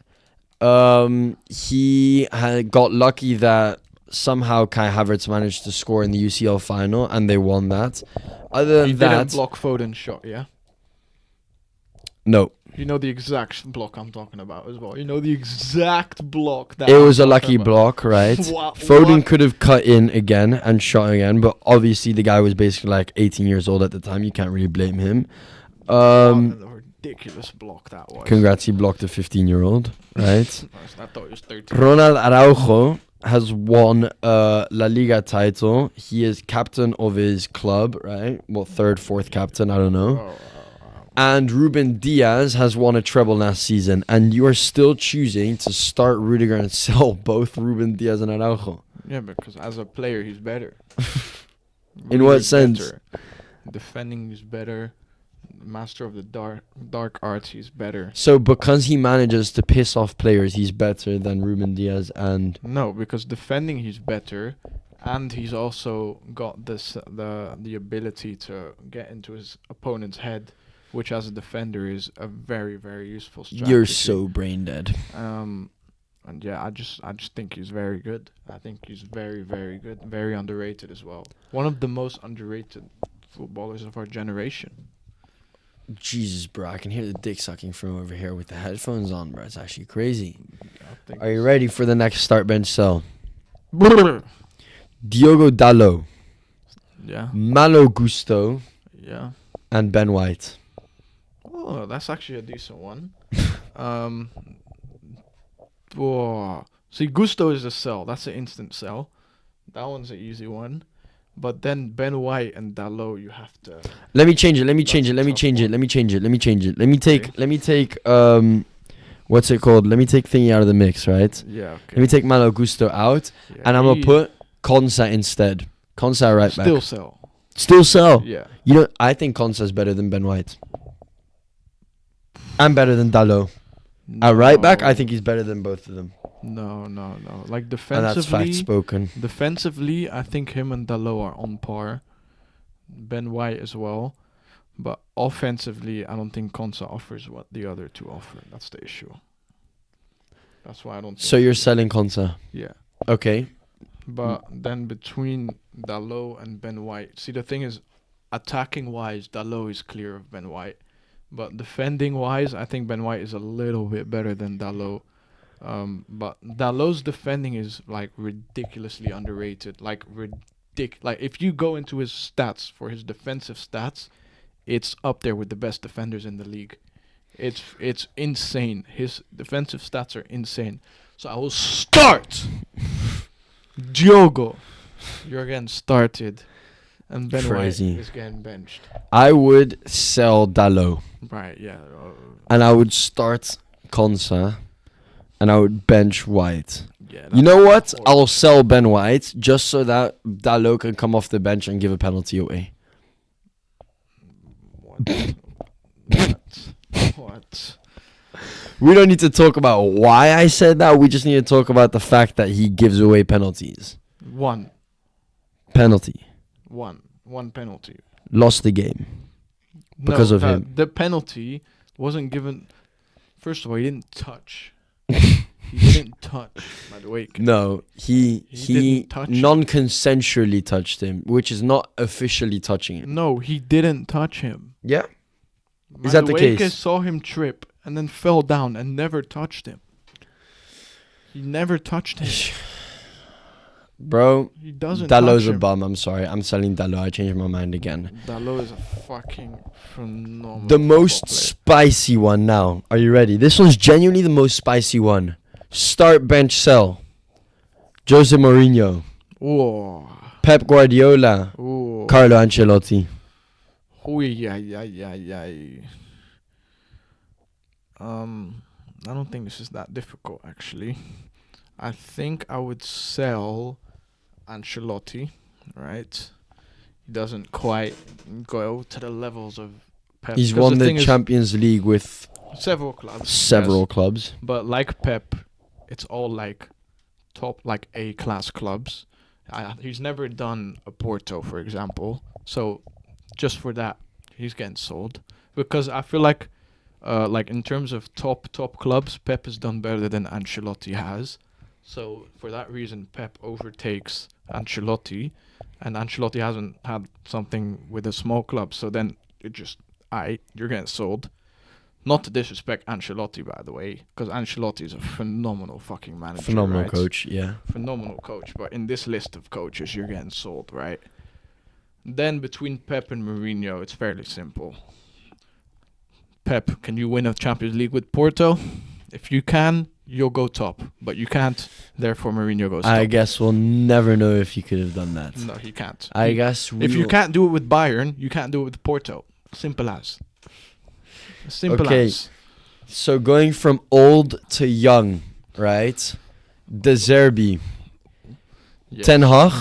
He got lucky that somehow Kai Havertz managed to score in the UCL final and they won that. Other than He that, didn't block Foden's shot, yeah? no. You know the exact block I'm talking about as well. You know the exact block that It was a lucky block, right? What? Foden could have cut in again and shot again, but obviously the guy was basically like 18 years old at the time. You can't really blame him. What a ridiculous block that was. Congrats, he blocked a 15-year-old, right? I thought it was 13. Ronald Araujo has won a La Liga title. He is captain of his club, right? Well, third, fourth captain, I don't know. And Ruben Diaz has won a treble last season. And you are still choosing to start Rudiger and sell both Ruben Diaz and Araujo. Yeah, because as a player, he's better. In what Rudiger's sense? better. Defending is better. Master of the dark arts, he's better. So because he manages to piss off players, he's better than Ruben Diaz and... No, because defending he's better, and he's also got the ability to get into his opponent's head, which as a defender is a very, very useful strategy. You're so brain dead. And yeah, I just think he's very good. I think he's very, very good, very underrated as well. One of the most underrated footballers of our generation. Jesus, bro, I can hear the dick sucking from over here with the headphones on, bro. It's actually crazy. I think Are you ready for the next start bench sell? Diogo Dalot, Yeah. Malo Gusto, Yeah. and Ben White. Oh, that's actually a decent one. See, Gusto is a sell. That's an instant sell. That one's an easy one. But then Ben White and Dalot, you have to. Let me change it. Let me take. What's it called? Let me take thingy out of the mix, right? Yeah. Okay. Let me take Malo Gusto out, Yeah, and I'm gonna put Konsa instead. Konsa right back. Still sell. Still sell. Yeah. You know, I think Konsa's better than Ben White. And better than Dalot. At right back, I think he's better than both of them. No. Like And that's fact defensively, spoken. I think him and Dalot are on par. Ben White as well. But offensively, I don't think Konsa offers what the other two offer. That's the issue. That's why I don't. So you're selling Konsa. Yeah. Okay. But then between Dalot and Ben White, see the thing is, attacking wise, Dalot is clear of Ben White. But defending wise, I think Ben White is a little bit better than Dalot. But Dalot's defending is like ridiculously underrated. Like like if you go into his stats for his defensive stats, it's up there with the best defenders in the league. It's insane. His defensive stats are insane. So I will start Diogo. You're getting started. And Ben Crazy. White is getting benched. I would sell Dalot. Right, yeah. And I would start Konsa. And I would bench White. Yeah. You know what? I'll sell Ben White just so that Dalot can come off the bench and give a penalty away. What? We don't need to talk about why I said that. We just need to talk about the fact that he gives away penalties. One penalty. Lost the game. Because of him. The penalty wasn't given. First of all, he didn't touch. He didn't touch, by the way. No, he didn't touch him. non-consensually touched him, which is not officially touching him. No, he didn't touch him. Yeah? Is that the Madueke case? saw him trip and then fell down and never touched him. He never touched him. Bro, He doesn't Dalot's touch a him. bum. I'm sorry. I'm selling Dalot. I changed my mind again. Dalot is a fucking phenomenal The most football spicy one now. Are you ready? This one's genuinely the most spicy one. Start, bench, sell. Jose Mourinho. player. Whoa. Pep Guardiola. Ooh. Carlo Ancelotti. I don't think this is that difficult, actually. I think I would sell Ancelotti, right? He doesn't quite go to the levels of Pep. He's 'Cause won the thing is, Champions League with several clubs. several yes. clubs. But like Pep, it's all like top, like A-class clubs. He's never done a Porto, for example. So just for that, he's getting sold. Because I feel like in terms of top clubs, Pep has done better than Ancelotti has. So for that reason, Pep overtakes Ancelotti, and Ancelotti hasn't had something with a small club. So then it just, you're getting sold. Not to disrespect Ancelotti, by the way, because Ancelotti is a phenomenal fucking manager. Phenomenal right? coach, yeah. Phenomenal coach. But in this list of coaches, you're getting sold, right? Then between Pep and Mourinho, it's fairly simple. Pep, can you win a Champions League with Porto? If you can, you'll go top. But you can't, therefore Mourinho goes top. I guess we'll never know if he could have done that. No, he can't. I guess If you can't do it with Bayern, you can't do it with Porto. Simple as. Simple Okay. as. So going from old to young, right? De Zerbi, Yes. Ten Hag,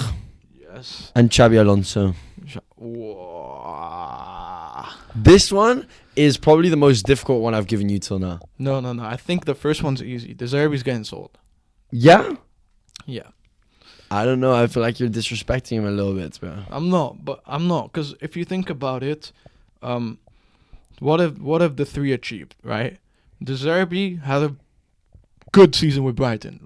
Yes. and Xabi Alonso. Wow. This one is probably the most difficult one I've given you till now. No. I think the first one's easy. De Zerbi's getting sold. Yeah? Yeah. I don't know. I feel like you're disrespecting him a little bit, bro. I'm not. Because if you think about it, what have the three achieved, right? De Zerbi had a good season with Brighton.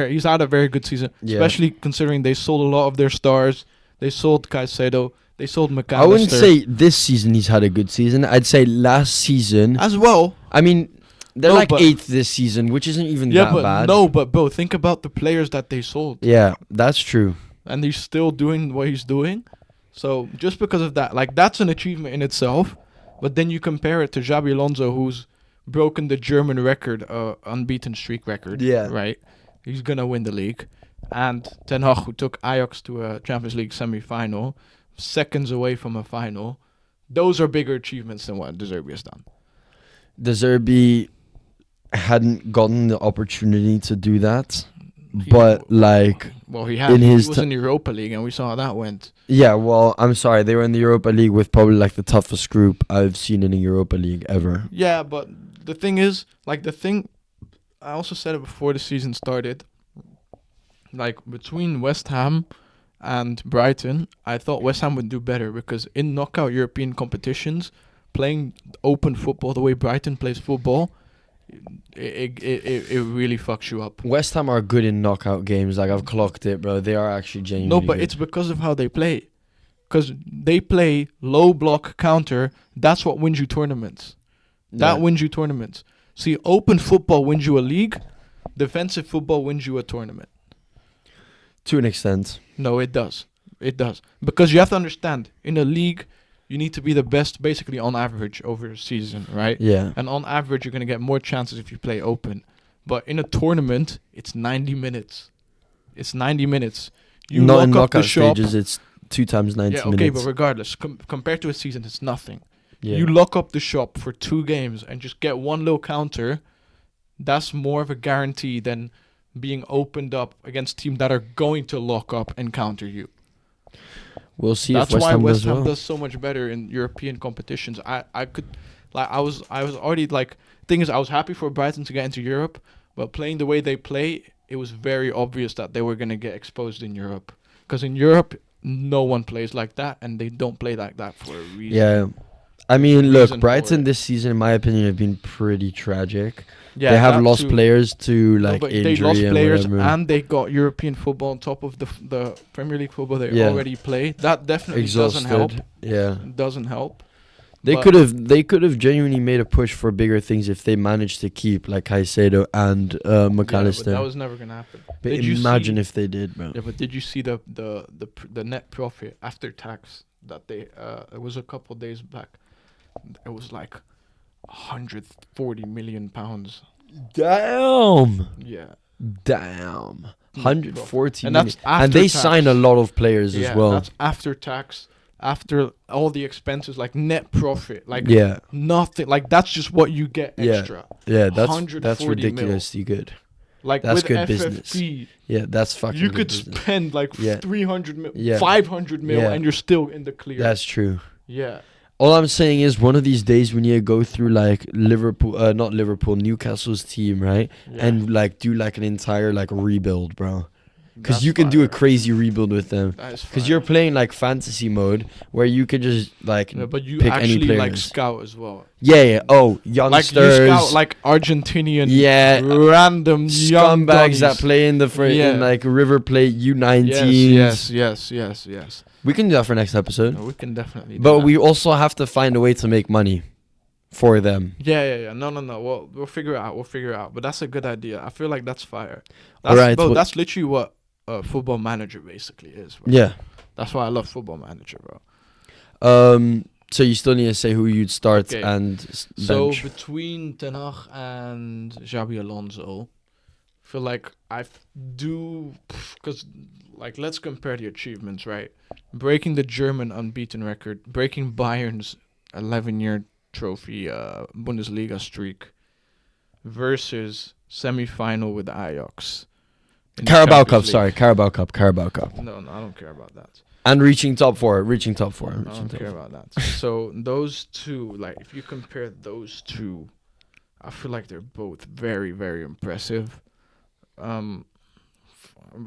He's had a very good season, Yeah. especially considering they sold a lot of their stars. They sold Caicedo. They sold McAllister. I wouldn't say this season he's had a good season. I'd say last season. as well. I mean, they're No, like but- 8th this season, which isn't even Yeah, that but bad. bro, think about the players that they sold, Yeah, that's true. and he's still doing what he's doing. So just because of that, that's an achievement in itself. But then you compare it to Xabi Alonso, who's broken the German record, unbeaten streak record. Yeah. Right. He's gonna win the league, and Ten Hag, who took Ajax to a Champions League semi-final, seconds away from a final. Those are bigger achievements than what De Zerbi has done. De Zerbi hadn't gotten the opportunity to do that. He- But, he had. in He his was ti- in the Europa League, and we saw how that went. Yeah, well, I'm sorry. They were in the Europa League with probably like the toughest group I've seen in a Europa League ever. Yeah, but the thing is, I also said it before the season started. Between West Ham and Brighton, I thought West Ham would do better because in knockout European competitions, playing open football the way Brighton plays football, it really fucks you up. West Ham are good in knockout games. Like, I've clocked it, bro. They are actually genuinely No, but good. it's because of how they play. Because they play low block counter. That's what wins you tournaments. That Yeah. wins you tournaments. See, open football wins you a league. Defensive football wins you a tournament. To an extent. No, it does. It does. Because you have to understand, in a league, you need to be the best basically on average over a season, right? Yeah. And on average, you're going to get more chances if you play open. But in a tournament, it's 90 minutes. It's 90 minutes. You Not in lock up the knockout shop. stages, it's 2 times 90 Yeah, okay, minutes. but regardless, compared to a season, it's nothing. Yeah. You lock up the shop for 2 games and just get one little counter. That's more of a guarantee than being opened up against teams that are going to lock up and counter you. We'll see That's if West why Ham West does Ham well. does so much better in European competitions. I could, like, I was already like. Thing is, I was happy for Brighton to get into Europe, but playing the way they play, it was very obvious that they were gonna get exposed in Europe. Because in Europe, no one plays like that, and they don't play like that for a reason. Yeah. I mean, look, Reason for Brighton it. this season, in my opinion, have been pretty tragic. Yeah, they have that lost too. players to No, like but injury they lost and players whatever. and they got European football on top of the Premier League football they Yeah. already play. That definitely Exhausted. doesn't help. Yeah. Doesn't help. They But- could have genuinely made a push for bigger things if they managed to keep like Caicedo and Yeah, but McAllister. that was never gonna happen. But Did you imagine see- if they did, bro. Yeah, but did you see the net profit after tax that they it was a couple days back? It was like 140 million pounds. Damn. Yeah. Damn. Net 140 And million. that's after And they tax. sign a lot of players Yeah, as well. that's after tax, after all the expenses, like net profit, like Yeah. nothing. Like that's just what you get Yeah. extra. Yeah, that's 140 mil. ridiculously good. Like That's with good FFP, Yeah, that's fucking you good could business. spend like Yeah. 300 mil, Yeah. 500 mil, Yeah. and you're still in the clear. That's true. Yeah. All I'm saying is one of these days we need to go through like not Liverpool, Newcastle's team, right? Yeah. And like do like an entire like rebuild, bro. Because That's you can do a fire. crazy rebuild with them. That is Because fire. you're playing like fantasy mode where you could just like Yeah, but you pick any actually like players. scout as well. yeah. Oh, Like you youngsters. scout like Argentinian, Yeah, random young scumbags that donnies. play in the Yeah. in like River Plate U19s. Yes. We can do that for next episode. No, we can definitely. Do But that. we also have to find a way to make money for them. Yeah. No. Well, we'll figure it out. But that's a good idea. I feel like that's fire. That's, Alright, bro, well- that's literally what a football manager basically is. Bro. Yeah. That's why I love football manager, bro. So you still need to say who you'd start Okay. and So bench. between Ten Hag and Xabi Alonso, I feel like because like let's compare the achievements, right? Breaking the German unbeaten record, breaking Bayern's 11-year trophy Bundesliga streak, versus semi-final with Ajax. in the Carabao Cup, Champions sorry, League. Carabao Cup. No, I don't care about that. And reaching top four. I don't care about that. So those two, like, if you compare those two, I feel like they're both very, very impressive.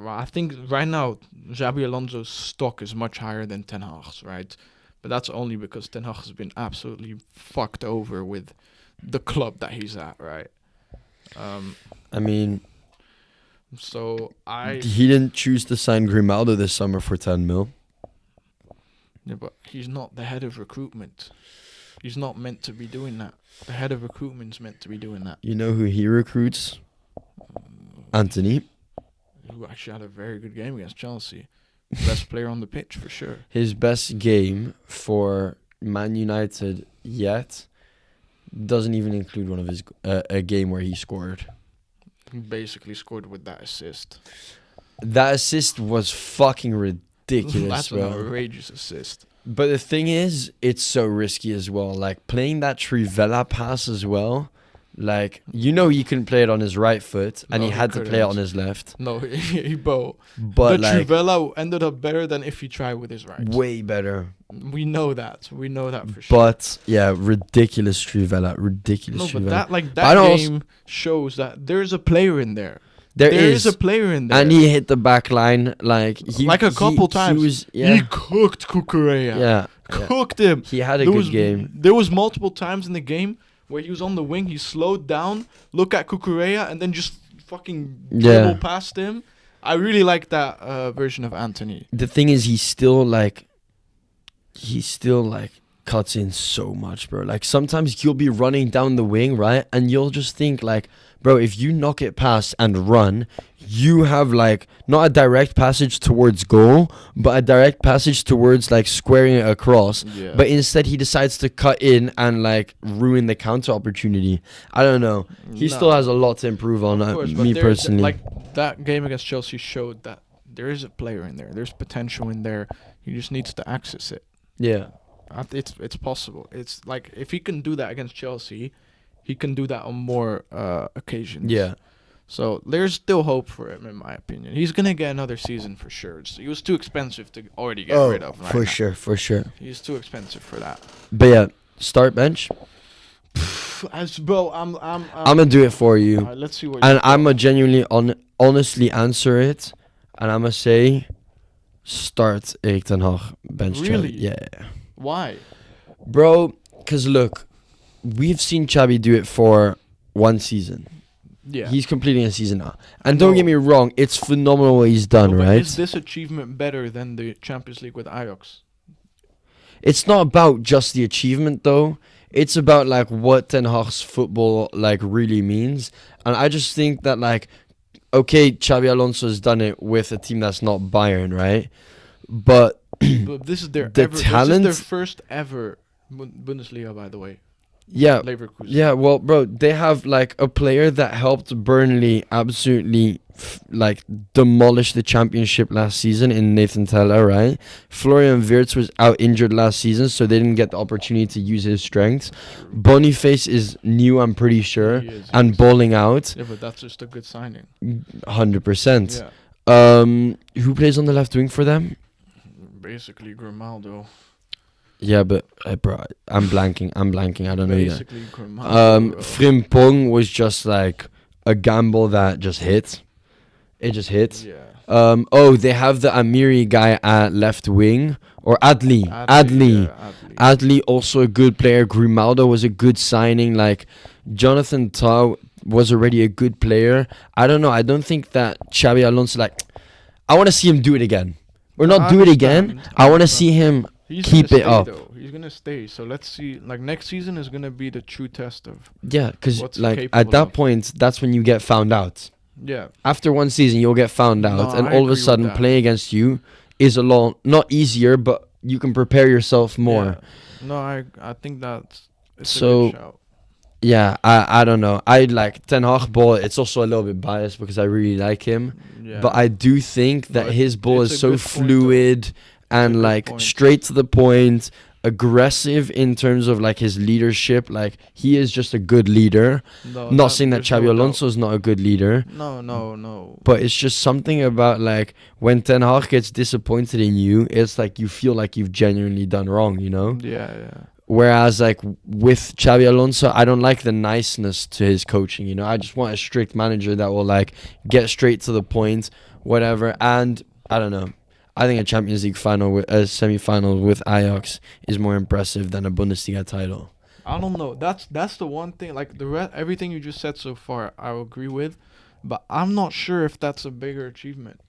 I think right now Xabi Alonso's stock is much higher than Ten Hag's, right? But that's only because Ten Hag has been absolutely fucked over with the club that he's at, right? I mean, So he didn't choose to sign Grimaldo this summer for 10 mil. Yeah, but he's not the head of recruitment. He's not meant to be doing that. The head of recruitment's meant to be doing that. You know who he recruits? Anthony. Who actually had a very good game against Chelsea. Best player on the pitch for sure. His best game for Man United yet doesn't even include one of his a game where he scored. He basically scored with that assist. That assist was fucking ridiculous, That's an bro. outrageous assist. But the thing is, it's so risky as well. Like playing that Trivela pass as well. Like, you know, he couldn't play it on his right foot, and No, he he had to play it couldn't. on his left. No, he but But the like, Trivela ended up better than if he tried with his right. way better. We know that. We know that for sure. But yeah, ridiculous Trivela, ridiculous No, Trivela. but that like But I that don't game shows that there's a player in there. there There is, is a player in there. and he hit the back line like he Like a couple times. He was, He yeah, cooked Cucurella. yeah. Cooked him. He had a There good was, game. There was multiple times in the game where he was on the wing, he slowed down, look at Cucurella, and then just fucking Yeah. dribble past him. I really like that version of Anthony. The thing is, he's still like cuts in so much, bro. Like sometimes you'll be running down the wing, right? And you'll just think like, bro, if you knock it past and run, you have like not a direct passage towards goal, but a direct passage towards like squaring it across. Yeah. But instead he decides to cut in and like ruin the counter opportunity. I don't know. He still has a lot to improve on, Of course, but me there's, personally. like that game against Chelsea showed that there is a player in there. There's potential in there. He just needs to access it. Yeah. It's possible. It's like if he can do that against Chelsea, he can do that on more occasions. Yeah. So there's still hope for him, in my opinion. He's gonna get another season for sure. He was too expensive to already get rid of. Right for now. sure, for sure. He's too expensive for that. But yeah, start bench. Bro, I'm gonna do it for you, Alright, let's see what. and I'm gonna genuinely honestly answer it, and I'm gonna say, start Erik ten Hag bench. Really? Xabi. Yeah. Why? Bro, because look, we've seen Xabi do it for one season. Yeah. He's completing a season now. And don't get me wrong, it's phenomenal what he's done, No, but right? is this achievement better than the Champions League with Ajax? It's not about just the achievement, though. It's about, like, what Ten Hag's football, like, really means. And I just think that, like, okay, Xabi Alonso has done it with a team that's not Bayern, right? But But this is their talent. This is their first ever Bundesliga, by the way. yeah, Leverkusen. yeah, well, bro, they have, like, a player that helped Burnley absolutely, like, demolish the championship last season in Nathan Tella, right? Florian Wirtz was out injured last season, so they didn't get the opportunity to use his strengths. Boniface is new, I'm pretty sure, He is, and yes. balling out, Yeah, but that's just a good signing. 100%. Yeah. Who plays on the left wing for them? Basically, Grimaldo. Yeah, but, bro, I'm blanking, I don't know either. Basically, Grimaldo. Frimpong was just, like, a gamble that just hit. It just hit. Yeah. They have the Amiri guy at left wing. Or Adli. Yeah, Adli. Adli, also a good player. Grimaldo was a good signing. Like, Jonathan Tah was already a good player. I don't know. I don't think that Xabi Alonso, like, I want to see him do it again. Or not do it again. I want to see him keep it up. He's going to stay. So let's see. Like, next season is going to be the true test of. Yeah, because, What's like, capable at that of. point, that's when you get found out. Yeah. After one season, you'll get found out, No, and I all of agree a with sudden, that. playing against you is a lot not easier, but you can prepare yourself more. Yeah. No, I think that's. It's So, a good shout. Yeah, I don't know. I like Ten Hag ball. It's also a little bit biased because I really like him, Yeah. but I do think that No, his ball it's is a so good point, though. fluid and good like point. straight to the point, aggressive in terms of like his leadership. Like he is just a good leader. No, Not saying that there's Xabi no Alonso is not a good leader. doubt. No. But it's just something about like when Ten Hag gets disappointed in you, it's like you feel like you've genuinely done wrong, you know? Yeah. Whereas like with Xabi Alonso, I don't like the niceness to his coaching, you know? I just want a strict manager that will like get straight to the point, whatever. And I don't know. I think a Champions League final with a semi-final with Ajax is more impressive than a Bundesliga title. I don't know. That's the one thing. Like everything you just said so far, I agree with, but I'm not sure if that's a bigger achievement,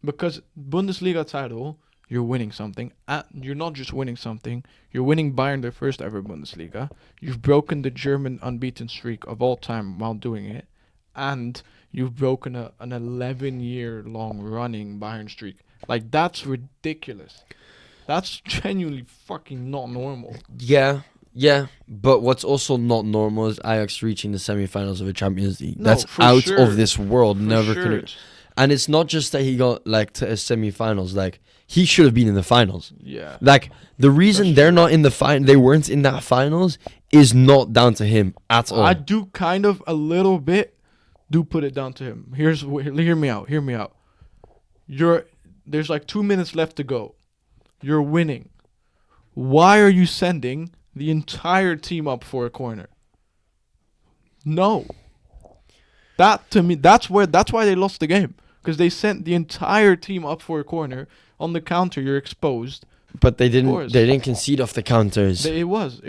because Bundesliga title, you're winning something. You're not just winning something. You're winning Bayern their first ever Bundesliga. You've broken the German unbeaten streak of all time while doing it, and you've broken an 11-year-long running Bayern streak. Like that's ridiculous. That's genuinely fucking not normal. Yeah, but what's also not normal is Ajax reaching the semi-finals of a Champions League. No, That's for out sure. of this world. For Never sure. could. And it's not just that he got like to a semi-finals. Like he should have been in the finals. Yeah. Like the reason That's they're true. not in the they weren't in that finals is not down to him at all. I do kind of a little bit do put it down to him. Hear me out. There's like 2 minutes left to go. You're winning. Why are you sending the entire team up for a corner? No. That to me, that's why they lost the game, because they sent the entire team up for a corner. On the counter, you're exposed. But they course. didn't concede off the counters. It was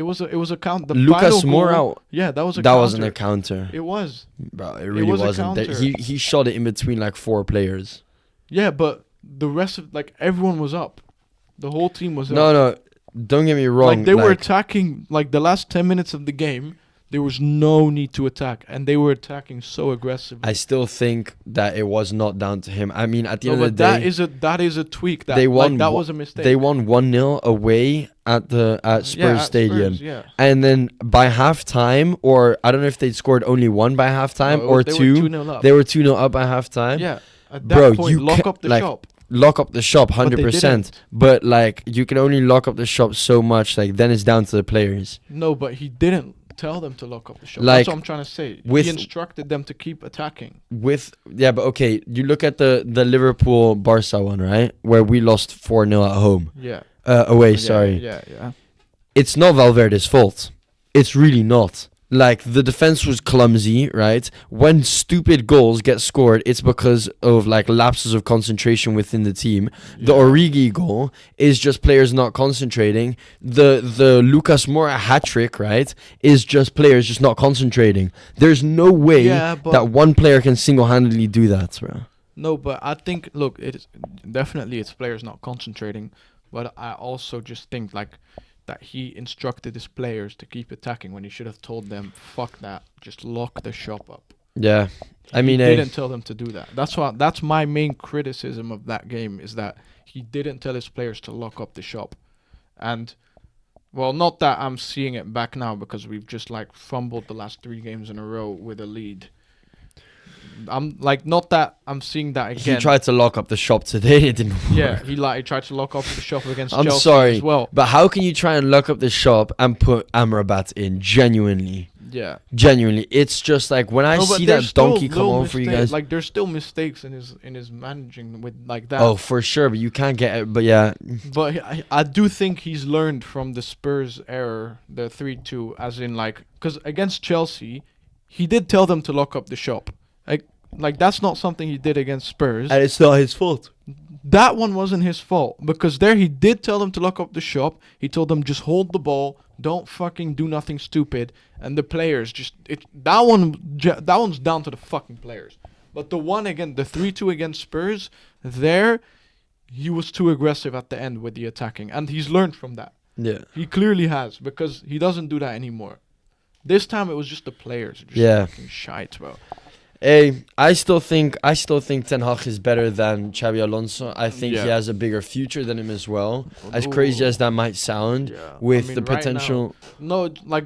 a count. The Lucas final goal- Moura. Yeah, that was a That counter. wasn't a counter. It was. Bro, it really was a wasn't. counter. He shot it in between like 4 players. Yeah, but the rest of everyone was up. The whole team was up. No. don't get me wrong. Like, they were attacking, like, the last 10 minutes of the game, there was no need to attack. And they were attacking so aggressively. I still think that it was not down to him. I mean, at the end of the day... that is a tweak. That, they won, that was a mistake. They won 1-0 away at Spurs Stadium. Spurs, and then by halftime, or I don't know if they scored only one by halftime or two. They were 2-0 up by halftime. Yeah. At that point, you lock up the shop. Lock up the shop 100%. But like, you can only lock up the shop so much. Like, then it's down to the players. No, but he didn't tell them to lock up the shop. Like, that's what I'm trying to say. He instructed them to keep attacking. But okay, you look at the Liverpool Barca one, right? Where we lost 4-0 at home. Yeah. Away, sorry. Yeah. It's not Valverde's fault. It's really not. Like, the defense was clumsy, right? When stupid goals get scored, it's because of, like, lapses of concentration within the team. Yeah. The Origi goal is just players not concentrating. The Lucas Moura hat-trick, right, is just players just not concentrating. There's no way that one player can single-handedly do that, bro. No, but I think, look, it's players not concentrating. But I also just think, like... that he instructed his players to keep attacking when he should have told them, fuck that, just lock the shop up. Yeah. I mean, he didn't tell them to do that. That's my main criticism of that game, is that he didn't tell his players to lock up the shop. And, well, not that I'm seeing it back now, because we've just, like, fumbled the last 3 games in a row with a lead. I'm like, not that I'm seeing that again. He tried to lock up the shop today. It didn't work. Yeah, he tried to lock up the shop against Chelsea as well. But how can you try and lock up the shop and put Amrabat in? Genuinely. Yeah. Genuinely. It's just like, when I see that donkey come on for you guys. Like, there's still mistakes in his managing with like that. Oh, for sure. But you can't get it. But yeah. But I do think he's learned from the Spurs error, the 3-2, as in, like, because against Chelsea, he did tell them to lock up the shop. Like, that's not something he did against Spurs. And it's not his fault. That one wasn't his fault. Because there he did tell them to lock up the shop. He told them, just hold the ball. Don't fucking do nothing stupid. And the players that one's down to the fucking players. But the one again, the 3-2 against Spurs, there, he was too aggressive at the end with the attacking. And he's learned from that. Yeah. He clearly has. Because he doesn't do that anymore. This time it was just the players. Just fucking shite, bro. Hey, I still think Ten Hag is better than Xabi Alonso. I think he has a bigger future than him as well. As crazy as that might sound, with the potential. No, like,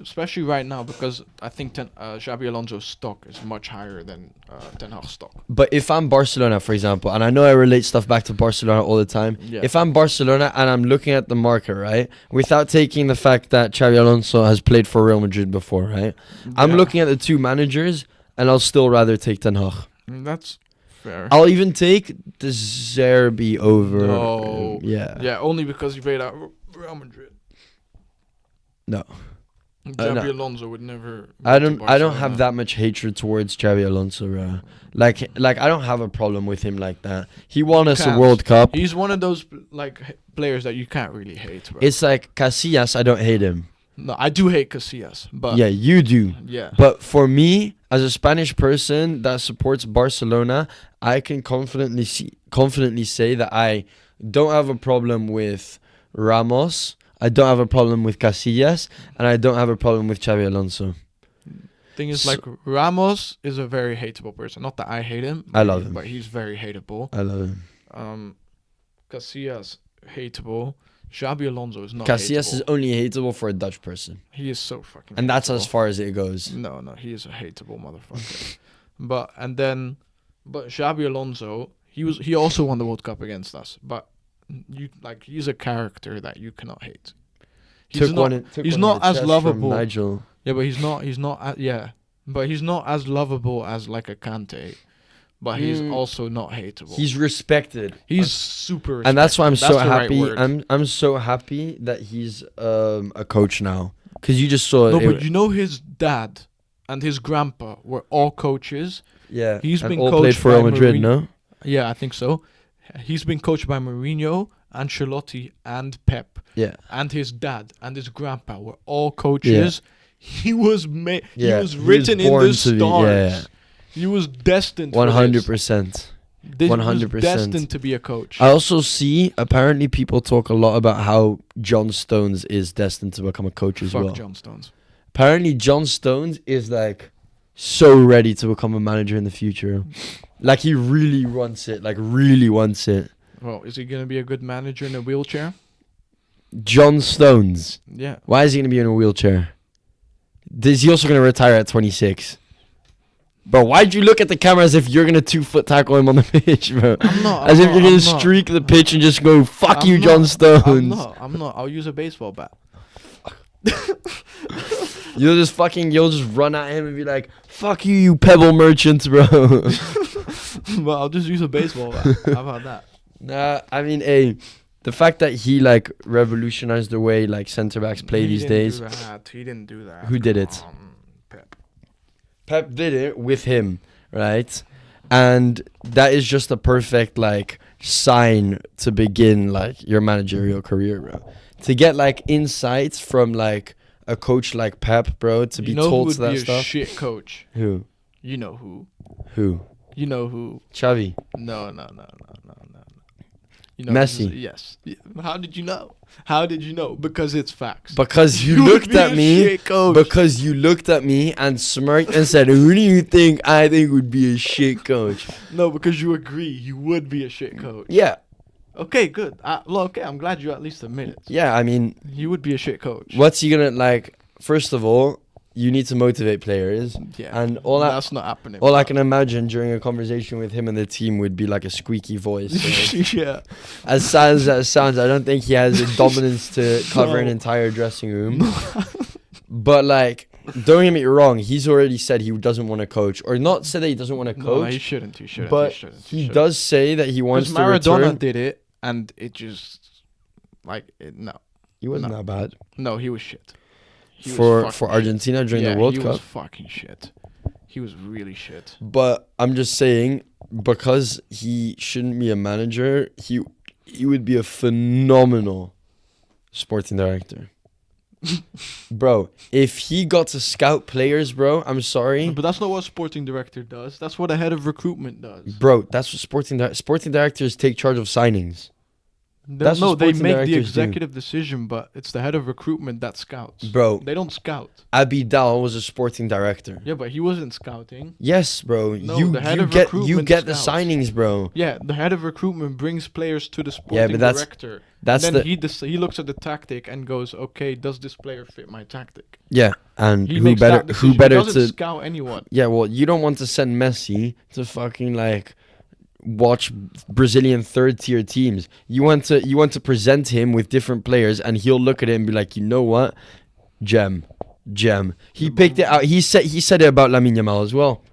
especially right now, because I think Xabi Alonso's stock is much higher than Ten Hag's stock. But if I'm Barcelona, for example, and I know I relate stuff back to Barcelona all the time. Yeah. If I'm Barcelona and I'm looking at the market, right, without taking the fact that Xabi Alonso has played for Real Madrid before, right, I'm looking at the two managers. And I'll still rather take Ten Hag. That's fair. I'll even take the Zerbi over. No. Yeah, only because he played at Real Madrid. No. Xabi Alonso would never. I don't have that much hatred towards Xabi Alonso, bro. Like I don't have a problem with him like that. He won us a World Cup. He's one of those players that you can't really hate, bro. It's like Casillas, I don't hate him. No, I do hate Casillas, but yeah, you do. Yeah. But for me, as a Spanish person that supports Barcelona, I can confidently say that I don't have a problem with Ramos. I don't have a problem with Casillas, and I don't have a problem with Xabi Alonso. Thing is, like, Ramos is a very hateable person. Not that I hate him. I love him, but he's very hateable. I love him. Casillas, hateable. Xabi Alonso is not Casillas hateable. is only hateable for a Dutch person. He is so fucking And hateable. that's as far as it goes. No, he is a hateable motherfucker. But Xabi Alonso, he also won the World Cup against us. But he's a character that you cannot hate. He's not as lovable. Nigel. Yeah, but he's not as lovable as like a Kante. But he's also not hateable. He's respected. He's super respected. And that's why I'm so happy. Right I'm so happy that he's a coach now. Because you just saw... No, but you know his dad and his grandpa were all coaches. Yeah. He's been all coached played for Real Madrid, no? Yeah, I think so. He's been coached by Mourinho, Ancelotti, and Pep. Yeah. And his dad and his grandpa were all coaches. Yeah. He was written in the stars. He was destined 100%. This was 100%. destined to be a coach. I also see, apparently people talk a lot about how John Stones is destined to become a coach as well. Fuck John Stones. Apparently John Stones is like so ready to become a manager in the future. Like he really wants it. Well, is he going to be a good manager in a wheelchair? John Stones. Yeah. Why is he going to be in a wheelchair? Is he also going to retire at 26? Bro, why'd you look at the camera as if you're going to 2-foot tackle him on the pitch, bro? I'm not. As if you're going to streak the pitch and just go, fuck you, John Stones. I'm not. I'll use a baseball bat. You'll just run at him and be like, fuck you, you pebble merchant, bro. Well, I'll just use a baseball bat. How about that? Nah, I mean, the fact that he like revolutionized the way like centre backs play these days. He didn't do that. Who did it? Pep. Pep did it with him, right? And that is just a perfect like sign to begin like your managerial career, bro. To get like insights from like a coach like Pep, bro, to be told that stuff. You know who would be a shit coach? Who? You know who? Who? You know who? Xavi. No. You know Messi. Yes. How did you know? How did you know? Because it's facts. Because you looked at me. Because you looked at me and smirked and said, "Who do you think I think would be a shit coach?" No, because you agree you would be a shit coach. Yeah. Okay, good. Okay, I'm glad you at least admit it. Yeah, I mean, he would be a shit coach. What's he gonna like? First of all, you need to motivate players. Yeah, and that's not happening. All I can imagine during a conversation with him and the team would be like a squeaky voice. So yeah. As sad as that sounds, I don't think he has the dominance to cover an entire dressing room. But like, don't get me wrong, he's already said he doesn't want to coach, or not said that he doesn't want to coach. No, he shouldn't. But he does say that he wants to return. Maradona did it, and it just no. He wasn't that bad. No, he was shit. For Argentina during the World Cup. He was fucking shit. He was really shit. But I'm just saying, because he shouldn't be a manager, he would be a phenomenal sporting director. Bro, if he got to scout players, bro, I'm sorry. But that's not what a sporting director does. That's what a head of recruitment does. Bro, that's what sporting directors take charge of signings. They make the executive decision, but it's the head of recruitment that scouts. Bro, they don't scout. Abidal was a sporting director. Yeah, but he wasn't scouting. Yes, bro. No, you get the scouts. signings, bro. Yeah, the head of recruitment brings players to the sporting director. He looks at the tactic and goes, "Okay, does this player fit my tactic?" Yeah, and who better to scout anyone? Yeah, well, you don't want to send Messi to fucking like watch Brazilian third-tier teams. You want to present him with different players, and he'll look at it and be like, you know what, gem. He picked it out. He said it about Lamine Yamal as well.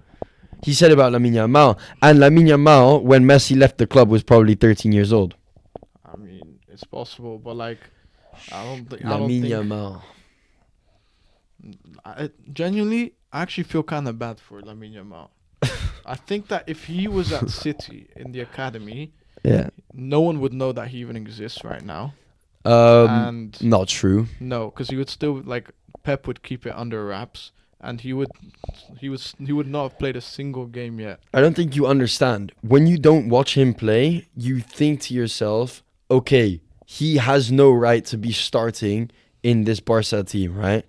He said about Lamine Yamal, and Lamine Yamal, when Messi left the club, was probably 13 years old. I mean, it's possible, but like, I don't think Lamine Yamal. Genuinely, I actually feel kind of bad for Lamine Yamal. I think that if he was at City in the academy, no one would know that he even exists right now. And not true. No, because he would still Pep would keep it under wraps, and he would not have played a single game yet. I don't think you understand. When you don't watch him play, you think to yourself, okay, he has no right to be starting in this Barca team, right?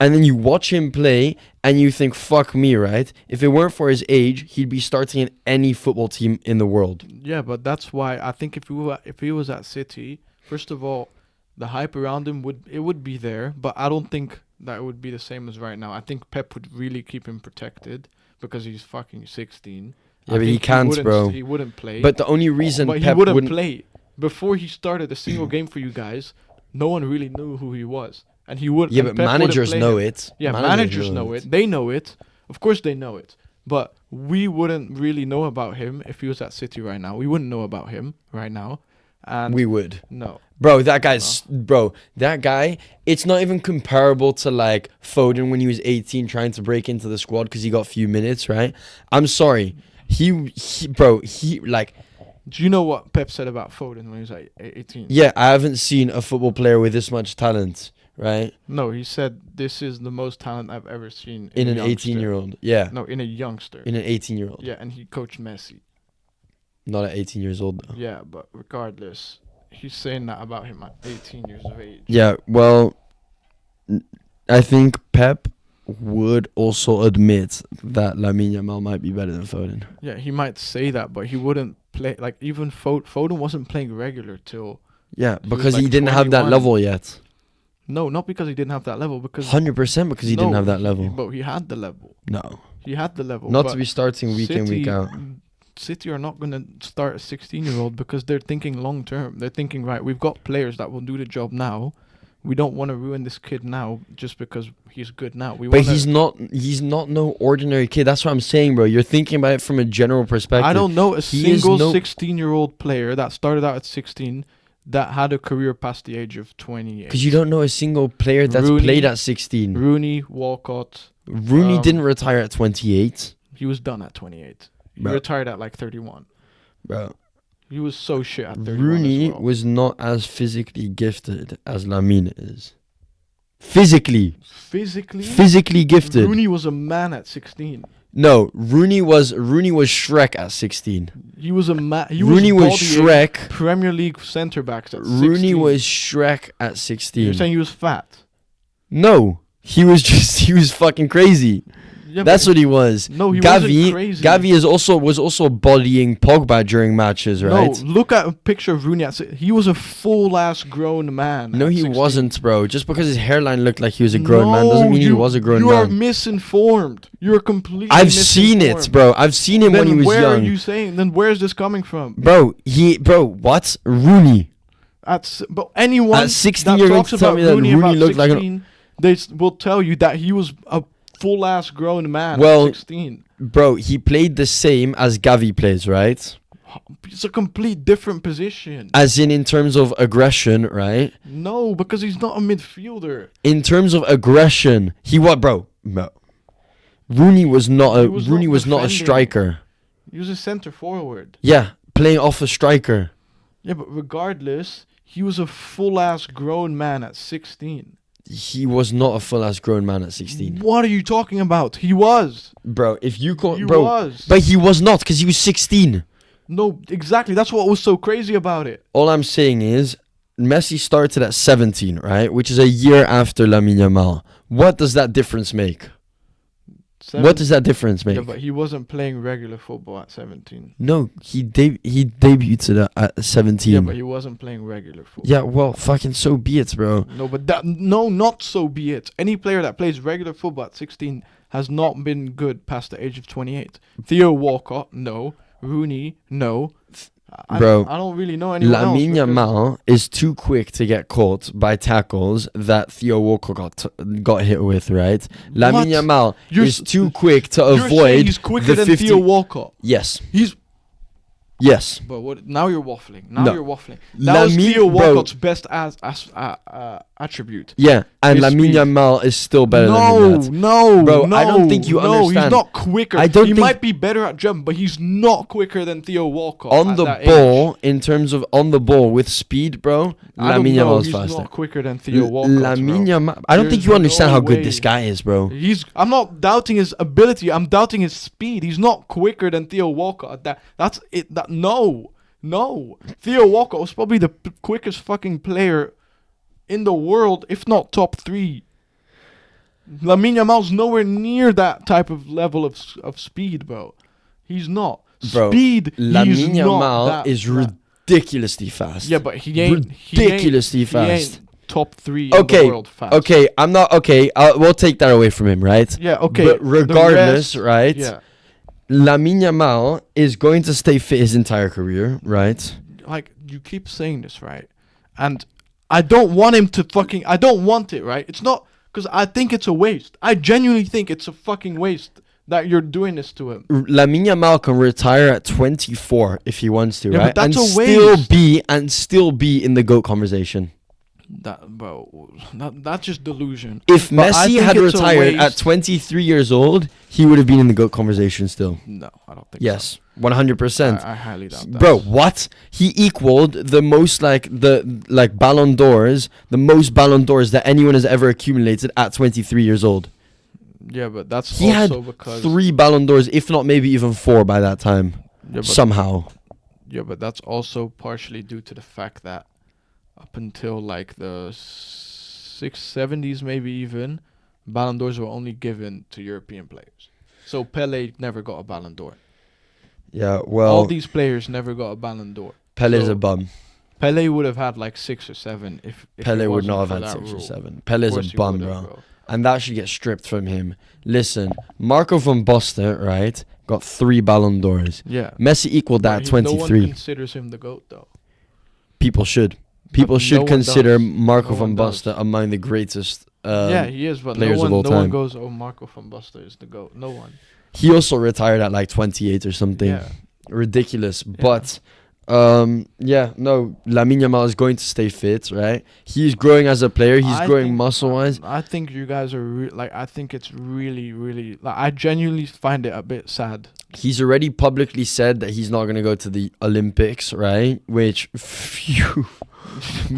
And then you watch him play and you think, fuck me, right? If it weren't for his age, he'd be starting in any football team in the world. Yeah, but that's why I think if he was at City, first of all, the hype around him would be there, but I don't think that it would be the same as right now. I think Pep would really keep him protected because he's fucking 16. Yeah, but he can't, bro. He wouldn't play. But the only reason Pep he wouldn't play. Before he started a single game for you guys, no one really knew who he was. And he would. Yeah, but managers know it. Yeah, managers know it. They know it. Of course they know it. But we wouldn't really know about him if he was at City right now. We wouldn't know about him right now. And we would. No. Bro, that guy, it's not even comparable to like Foden when he was 18 trying to break into the squad because he got few minutes, right? I'm sorry. Do you know what Pep said about Foden when he was like 18? Yeah, I haven't seen a football player with this much talent, right? No, he said this is the most talent I've ever seen in an 18-year-old. Yeah. No, in a youngster. In an 18-year-old. Yeah, and he coached Messi. Not at 18 years old, though. Yeah, but regardless, he's saying that about him at 18 years of age. Yeah, well, I think Pep would also admit that Lamine Yamal might be better than Foden. Yeah, he might say that, but he wouldn't play. Like, even Foden wasn't playing regular till... Yeah, He because was, he like, didn't have that 21. level yet. No, not because he didn't have that level. Because 100% because he didn't have that level. But he had the level. No. He had the level. Not but to be starting week in, week out. City are not going to start a 16-year-old because they're thinking long term. They're thinking, right, we've got players that will do the job now. We don't want to ruin this kid now just because he's good now. But he's not no ordinary kid. That's what I'm saying, bro. You're thinking about it from a general perspective. I don't know a He single is 16-year-old player that started out at 16 that had a career past the age of 28. Because you don't know a single player that's Rooney- played at 16. Rooney, Walcott, Rooney didn't retire at 28. he was done at 28. He Bro. retired at like 31. Bro. He was so shit at 31 Rooney as well. was not as physically gifted as Lamine is. Physically gifted. Rooney was a man at 16. No, Rooney was Shrek at 16. He was a man. Rooney was Shrek. Premier League centre backs at 16. Rooney was Shrek at 16. You're saying he was fat? No, he was fucking crazy. Yeah, That's what he was. No, he wasn't crazy. Gavi was also bodying Pogba during matches, right? No, look at a picture of Rooney. He was a full-ass grown man. No, at he 16. wasn't, bro. Just because his hairline looked like he was a grown man doesn't mean he was a grown you man. You are misinformed. You're completely I've seen it, bro. I've seen him when he was where young. are you saying? Then where's this coming from? Bro, what? Rooney. But anyone At 16 that you're going talks to tell about me that Rooney Rooney about looked like 16, they will tell you that he was a full-ass grown man Well, at 16. Bro, he played the same as Gavi plays, right? It's a complete different position. As in terms of aggression, right? No, because he's not a midfielder. In terms of aggression, bro. Rooney was not a defending. striker. He was a centre forward. Yeah, playing off a striker. Yeah, but regardless, he was a full-ass grown man at 16. He was not a full-ass grown man at 16. What are you talking about? He was. Bro, if you call... He bro, was. But he was not, because he was 16. No, exactly. That's what was so crazy about it. All I'm saying is, Messi started at 17, right? Which is a year after Lamine Yamal. What does that difference make? What does that difference make? Yeah, but he wasn't playing regular football at 17. No, he debuted at 17. Yeah, but he wasn't playing regular football. Yeah, well, fucking so be it, bro. No, but not so be it. Any player that plays regular football at 16 has not been good past the age of 28. Theo Walcott, no. Rooney, no. Bro, I don't really know anyone else. Lamine Yamal is too quick to get caught by tackles that Theo Walcott got hit with, right? Lamine Yamal is too quick to You're saying avoid he's quicker the than 50. Theo Walcott. Yes. Yes. But what? Now you're waffling. That was Lamine, Theo bro. Walcott's best attribute. Yeah, and His Lamine speed. Yamal is still better than him. That. No, Bro, I don't think you understand. He's not quicker. I don't he think- might be better at jumping, but he's not quicker than Theo Walcott. On at the that ball, in terms of on the ball with speed, bro, Lamine Yamal is he's faster. not quicker than Theo Walcott. Lamine Yamal, I don't think There's you understand no how good way. this guy is, bro. I'm not doubting his ability. I'm doubting his speed. He's not quicker than Theo Walcott. That's it. No. Theo Walcott was probably the quickest fucking player in the world, if not top 3. Lamine Yamal's nowhere near that type of level of speed, bro. He's not. Bro, Speed. Lamine he's not Yamal that- is that- ridiculously fast. Yeah, but he ain't ridiculously he ain't fast. top 3 in the world fast. Okay, I'm not okay. We'll take that away from him, right? Yeah, okay. But the regardless, rest- right? Yeah. Lamine Yamal is going to stay fit his entire career, right? Like, you keep saying this, right? And I don't want him to fucking... I don't want it, right? It's not... Because I think it's a waste. I genuinely think it's a fucking waste that you're doing this to him. Lamine Yamal can retire at 24 if he wants to, Yeah, right? but that's and a waste. still be in the GOAT conversation. That's just delusion. If But I Messi think had it's a retired at waste. 23 years old, he would have been in the GOAT conversation still. No, I don't think Yes, 100%. so. I highly doubt that. Bro, what? He equaled the most Ballon d'Ors, the most Ballon d'Ors that anyone has ever accumulated at 23 years old. Yeah, but that's He also had because... 3 Ballon d'Ors, if not maybe even 4 by that time. Yeah, but Somehow. Yeah, but that's also partially due to the fact that up until like the 670s, maybe even, Ballon d'Ors were only given to European players. So Pele never got a Ballon d'Or. Yeah, well, All these players never got a Ballon d'Or. Pele's so a bum. Pele would have had like 6 or 7 if Pele it would not wasn't have for had that 6 or rule. 7. Of Pele's a course he bum, would have, bro. And that should get stripped from him. Listen, Marco van Basten, right, got 3 Ballon d'Ors. Yeah. Messi equaled that at 23. No one considers him the GOAT, though. People should. People But should no one consider does. Marco No van one does. Basten among the greatest Yeah, he is, but players no of one, all no time. one goes, oh, Marco van Basten is the GOAT. No one. He also retired at like 28 or something. Yeah. Ridiculous. But, Lamine Yamal is going to stay fit, right? He's growing as a player. He's growing muscle-wise. I think you guys are, I think it's really, really, I genuinely find it a bit sad. He's already publicly said that he's not going to go to the Olympics, right? Which, phew,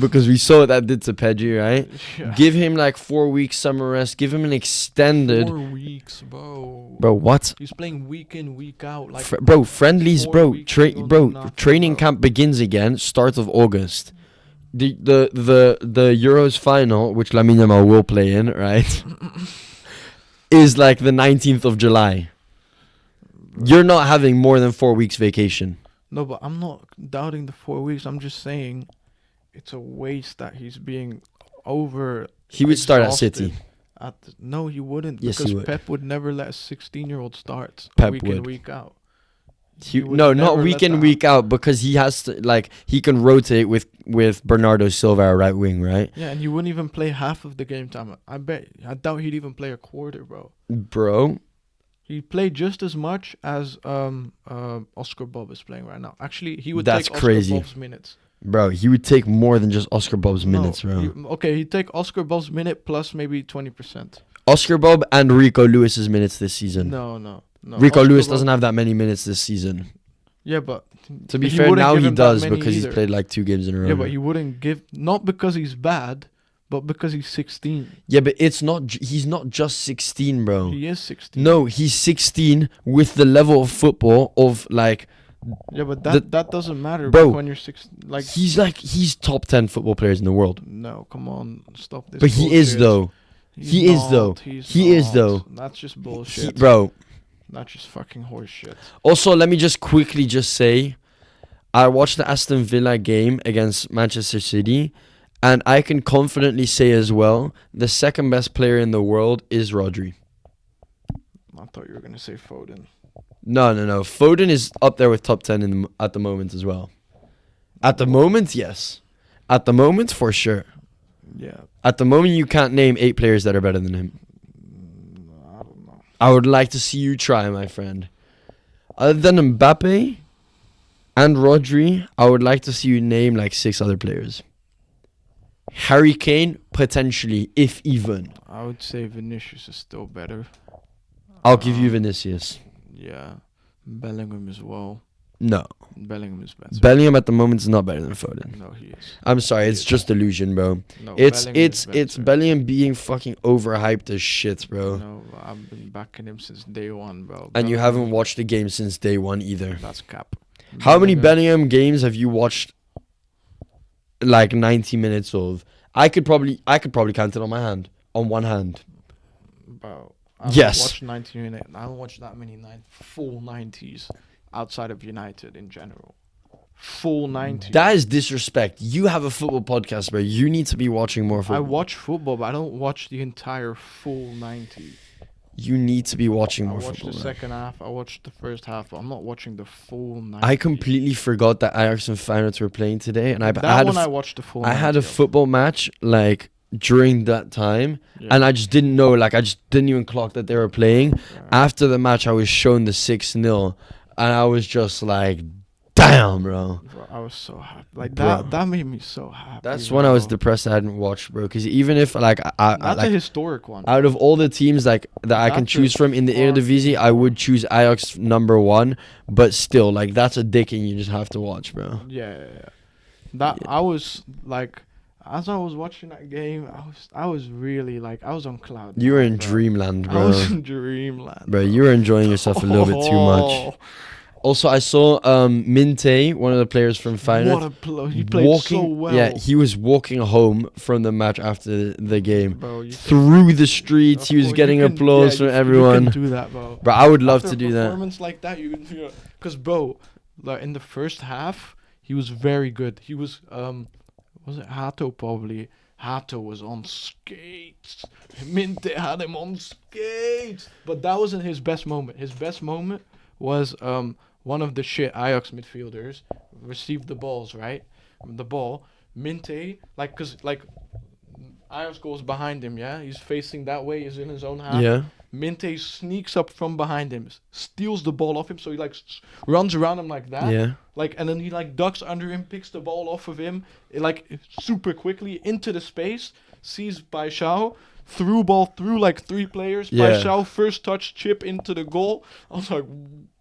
because we saw what that did to Pedri, right? Yeah. Give him like 4 weeks summer rest. Give him an extended... 4 weeks, bro. Bro, what? He's playing week in, week out. Like Friendlies, 4 bro. weeks he goes nothing, Training bro. camp begins again, start of August. The Euros final, which Lamine Yamal will play in, right, is like the 19th of July. You're not having more than 4 weeks vacation. No, but I'm not doubting the 4 weeks. I'm just saying it's a waste that he's being over. He would start at exhausted City. No, he wouldn't. Yes, he because would. Pep would never let a 16-year-old start Pep week in, would. week out. No, not week in, week out, because he has to, like, he can rotate with Bernardo Silva at right wing, right? Yeah, and he wouldn't even play half of the game time. I doubt he'd even play a quarter, bro. Bro, He played just as much as Oscar Bob is playing right now. Actually, he would That's take crazy. Oscar Bob's minutes. bro, he would take more than just Oscar Bob's minutes, bro. He'd take Oscar Bob's minute plus maybe 20%. Oscar Bob and Rico Lewis's minutes this season. No. Rico Oscar Lewis Bob- doesn't have that many minutes this season. Yeah, but To be he fair, wouldn't now give he him that does many because he's either. played like 2 games in a row. Yeah, but he wouldn't give, not because he's bad, but because he's 16. Yeah, but it's not. He's not just 16, bro. He is 16. No, he's 16 with the level of football of like. Yeah, but the- that doesn't matter, Bro, when you're 16. Like, he's top 10 football players in the world. no, come on, stop this. But he is bullshit. though. He's He is not, though. he's He is not. though. That's just bullshit. Bro. That's just fucking horse shit. Also, let me just quickly just say, I watched the Aston Villa game against Manchester City, and I can confidently say as well, the second best player in the world is Rodri. I thought you were gonna say Foden. No. Foden is up there with top 10 at the moment as well. At the moment, yes. At the moment, for sure. Yeah, At the moment, you can't name 8 players that are better than him. I don't know. I would like to see you try, my friend. Other than Mbappe and Rodri, I would like to see you name like 6 other players. Harry Kane, potentially, if even. I would say Vinicius is still better. I'll give you Vinicius. Yeah, Bellingham as well. No. Bellingham is better. Bellingham at the moment is not better than Foden. No, he is. I'm sorry, He it's is. just delusion, bro. No, It's Bellingham is it's better. Bellingham being fucking overhyped as shit, bro. No, I've been backing him since day one, bro. And you Bellingham- haven't watched the game since day 1 either. That's cap. How many Bellingham games have you watched? Like 90 minutes of. I could probably count it on one hand. Bro, I Yes. watched 90 minutes. I don't watch that many full 90s outside of United in general. Full 90s. That is disrespect. You have a football podcast, bro. You need to be watching more I football. watch football, but I don't watch the entire full 90. You need to be watching I more watched football. the bro. second half. I watched the first half, but I'm not watching the full 90. I completely forgot that Ajax and Feyenoord were playing today, and I That had one a I f- watched the full. I had a 90 of. football match like during that time, Yeah. and I just didn't know. Like I just didn't even clock that they were playing. Yeah. After the match, I was shown the 6-0, and I was just like, "Damn, bro." Bro, I was so happy. Like Bro. that made me so happy. That's when I was bro. depressed I hadn't watched, bro. Because even if like I That's like a historic one. out of all the teams like that I can That's a choose from in the far Eredivisie, I would choose Ajax number 1. But still, like that's a dicking you just have to watch, bro. Yeah. That Yeah. I was like, as I was watching that game, I was really like, I was on cloud. You were nine, in bro. dreamland, I bro. was in dreamland. Bro, you were enjoying yourself a little bit too much. Also, I saw Minte, one of the players from Feyenoord. He played so well. Yeah, he was walking home from the match after the game. Bro, through the streets, he was getting applause from everyone. You can do that, bro. Bro, I would love After to do a that. performance like that, you can, because bro, like in the first half, he was very good. He was it Hato probably? Hato was on skates. Minte had him on skates, but that wasn't his best moment. His best moment was one of the shit Ajax midfielders received the balls, right? The ball, Minte, cause Ajax goes behind him, yeah? He's facing that way, he's in his own half. Yeah. Minte sneaks up from behind him, steals the ball off him, so he runs around him like that. Yeah. And then he ducks under him, picks the ball off of him, super quickly into the space, sees Baishao, through ball through 3 players. Yeah. Baishao first touch chip into the goal. I was like,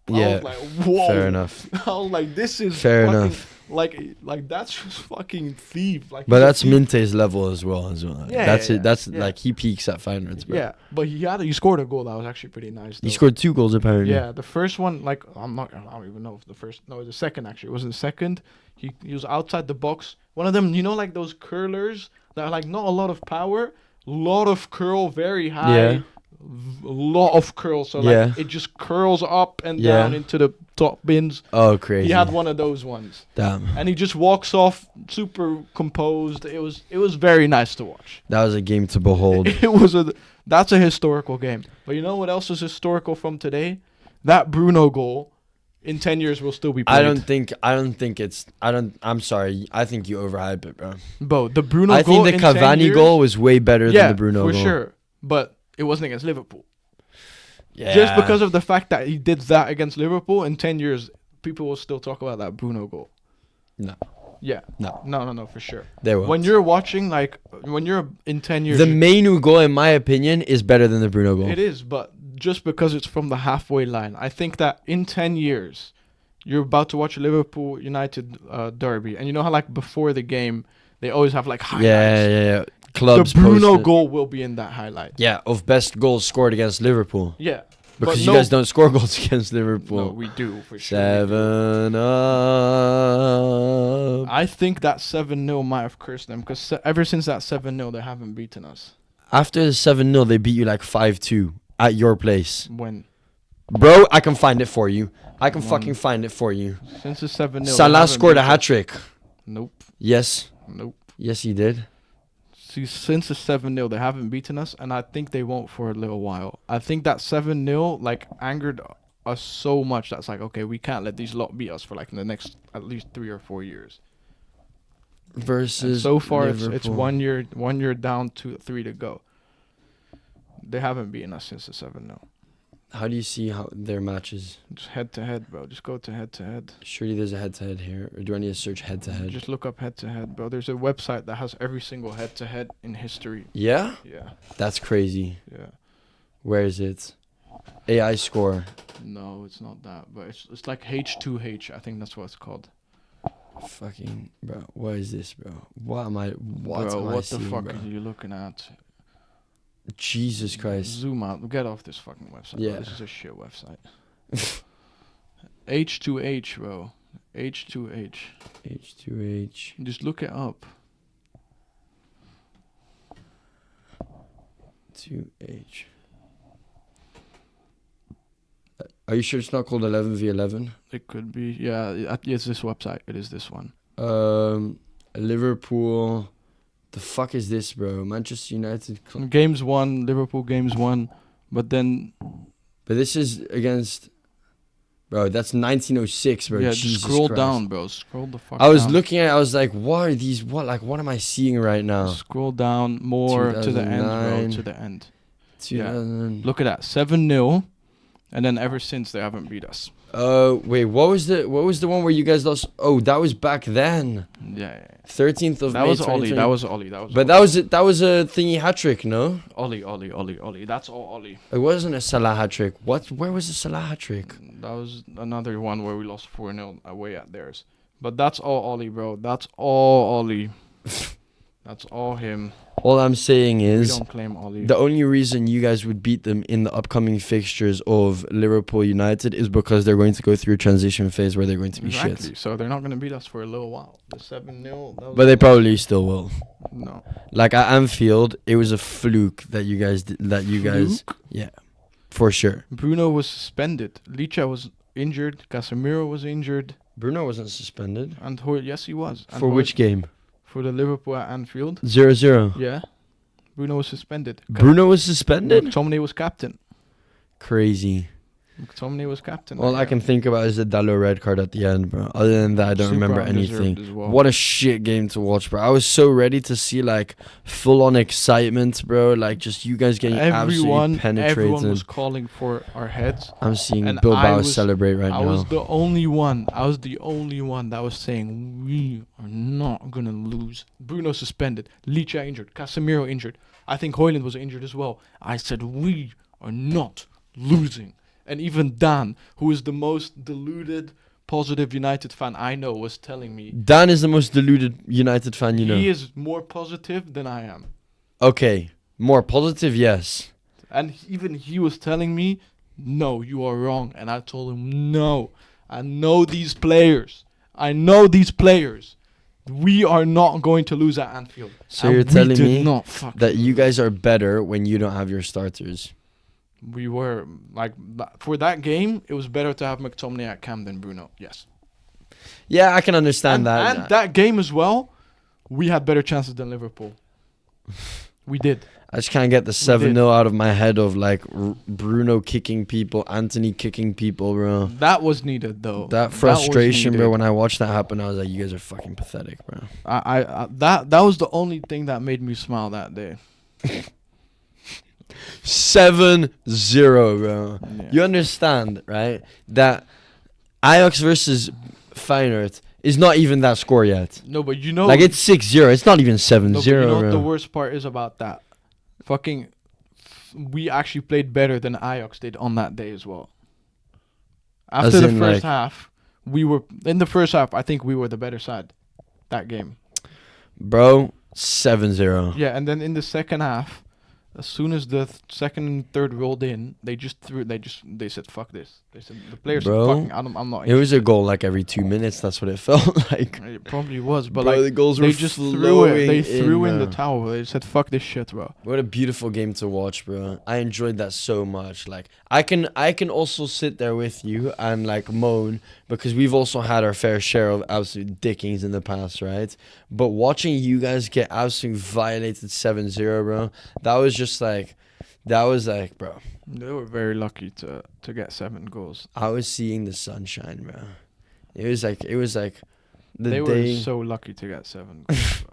Yeah. whoa. Fair enough. I was like, this is Fair fucking, enough. that's just fucking thief. But he's a that's thief. Minte's level as well. Yeah, That's yeah, it. That's yeah. he peaks at Feyenoord, bro. Yeah, but he scored a goal that was actually pretty nice. He though. scored 2 goals apparently. Yeah, the first one, I don't even know if the first, no, the second actually. It was the second. He was outside the box. One of them, those curlers that are not a lot of power, lot of curl, very high, Yeah. lot of curl. So Yeah. it just curls up and Yeah. down into the top bins. Oh, crazy. He had one of those ones, Damn. and he just walks off super composed. It was very nice to watch. That was a game to behold. That's a historical game. But you know what else is historical from today? That Bruno goal in 10 years will still be played. I'm sorry. I think you overhype it, bro. Bro, the Bruno I goal think the in 10 Cavani years, goal was way better than the Bruno for goal. sure. But it wasn't against Liverpool. Yeah. Just because of the fact that he did that against Liverpool, in 10 years, people will still talk about that Bruno goal. No. Yeah. No. No, for sure. They won't. When you're watching, when you're in 10 years... The Mainu goal, in my opinion, is better than the Bruno goal. It is, but just because it's from the halfway line. I think that in 10 years, you're about to watch a Liverpool United derby. And you know how, before the game, they always have, highlights? Yeah. Clubs the Bruno posted. goal will be in that highlight. Yeah, of best goals scored against Liverpool. Yeah. Because you guys don't score goals against Liverpool. No, we do, for sure. 7 up. I think that 7-0 might have cursed them, because ever since that 7-0, they haven't beaten us. After the 7-0, they beat you 5-2 at your place. When? Bro, I can find it for you. I can fucking find it for you. Since the 7-0. Salah scored a hat-trick. Nope. Yes. Nope. Yes, he did. See, since the 7-0, they haven't beaten us, and I think they won't for a little while. I think that 7-0, angered us so much that's okay, we can't let these lot beat us for, in the next at least 3 or 4 years. Versus And so far, Liverpool. it's 1 year down to 3 to go. They haven't beaten us since the 7-0. How do you see how their matches? Just head to head, bro. Just go to head to head. Surely there's a head-to-head here. Or do I need to search head-to-head? Just look up head to head, bro. There's a website that has every single head to head in history. Yeah? Yeah. That's crazy. Yeah. Where is it? AI score. No, it's not that, but it's like H2H. I think that's what it's called. Fucking bro, what is this, bro? What am I What the seeing, fuck bro? are you looking at? Jesus Christ. Zoom out. Get off this fucking website. Yeah. Bro. This is a shit website. H2H, bro. H2H. H2H. Just look it up. 2H. Are you sure it's not called 11v11? It could be. Yeah, it's this website. It is this one. Liverpool. The fuck is this, bro? Manchester United. Games won. Liverpool games won. But then... But this is against... Bro, that's 1906, bro. Yeah, Jesus just scroll Christ. down, bro. Scroll the fuck I was down. looking at it, I was like, what are these? What am I seeing right now? Scroll down more to the end, bro. 2009. To the end. 2000. Look at that. 7-0. And then ever since, they haven't beat us. Wait, what was the one where you guys lost? Oh, that was back then. Yeah. 13th of That May. was Ollie. 2020. That was Ollie. But that was a thingy hat trick, no? Ollie. That's all Ollie. It wasn't a Salah hat trick. Where was the Salah hat trick? That was another one where we lost 4-0 away at theirs. But that's all Ollie, bro. That's all Ollie. That's all him. All I'm saying We is don't claim Oli. the only reason you guys would beat them in the upcoming fixtures of Liverpool United is because they're going to go through a transition phase where they're going to be Exactly. shit. So they're not going to beat us for a little while. The 7-0. But they probably still will. No. Like at Anfield, it was a fluke that you guys did, yeah, for sure. Bruno was suspended. Licha was injured. Casemiro was injured. Bruno wasn't suspended. And yes, he was. And For which game? For the Liverpool at Anfield. 0-0. Yeah. Bruno was suspended. Bruno was suspended? McTominay was captain. Crazy. McTominay was captain. All I can think about is the Dalot red card at the end, bro. Other than that, I don't Super remember undeserved anything. as well. What a shit game to watch, bro. I was so ready to see, like, full-on excitement, bro. Like, just you guys getting absolutely penetrated. Everyone was calling for our heads. I'm seeing And Bilbao celebrate right now. I was the only one that was saying, we are not going to lose. Bruno suspended. Licha injured. Casemiro injured. I think Højlund was injured as well. I said, we are not losing. And even Dan, who is the most deluded, positive United fan I know, was telling me... Dan is the most deluded United fan you know. He is more positive than I am. Okay. More positive, yes. And even he was telling me, no, you are wrong. And I told him, no, I know these players. We are not going to lose at Anfield. So and you're telling me that you guys are better when you don't have your starters. We were, like, for that game, it was better to have McTominay at Cam than Bruno. Yes. Yeah, I can understand that. And that game as well, we had better chances than Liverpool. We did. I just can't get the 7-0 out of my head of, like, Bruno kicking people, Anthony kicking people, bro. That was needed, though. That frustration, bro, when I watched that happen, I was like, you guys are fucking pathetic, bro. That was the only thing that made me smile that day. 7-0, bro. Yeah. You understand, right? That Ajax versus Feyenoord is not even that score yet. No, but you know... Like, it's 6-0. It's not even 7-0, no, you know bro. what the worst part is about that? We actually played better than Ajax did on that day as well. After the first half, we were... In the first half, I think we were the better side that game. Bro, 7-0. Yeah, and then in the second half... As soon as the second and third rolled in, they said, fuck this. They said, the players said, fucking, I'm not interested. It was a goal like every 2 minutes. That's what it felt like. It probably was, but bro, like, the goals they were just They threw in the towel. They said, fuck this shit, bro. What a beautiful game to watch, bro. I enjoyed that so much. Like, I can also sit there with you and, like, moan, because we've also had our fair share of absolute dickings in the past, right? But watching you guys get absolutely violated 7-0, bro, that was like, bro. They were very lucky to get 7 goals. I was seeing the sunshine, bro. It was like they were so lucky to get 7 goals,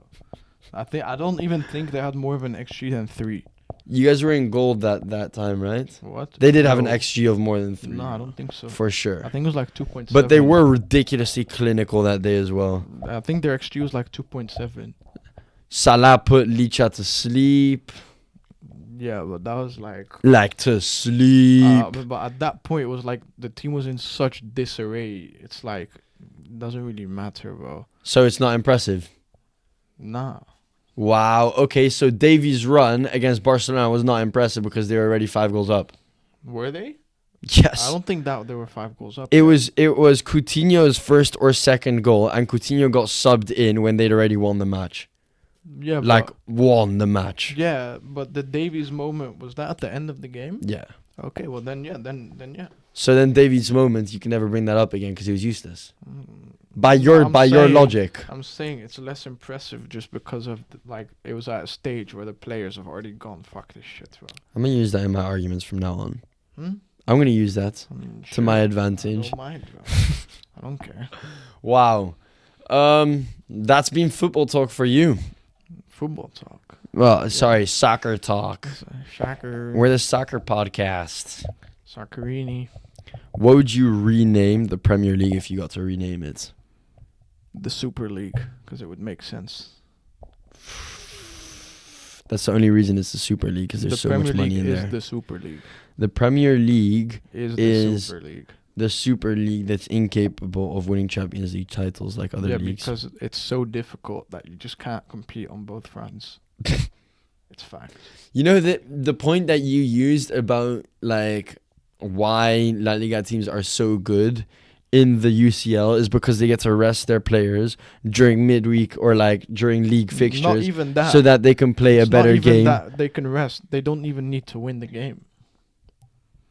bro. I don't even think they had more of an XG than 3. You guys were in gold that time, right? What? They did have an XG of more than 3. No, I don't think so. For sure. I think it was like 2.7. But they were ridiculously clinical that day as well. I think their XG was like 2.7. Salah put Licha to sleep. Yeah, but that was like... Like to sleep. But at that point, it was like the team was in such disarray. It's like, it doesn't really matter, bro. So it's not impressive? Nah. Wow. Okay, so Davies' run against Barcelona was not impressive because they were already 5 goals up. Were they? Yes. I don't think that they were 5 goals up. It was Coutinho's first or second goal, and Coutinho got subbed in when they'd already won the match. Yeah, like won the match. Yeah, but the Davies moment, was that at the end of the game? Yeah. Okay, well then yeah. So then Davies' moment, you can never bring that up again because he was useless. By your logic. I'm saying it's less impressive just because of it was at a stage where the players have already gone, fuck this shit, bro. I'm gonna use that in my arguments from now on. Hmm? I'm gonna use that sure, to my advantage. I don't mind, bro. I don't care. Wow. That's been football talk for you. Football talk. Well, sorry, soccer talk. Soccer. We're the soccer podcast. Soccerini. What would you rename the Premier League if you got to rename it? The Super League, because it would make sense. That's the only reason it's the Super League, because there's so much money in there. The Premier League is the Super League. The Premier League is the Super League. The Super League that's incapable of winning Champions League titles like other leagues. Yeah, because it's so difficult that you just can't compete on both fronts. It's fact. You know the point that you used about like why La Liga teams are so good in the UCL is because they get to rest their players during midweek or like during league fixtures, Not even that. so that they can play a better not even game. That. They can rest. They don't even need to win the game.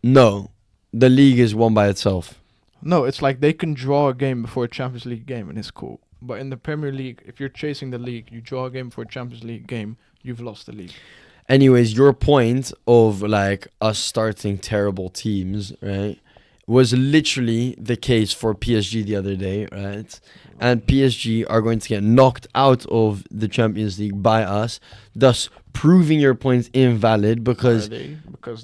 No, the league is won by itself. No, it's like they can draw a game before a Champions League game and it's cool. But in the Premier League, if you're chasing the league, you draw a game before a Champions League game, you've lost the league. Anyways, your point of like us starting terrible teams, right, was literally the case for PSG the other day, right? And PSG are going to get knocked out of the Champions League by us, thus proving your point invalid because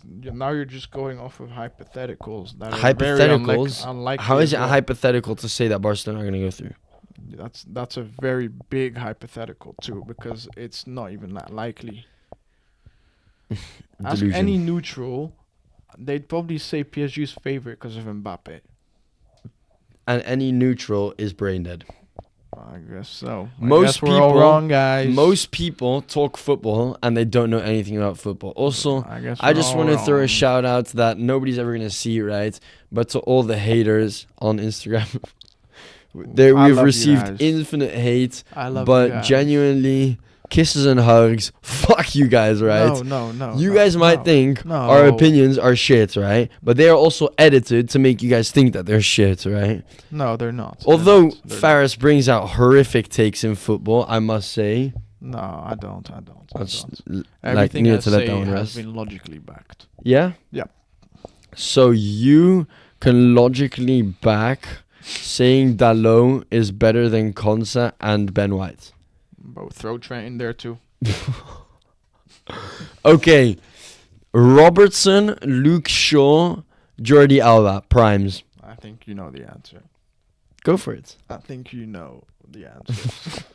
now you're just going off of hypotheticals. That are hypotheticals. very unlikely. How is it as well. a hypothetical to say that Barcelona are going to go through? That's a very big hypothetical too, because it's not even that likely. Ask Delusion. any neutral, they'd probably say PSG's favorite because of Mbappe. And any neutral is brain dead. I guess so. Most we're all people- wrong, guys. Most people talk football and they don't know anything about football. Also, I I just want to throw a shout out that nobody's ever going to see, right? But to all the haters on Instagram, I we've love you received guys. infinite hate, I love you but guys. genuinely, kisses and hugs. Fuck you guys, right? No. You guys might think no. our opinions are shit, right? But they are also edited to make you guys think that they're shit, right? No, they're not. Although They're Fares brings out horrific takes in football, I must say. not. No, I don't. That's like Everything need I to let say that one has rest. been logically backed. Yeah? Yeah. So you can logically back saying Dalot is better than Konsa and Ben White. But throw Trent in there too. Okay. Robertson, Luke Shaw, Jordi Alba, primes. I think you know the answer. Go for it. I think you know the answer.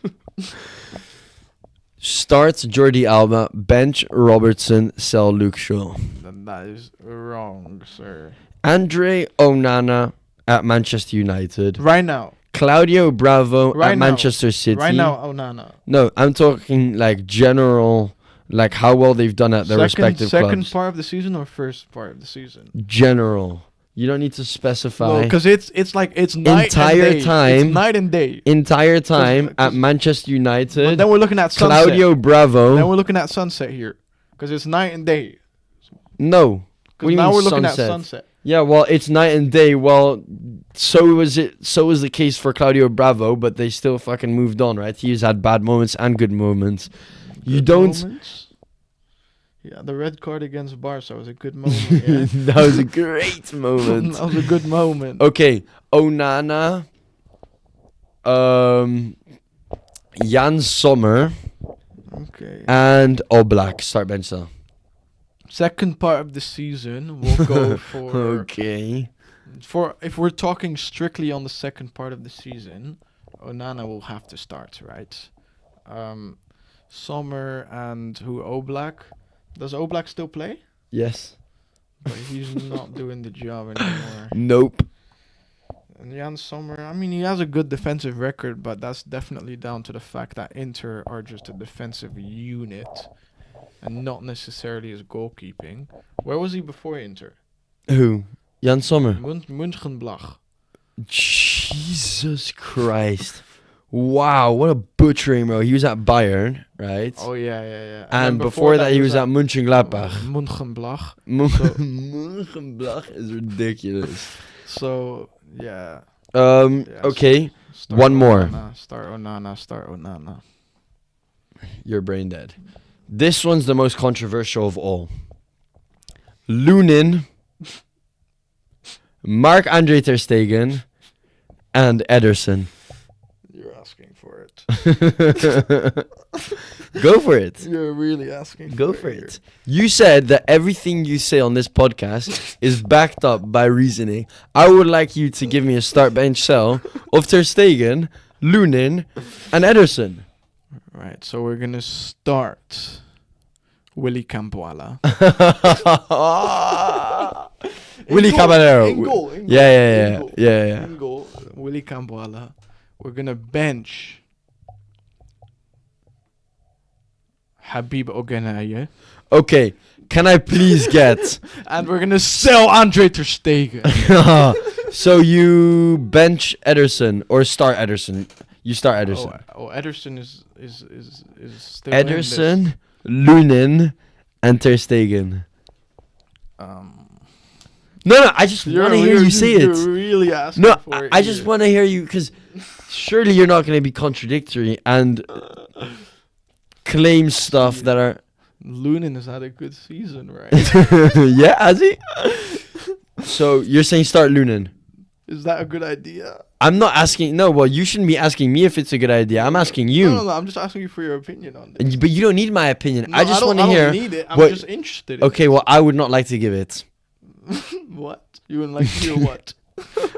Start Jordi Alba, bench Robertson, sell Luke Shaw. Then that is wrong, sir. Andre Onana at Manchester United. Right now. Claudio Bravo Right at now. Manchester City. Right now, Onana. No, I'm talking like general, like how well they've done at their respective Second clubs. part of the season or first part of the season? General. You don't need to specify. Because it's like it's night Entire and day. time- It's night and day. Entire time 'cause- at Manchester But United. then we're looking at sunset. Claudio Bravo. Then we're looking at sunset here. Because it's night and day. No. What do Because you now mean we're looking sunset? at sunset. Yeah, well, it's night and day. Well, so was the case for Claudio Bravo, but they still fucking moved on, right? He's had bad moments and good moments. You Good don't. moments. Yeah, the red card against Barca was a good moment. Yeah. That was a great moment. That was a good moment. Okay, Onana, Jan Sommer, Okay. and Oblak. Start bench cell. Second part of the season, we'll go for Okay. if we're talking strictly on the second part of the season, Onana will have to start, right? Sommer and Oblak. Does Oblak still play? Yes. But he's not doing the job anymore. Nope. And Jan Sommer, I mean, he has a good defensive record, but that's definitely down to the fact that Inter are just a defensive unit and not necessarily his goalkeeping. Where was he before Inter? Who? Jan Sommer. Mönchengladbach. Jesus Christ. Wow, what a butchering, bro. He was at Bayern, right? Oh, yeah. And then before that, he was at Mönchengladbach. Mönchengladbach. Mönchengladbach is ridiculous. So, yeah. Okay. Start One more. Start Onana. You're brain dead. This one's the most controversial of all. Lunin, Marc-Andre Ter Stegen, and Ederson. You're asking for it. Go for it. You're really asking Go for it. You said that everything you say on this podcast is backed up by reasoning. I would like you to give me a start bench cell of Ter Stegen, Lunin, and Ederson. Right, so we're going to start Willy Campoala. Willy Caballero. In goal. Yeah. In goal, Willy Campoala. We're going to bench Habib Ogenaye. Okay, can I please get... And we're gonna sell Andre Ter Stegen. So you bench Ederson or start Ederson? You start Ederson. Ederson is still in this. Ederson, Lunin, and Ter Stegen. No, I just want to hear you say it. You're really asking No, for it. I just want to hear you, because surely you're not going to be contradictory and claim stuff that are... Lunin has had a good season, right? Yeah, has he? So you're saying start Lunin? Is that a good idea? I'm not asking... No, well, you shouldn't be asking me if it's a good idea. I'm asking you. No, I'm just asking you for your opinion on this. But you don't need my opinion. No, I just want to hear... I don't need it. I'm just interested in Okay, it. well, I would not like to give it. What? You wouldn't like to hear what?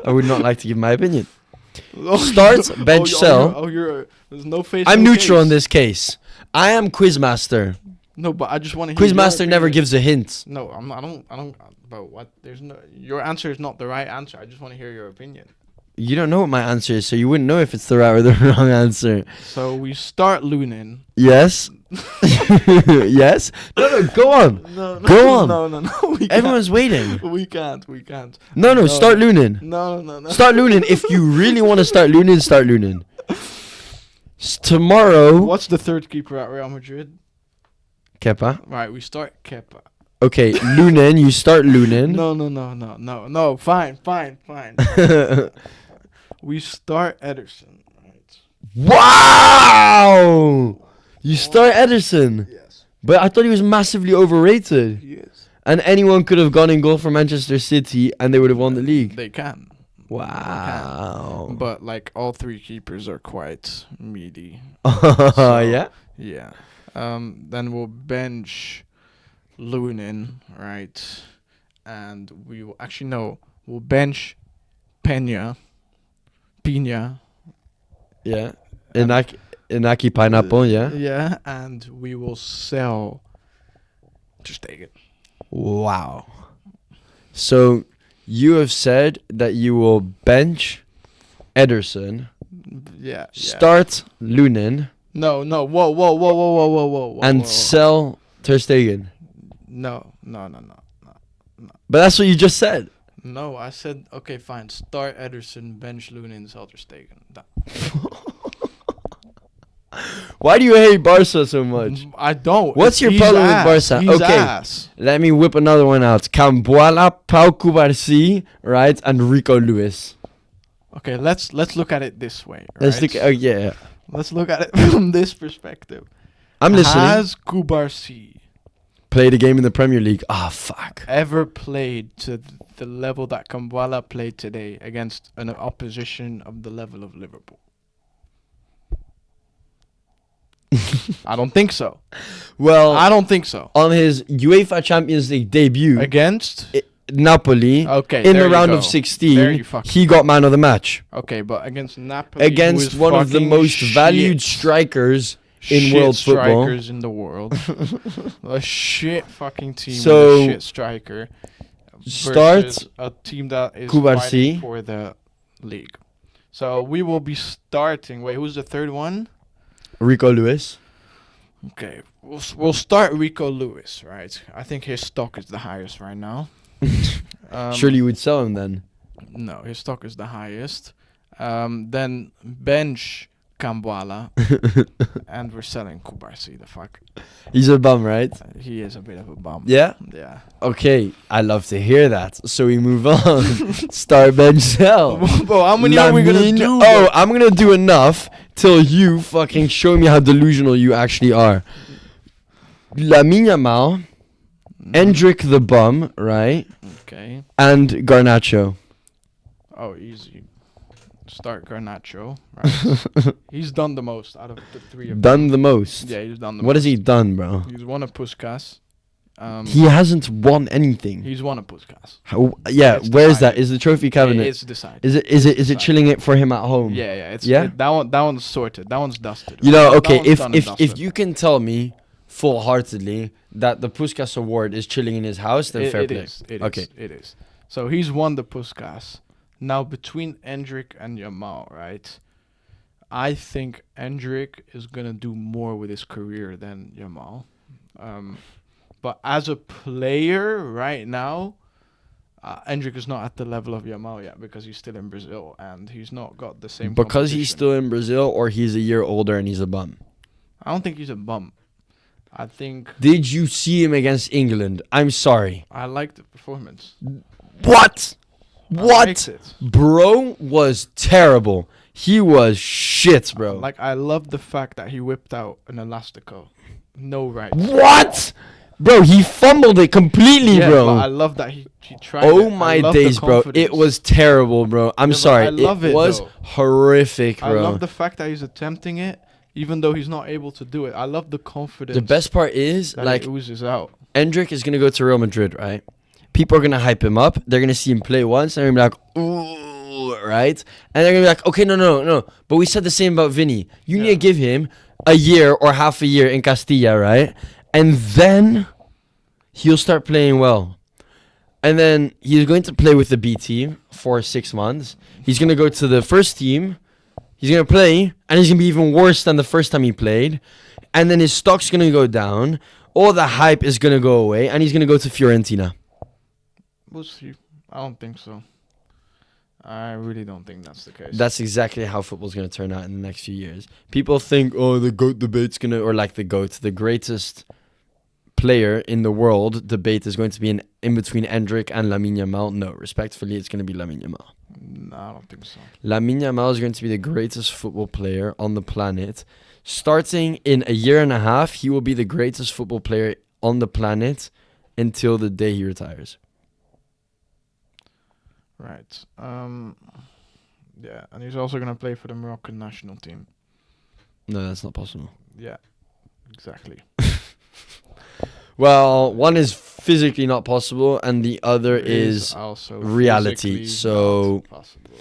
I would not like to give my opinion. Start, bench, sell. There's no face. I'm no neutral case. in this case. I am Quizmaster. No, but I just want to hear. Quizmaster never gives a hint. No, I don't. But what? There's no. Your answer is not the right answer. I just want to hear your opinion. You don't know what my answer is, so you wouldn't know if it's the right or the wrong answer. So we start Lunin. Yes. Yes. No, go on. No, Go on. No. Everyone's waiting. We can't. No. Start Lunin. No. Start Lunin. If you really want to start Lunin, start Lunin. Tomorrow. What's the third keeper at Real Madrid? Kepa. Right, we start Kepa. Okay, Lunin. You start Lunin. No. Fine. We start Ederson. Right. Wow! You start Ederson. Yes. But I thought he was massively overrated. Yes. And anyone could have gone in goal for Manchester City and they would have won the league. They can. Wow. But like all three keepers are quite meaty. Yeah? Yeah. Then we'll bench Lunin, right? And we will we'll bench Pina. Yeah. Inaki Pineapple, yeah? Yeah, and we will sell Ter Stegen. Wow. So you have said that you will bench Ederson, Yeah. start Lunin, No. Whoa. and sell Ter Stegen. No. But that's what you just said. No, I said okay, fine. Start Ederson, bench Lunin, sell Ter Stegen. Why do you hate Barca so much? I don't. What's your He's problem with ass. Barca? He's Okay. ass. Let me whip another one out. Cambuala, Pau Cubarsí, right? And Rico Lewis. Okay, let's look at it this way. Let's right? look. Oh, yeah. Let's look at it from this perspective. I'm listening. Has Cubarsí Played a game in the Premier League. Ah, fuck. ever played to the level that Cambuala played today against an opposition of the level of Liverpool? I don't think so. Well, I don't think so. on his UEFA Champions League debut, Against? Napoli, Okay, in there the you round go. of There 16, you fucking he got man of the match. Okay, but against Napoli, Against who is one of the fucking most valued shit- strikers in shit world football. strikers in the world. A shit fucking team So, with a shit striker. start versus a team that is Cubarsí. fighting for the league. So we will be starting. Wait, who's the third one? Rico Lewis. Okay, we'll start Rico Lewis, right? I think his stock is the highest right now. Surely you would sell him then. No, his stock is the highest. Then bench Cambuala, and we're selling Cubarsí. The fuck, He's a bum, right? he is a bit of a bum. Yeah? Yeah. Okay, I love to hear that. So we move on. Star bench sell. Bro, how many are we gonna Lamine- do? Oh, I'm gonna do enough till you fucking show me how delusional you actually are. Lamine Yamal, Endrick the bum, right? Okay. And Garnacho. Oh, easy. Start Garnacho. Right. He's done the most out of the three of them. Done the most. Yeah, he's done the What most. has he done, bro? He's won a Puskas. He hasn't won anything. He's won a Puskas. Yeah, It's where's that? decided. Is the trophy cabinet? It's decided. Is it decided. chilling it for him at home? Yeah. It's Yeah? that one's sorted. That one's dusted. You know, That okay, one's done and if dusted. you can tell me full-heartedly that the Puskas award is chilling in his house, then fair play. It is. So he's won the Puskas. Now between Endrick and Yamal, right? I think Endrick is gonna do more with his career than Yamal. But as a player right now, Endrick is not at the level of Yamal yet because he's still in Brazil and he's not got the same. Because he's still in Brazil, or he's a year older and he's a bum. I don't think he's a bum. I think. Did you see him against England? I'm sorry. I like the performance. What? I What? liked it. Bro was terrible. He was shit, bro. Like, I love the fact that he whipped out an elastico. No right. What? Bro, he fumbled it completely, Yeah, bro. but I love that he tried Oh it. I my love the days, bro. It confidence. was terrible, bro. I'm Yeah, but sorry. I love it, was though. horrific, I bro. love the fact that he's attempting it, even though he's not able to do it. I love the confidence. The best part is, that like, it oozes out. Endrick is going to go to Real Madrid, right? People are going to hype him up. They're going to see him play once, and they're going to be like, ooh, right? And they're going to be like, okay, no. But we said the same about Vinny. You need to give him a year or half a year in Castilla, right? And then he'll start playing well. And then he's going to play with the B team for 6 months. He's going to go to the first team. He's going to play, and he's going to be even worse than the first time he played. And then his stock's going to go down. All the hype is going to go away, and he's going to go to Fiorentina. We'll see. I don't think so. I really don't think that's the case. That's exactly how football's going to turn out in the next few years. People think, oh, the GOAT debate's going to, or like the GOAT, the greatest player in the world debate is going to be in between Endrick and Lamine Yamal. No, respectfully, it's going to be Lamine Yamal. No, I don't think so. Lamine Yamal is going to be the greatest football player on the planet. Starting in a year and a half, he will be the greatest football player on the planet until the day he retires. Right. Yeah, and he's also gonna play for the Moroccan national team. No, that's not possible. Yeah, exactly. Well, one is physically not possible, and the other is also reality. physically So, not possible.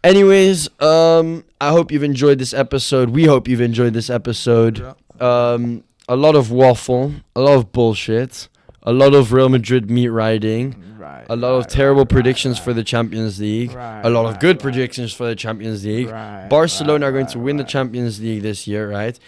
anyways, I hope you've enjoyed this episode. We hope you've enjoyed this episode. Yeah. A lot of waffle, a lot of bullshit, a lot of Real Madrid meat riding. Right, A lot of terrible predictions for the Champions League. A lot of good predictions for the Champions League. Barcelona are going to win the Champions League this year, right?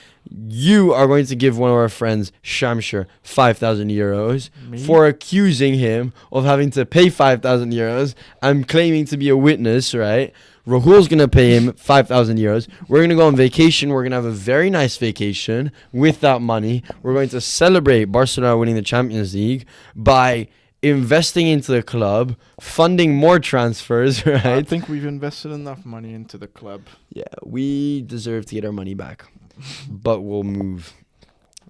You are going to give one of our friends, Shamshir, 5,000 euros for accusing him of having to pay 5,000 euros. I'm claiming to be a witness, right? Rahul's going to pay him 5,000 euros. We're going to go on vacation. We're going to have a very nice vacation with that money. We're going to celebrate Barcelona winning the Champions League by investing into the club, funding more transfers, right? I think we've invested enough money into the club. Yeah, we deserve to get our money back, but we'll move.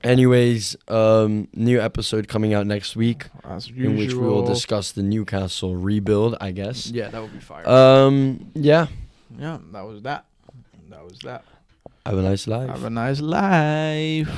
Anyways, new episode coming out next week, As usual. in which we will discuss the Newcastle rebuild, I guess. Yeah, that would be fire. Yeah. Yeah, that was that. That was that. Have a nice life. Have a nice life.